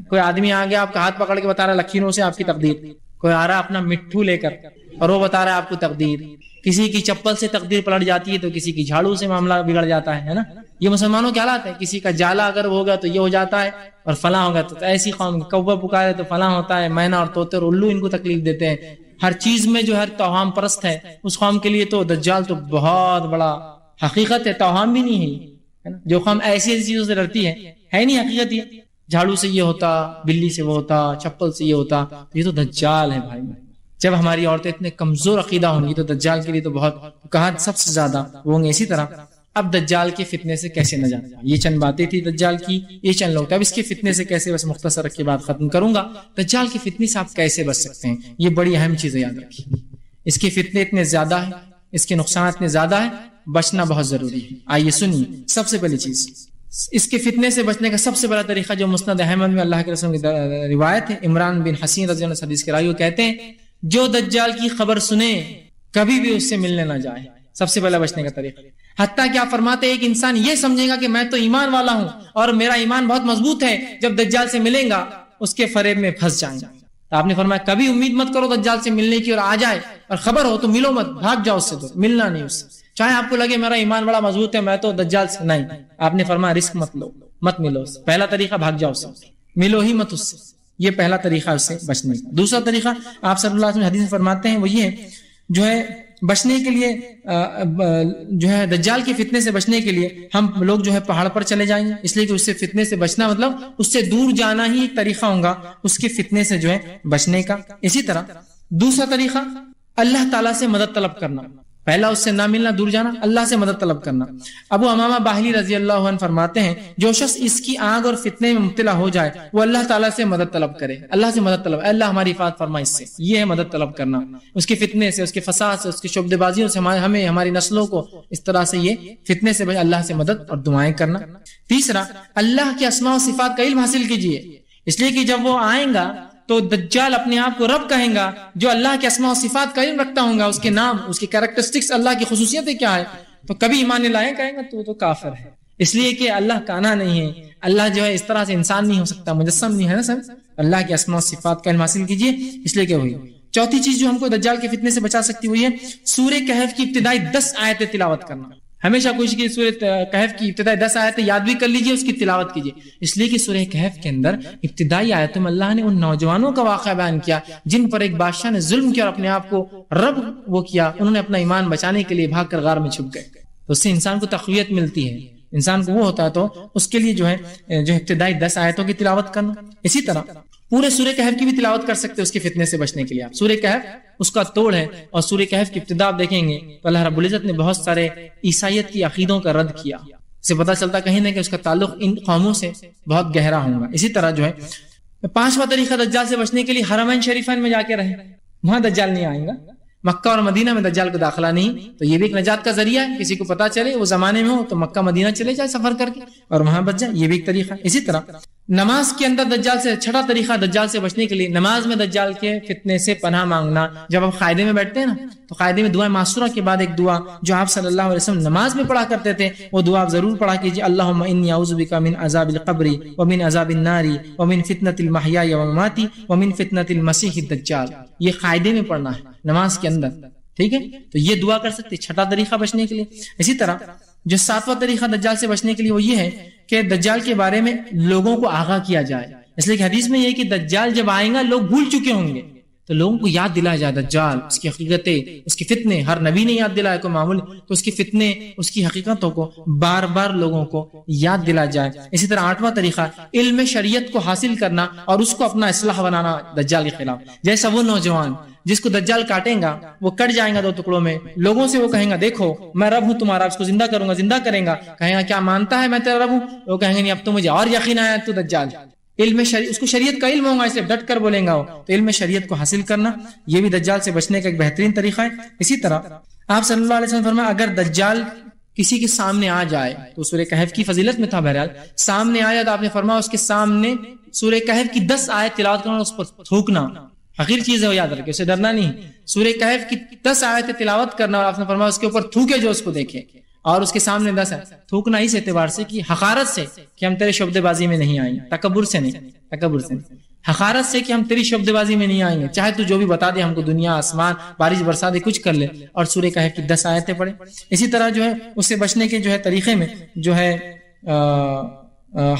Speaker 1: کوئی آدمی آ گیا آپ کا ہاتھ پکڑ کے بتا رہا ہے لکھنؤ سے آپ کی تقدیر، کوئی آ رہا ہے اپنا مٹھو لے کر اور وہ بتا رہا ہے آپ کو تقدیر، کسی کی چپل سے تقدیر پلٹ جاتی ہے تو کسی کی جھاڑو سے معاملہ بگڑ جاتا ہے نا۔ یہ مسلمانوں کے حالات ہے، کسی کا جالا اگر ہوگا تو یہ ہو جاتا ہے اور فلاں ہوگا تو ایسی قوم کوہ پکارے تو فلاں ہوتا ہے، مینا اور طوطے اور الو ان کو تکلیف دیتے ہیں، ہر چیز میں جو ہر توہام پرست ہے، اس قوم کے لیے تو دجال تو بہت بڑا حقیقت ہے، توہام بھی نہیں ہے نا۔ جو قوم ایسی ایسی چیزوں سے ڈرتی ہے نہیں حقیقت، یہ جھاڑو سے یہ ہوتا، بلی سے وہ ہوتا، چپل سے یہ ہوتا، یہ تو دجال ہے بھائی۔ جب ہماری عورتیں اتنے کمزور عقیدہ ہوں گی تو دجال کے لیے تو بہت کہا سب سے زیادہ وہ ہوں گے۔ اسی طرح اب دجال کے فتنے سے کیسے نجات، یہ چند باتیں تھی دجال کی، یہ چند لوگ، اب اس کے فتنے سے کیسے، بس مختصر رکھ کے بات ختم کروں گا۔ دجال کے فتنے سے آپ کیسے بچ سکتے ہیں، یہ بڑی اہم چیز ہے، یاد رکھیے۔ اس کے فتنے اتنے زیادہ ہیں، اس کے نقصانات اتنے زیادہ ہیں، بچنا بہت ضروری ہے۔ آئیے سنیے، سب سے پہلی چیز، اس کے فتنے سے بچنے کا سب سے بڑا طریقہ جو مسند احمد میں اللہ کے رسول کی روایت ہے، عمران بن حسین رضی اللہ عنہ حدیث کے راوی کہتے ہیں جو دجال کی خبر سنے کبھی بھی اس سے ملنے نہ جائے۔ سب سے پہلا بچنے کا طریقہ. حتیٰ کہ آپ فرماتے ہیں ایک انسان یہ سمجھے گا کہ میں تو ایمان والا ہوں اور میرا ایمان بہت مضبوط ہے، جب دجال سے ملیں گا اس کے فریب میں پھنس جائیں گا. تو آپ نے فرمایا کبھی امید مت کرو دجال سے ملنے کی، اور آ جائے اور خبر ہو تو ملو مت، بھاگ جاؤ اس سے، تو ملنا نہیں اس سے. چاہے آپ کو لگے میرا ایمان بڑا مضبوط ہے میں تو دجال سے، نہیں، آپ نے فرمایا رسک مت لو، مت ملو اس سے. پہلا طریقہ بھاگ جاؤ اس سے، ملو ہی مت اس سے. یہ پہلا طریقہ اس سے بچنے کا. دوسرا طریقہ آپ صلی اللہ علیہ وسلم حدیث میں فرماتے ہیں وہ یہ جو ہے بچنے کے لیے جو ہے دجال کے فتنے سے بچنے کے لیے ہم لوگ جو ہے پہاڑ پر چلے جائیں گے، اس لیے کہ اس سے فتنے سے بچنا مطلب اس سے دور جانا ہی ایک طریقہ ہوگا اس کے فتنے سے جو ہے بچنے کا. اسی طرح دوسرا طریقہ اللہ تعالیٰ سے مدد طلب کرنا. پہلا اس سے نہ ملنا، دور جانا، اللہ سے مدد طلب کرنا. ابو امامہ باہلی رضی اللہ عنہ فرماتے ہیں جو شخص اس کی آگ اور فتنے میں مبتلا ہو جائے وہ اللہ تعالیٰ سے مدد طلب کرے، اللہ سے مدد طلب، اللہ ہماری حفاظت فرما اس سے. یہ ہے مدد طلب کرنا، اس کے فتنے سے، اس کے فساد سے، اس کی شعبدے بازیوں سے ہمیں ہماری نسلوں کو اس طرح سے یہ فتنے سے اللہ سے مدد اور دعائیں کرنا. تیسرا اللہ کے اسماء و صفات کا علم حاصل کیجیے، اس لیے کہ جب وہ آئیں گا تو دجال اپنے آپ کو رب کہیں گا جو اللہ کے اسماء و صفات کا علم رکھتا ہوں گا، اس کے نام، اس کی کیریکٹرسٹکس، اللہ کی خصوصیتیں کیا ہے، تو کبھی ایمان لائے کہیں گا تو کافر ہے. اس لیے کہ اللہ کانا نہیں ہے، اللہ جو ہے اس طرح سے انسان نہیں ہو سکتا، مجسم نہیں ہے نا سر. اللہ کے اسماء و صفات کا علم حاصل کیجیے، اس لیے کہ ہوئی. چوتھی چیز جو ہم کو دجال کے فتنے سے بچا سکتی ہوئی ہے سورہ کہف کی ابتدائی 10 آیتیں تلاوت کرنا. ہمیشہ کوشش کی سورہ کہف کی ابتدائی 10 آیتیں یاد بھی کر لیجئے، اس کی تلاوت کیجئے، اس لیے کہ سورہ کہف کے اندر ابتدائی آیتوں میں اللہ نے ان نوجوانوں کا واقعہ بیان کیا جن پر ایک بادشاہ نے ظلم کیا اور اپنے آپ کو رب وہ کیا، انہوں نے اپنا ایمان بچانے کے لیے بھاگ کر غار میں چھپ گئے. تو اس سے انسان کو تقویت ملتی ہے، انسان کو وہ ہوتا ہے، تو اس کے لیے جو ہے ابتدائی 10 آیتوں کی تلاوت کرنا. اسی طرح پورے سورہ کہف کی بھی تلاوت کر سکتے اس کے فتنے سے بچنے کے لیے. آپ سورہ کہف اس کا توڑ ہے، اور سورہ کہف کی ابتدا آپ دیکھیں گے تو اللہ رب العزت نے بہت سارے عیسائیت کی عقیدوں کا رد کیا. اسے پتہ چلتا کہیں نہ کہ اس کا تعلق ان قوموں سے بہت گہرا ہوگا. اسی طرح جو ہے 5واں طریقہ دجال سے بچنے کے لیے حرمین شریفین میں جا کے رہیں، وہاں دجال نہیں آئیں گا. مکہ اور مدینہ میں دجال کو داخلہ نہیں، تو یہ بھی ایک نجات کا ذریعہ ہے. کسی کو پتا چلے وہ زمانے میں ہو تو مکہ مدینہ چلے جائے سفر کر کے اور وہاں بچ جائے، یہ بھی ایک طریقہ ہے. اسی طرح نماز کے اندر دجال سے، چھٹا طریقہ دجال سے بچنے کے لیے نماز میں دجال کے فتنے سے پناہ مانگنا. جب ہم قاعدے میں بیٹھتے ہیں نا تو قاعدے میں دعائیں معصورہ کے بعد ایک دعا جو آپ صلی اللہ علیہ وسلم نماز میں پڑھا کرتے تھے وہ دعا آپ ضرور پڑھا کیجیے. اللہم انی اعوذ بک من عذاب القبر ومن عذاب النار ومن فتنۃ المحیا والممات ومن فتنۃ المسیح الدجال. یہ قاعدے میں پڑھنا ہے نماز کے اندر، ٹھیک ہے؟ تو یہ دعا کر سکتے، چھٹا طریقہ بچنے کے لیے. اسی طرح جو 7واں طریقہ دجال سے بچنے کے لیے وہ یہ ہے کہ دجال کے بارے میں لوگوں کو آگاہ کیا جائے. اس لیے کہ حدیث میں یہ ہے کہ دجال جب آئیں گا لوگ بھول چکے ہوں گے، تو لوگوں کو یاد دلایا جائے دجال، اس کی حقیقتیں، اس کے فتنے. ہر نبی نے یاد دلایا کوئی معمول، تو اس کے فتنے، اس کی حقیقتوں کو بار بار لوگوں کو یاد دلایا جائے. اسی طرح 8واں طریقہ علم شریعت کو حاصل کرنا اور اس کو اپنا اصلاح بنانا دجال کے خلاف. جیسا وہ نوجوان جس کو دجال کاٹیں گا، وہ کٹ جائیں گا 2 ٹکڑوں میں، لوگوں سے وہ کہیں گا دیکھو میں رب ہوں تمہارا، اس کو زندہ کروں گا، زندہ کریں گا، کہیں گا کیا مانتا ہے میں تیرا رب ہوں؟ وہ کہیں گے نہیں اب تو مجھے اور یقین آیا تو دجال. علم شریعت، اس کو شریعت کا علم ہوگا، اسے ڈٹ کر بولیں گا وہ، تو علم شریعت کو حاصل کرنا یہ بھی دجال سے بچنے کا ایک بہترین طریقہ ہے. اسی طرح آپ صلی اللہ علیہ وسلم فرمایا اگر دجال کسی کے سامنے آ جائے تو سورہ کہف کی فضیلت میں تھا، بہرحال سامنے آیا تو آپ نے فرمایا اس کے سامنے سورہ کہف کی 10 آیت تلاوت کرنا، اس پر تھوکنا. حقیر چیز ہے وہ، یاد رکھے، اسے ڈرنا نہیں. سورہ کہف کی 10 آیتیں تلاوت کرنا اور آپ نے فرمایا اس کے اوپر تھوکے جو اس کو دیکھے، اور اس کے سامنے 10 ہے. تھوکنا اس اعتبار سے کہ حقارت سے کہ ہم تیرے شعبدے بازی میں نہیں آئیں گے، تکبر سے نہیں، تکبر سے نہیں، حقارت سے کہ ہم تیری شعبدے بازی میں نہیں آئیں گے، چاہے تو جو بھی بتا دے ہم کو، دنیا آسمان بارش برسا دے، کچھ کر لے، اور سورہ کہف کی 10 آیتیں پڑھے. اسی طرح جو ہے اس سے بچنے کے جو ہے طریقے میں جو ہے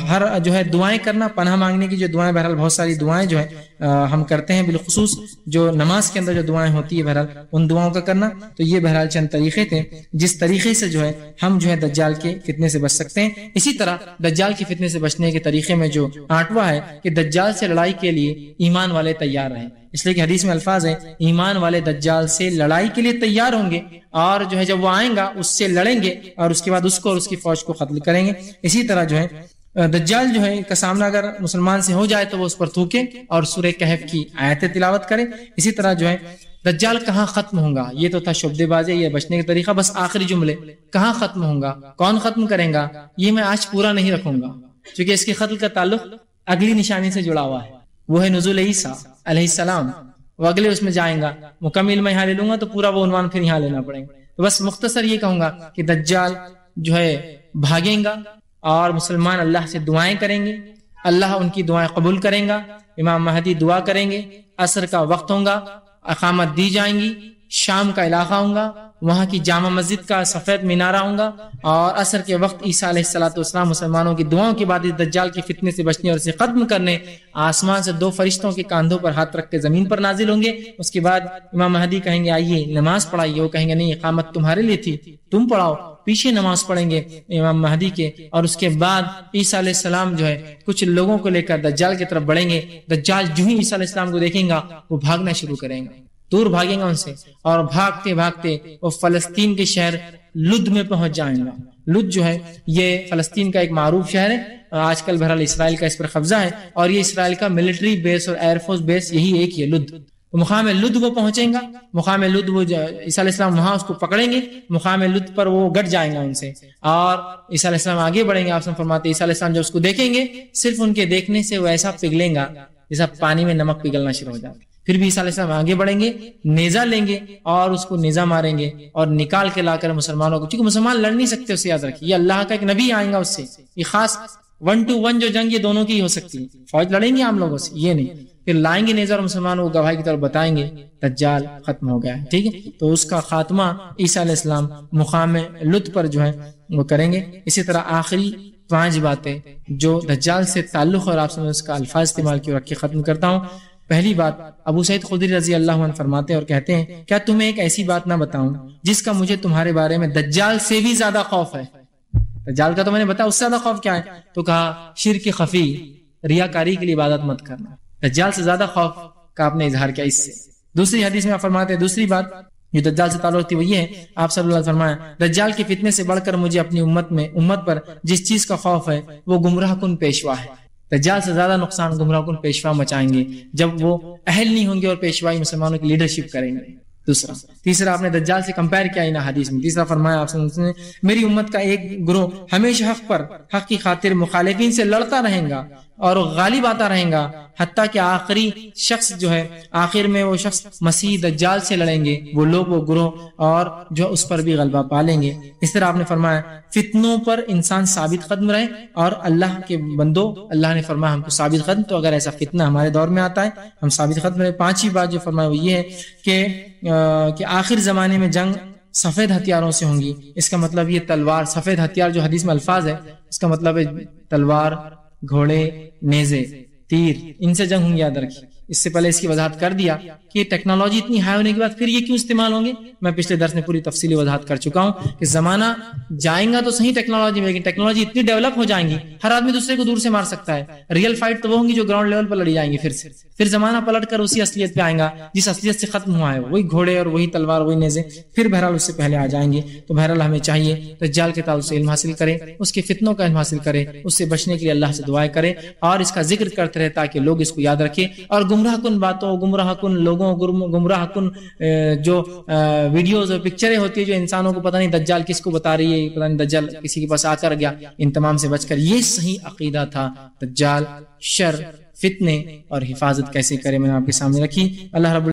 Speaker 1: ہر جو ہے دعائیں کرنا، پناہ مانگنے کی جو دعائیں، بہرحال بہت ساری دعائیں جو ہے ہم کرتے ہیں، بالخصوص جو نماز کے اندر جو دعائیں ہوتی ہے بہرحال ان دعاؤں کا کرنا. تو یہ بہرحال چند طریقے تھے جس طریقے سے جو ہے ہم جو ہے دجال کے فتنے سے بچ سکتے ہیں. اسی طرح دجال کے فتنے سے بچنے کے طریقے میں جو 8واں ہے کہ دجال سے لڑائی کے لیے ایمان والے تیار رہیں. اس لیے کہ حدیث میں الفاظ ہے ایمان والے دجال سے لڑائی کے لیے تیار ہوں گے، اور جو ہے جب وہ آئیں گا اس سے لڑیں گے اور اس کے بعد اس کو اور اس کی فوج کو قتل کریں گے. اسی طرح جو ہے دجال جو ہے کا سامنا اگر مسلمان سے ہو جائے تو وہ اس پر تھوکے اور سورہ کہف کی آیتیں تلاوت کرے. اسی طرح جو ہے دجال کہاں ختم ہوگا، یہ تو تھا شعبدے بازی، یہ بچنے کا طریقہ. بس آخری جملے کہاں ختم ہوگا، کون ختم کریں گا، یہ میں آج پورا نہیں رکھوں گا کیونکہ اس کے قتل کا تعلق اگلی نشانی سے جڑا ہوا ہے، وہ ہے نزول عیسیٰ علیہ السلام. وہ اگلے اس میں جائیں گا، مکمل میں یہاں لے لوں گا تو پورا وہ عنوان پھر یہاں لینا پڑے گا. تو بس مختصر یہ کہوں گا کہ دجال جو ہے بھاگیں گا اور مسلمان اللہ سے دعائیں کریں گے، اللہ ان کی دعائیں قبول کریں گا، امام مہدی دعا کریں گے، عصر کا وقت ہوگا، اقامت دی جائیں گی، شام کا علاقہ ہوگا، وہاں کی جامع مسجد کا سفید مینارہ ہوگا، اور عصر کے وقت عیسیٰ علیہ السلام مسلمانوں کی دعاؤں کے بعد دجال کے فتنے سے بچنے اور اسے ختم کرنے آسمان سے 2 فرشتوں کے کاندھوں پر ہاتھ رکھ کے زمین پر نازل ہوں گے۔ اس کے بعد امام مہدی کہیں گے آئیے نماز پڑھائیے، وہ کہیں گے نہیں اقامت تمہارے لیے تھی، تم پڑھاؤ، پیچھے نماز پڑھیں گے امام مہدی کے، اور اس کے بعد عیسیٰ علیہ السلام جو ہے کچھ لوگوں کو لے کر دجال کی طرف بڑھیں گے۔ دجال جو ہی عیسیٰ علیہ السلام کو دیکھیں گا وہ بھاگنا شروع کریں گا، دور بھاگیں گا ان سے، اور بھاگتے بھاگتے وہ فلسطین کے شہر لد میں پہنچ جائیں گا۔ لد جو ہے یہ فلسطین کا ایک معروف شہر ہے، آج کل بہرحال اسرائیل کا اس پر قبضہ ہے، اور یہ اسرائیل کا ملٹری بیس اور ایئر فورس بیس یہی ایک ہے لد۔ تو مقام لد وہ پہنچیں گا، مقام لد وہ عیسیٰ علیہ السلام وہاں اس کو پکڑیں گے، مقام لد پر وہ گٹ جائیں گا ان سے، اور عیسیٰ علیہ السلام آگے بڑھیں گے۔ آپ فرماتے ہیں عیسیٰ علیہ السلام جب اس کو دیکھیں گے صرف ان کے دیکھنے سے وہ ایسا پگھلیں گا جیسا پانی میں نمک پگھلنا شروع ہو جائے گا۔ پھر بھی عیسیٰ علیہ السلام آگے بڑھیں گے، نیزہ لیں گے اور اس کو نیزہ ماریں گے اور نکال کے لا کر مسلمانوں کو، کیونکہ مسلمان لڑ نہیں سکتے، اسے یاد رکھیے، یہ اللہ کا ایک نبی آئیں گا اس سے، یہ خاص 1 to 1 جو جنگ یہ دونوں کی ہی ہو سکتی ہے، فوج لڑیں گے عام لوگوں سے، یہ نہیں، پھر لائیں گے نیزہ اور مسلمانوں کو گواہی کی طرف بتائیں گے دجال ختم ہو گیا ہے، ٹھیک ہے۔ تو اس کا خاتمہ عیسیٰ علیہ السلام مقام لد پر جو ہے وہ کریں گے۔ اسی طرح آخری 5 باتیں جو دجال سے تعلق اور آپ سے اس کا الفاظ استعمال کی رکھ کے ختم کرتا ہوں۔ پہلی بات، ابو سعید خدری رضی اللہ عنہ فرماتے ہیں اور کہتے ہیں کیا تمہیں ایک ایسی بات نہ بتاؤں جس کا مجھے تمہارے بارے میں دجال سے بھی زیادہ خوف ہے۔ دجال کا تو میں نے بتایا، اس سے زیادہ خوف کیا ہے؟ تو کہا شرک خفی، ریاکاری کے لیے عبادت مت کرنا۔ دجال سے زیادہ خوف کا آپ نے اظہار کیا اس سے۔ دوسری حدیث میں آپ فرماتے ہیں، دوسری بات جو دجال سے تعلق تھی وہ یہ ہے، آپ صلی اللہ علیہ وسلم فرمایا دجال کے فتنے سے بڑھ کر مجھے اپنی امت پر جس چیز کا خوف ہے وہ گمراہ کن پیشوا ہے۔ دجال سے زیادہ نقصان گمراہ کن پیشوا مچائیں گے جب وہ اہل نہیں ہوں گے اور پیشوائی مسلمانوں کی لیڈرشپ کریں گے۔ تیسرا آپ نے دجال سے کمپیئر کیا ان حدیث میں۔ تیسرا فرمایا آپ نے میری امت کا ایک گروہ ہمیشہ حق کی خاطر مخالفین سے لڑتا رہے گا اور غالب آتا رہے گا، حتیٰ کہ آخری شخص جو ہے آخر میں وہ شخص مسیح دجال سے لڑیں گے، وہ لوگ وہ گروہ، اور جو اس پر بھی غلبہ پالیں گے۔ اس طرح آپ نے فرمایا فتنوں پر انسان ثابت قدم رہے، اور اللہ کے بندو اللہ نے فرمایا ہم کو ثابت قدم، تو اگر ایسا فتنہ ہمارے دور میں آتا ہے ہم ثابت قدم رہے۔ 5ویں بات جو فرمایا وہ یہ ہے کہ آخر زمانے میں جنگ سفید ہتھیاروں سے ہوں گی۔ اس کا مطلب یہ تلوار، سفید ہتھیار جو حدیث میں الفاظ ہے اس کا مطلب ہے تلوار، گھوڑے، نیزے، تیر، ان سے جنگ ہوں گی، یاد رکھیے۔ اس سے پہلے اس کی وضاحت کر دیا کہ ٹیکنالوجی اتنی ہائی ہونے کے بعد پھر یہ کیوں استعمال ہوں گے، میں پچھلے درس میں پوری تفصیلی وضاحت کر چکا ہوں کہ زمانہ جائیں گا تو صحیح ٹیکنالوجی میں، لیکن ٹیکنالوجی اتنی ڈیولپ ہو جائیں گی ہر آدمی دوسرے کو دور سے مار سکتا ہے۔ ریئل فائٹ تو وہ ہوں گی جو گراؤنڈ لیول پر لڑی جائیں گی، پھر زمانہ پلٹ کر اسی اصلیت پہ آئیں گا جس اصلیت سے ختم ہوا ہے، وہی گھوڑے اور وہی تلوار، وہی نیزے، پھر بہرحال اس سے پہلے آ جائیں گے۔ تو بہرحال ہمیں چاہیے دجال کے تعلق سے علم حاصل کریں، اس کے فتنوں کا علم حاصل کریں، اس سے بچنے کے لیے اللہ سے دعائیں کریں اور اس کا ذکر کرتے رہے تاکہ لوگ اس کو یاد رکھیں، اور گمراہ کن باتوں، گمراہ کن لوگوں، گمراہ کن جو ویڈیوز اور پکچریں ہوتی ہے جو انسانوں کو پتہ نہیں دجال کس کو بتا رہی ہے، پتہ نہیں دجال کسی کے پاس آ کر گیا، ان تمام سے بچ کر یہ صحیح عقیدہ تھا دجال، شر، فتنے اور حفاظت کیسے کرے میں نے آپ کے سامنے رکھی۔ اللہ رب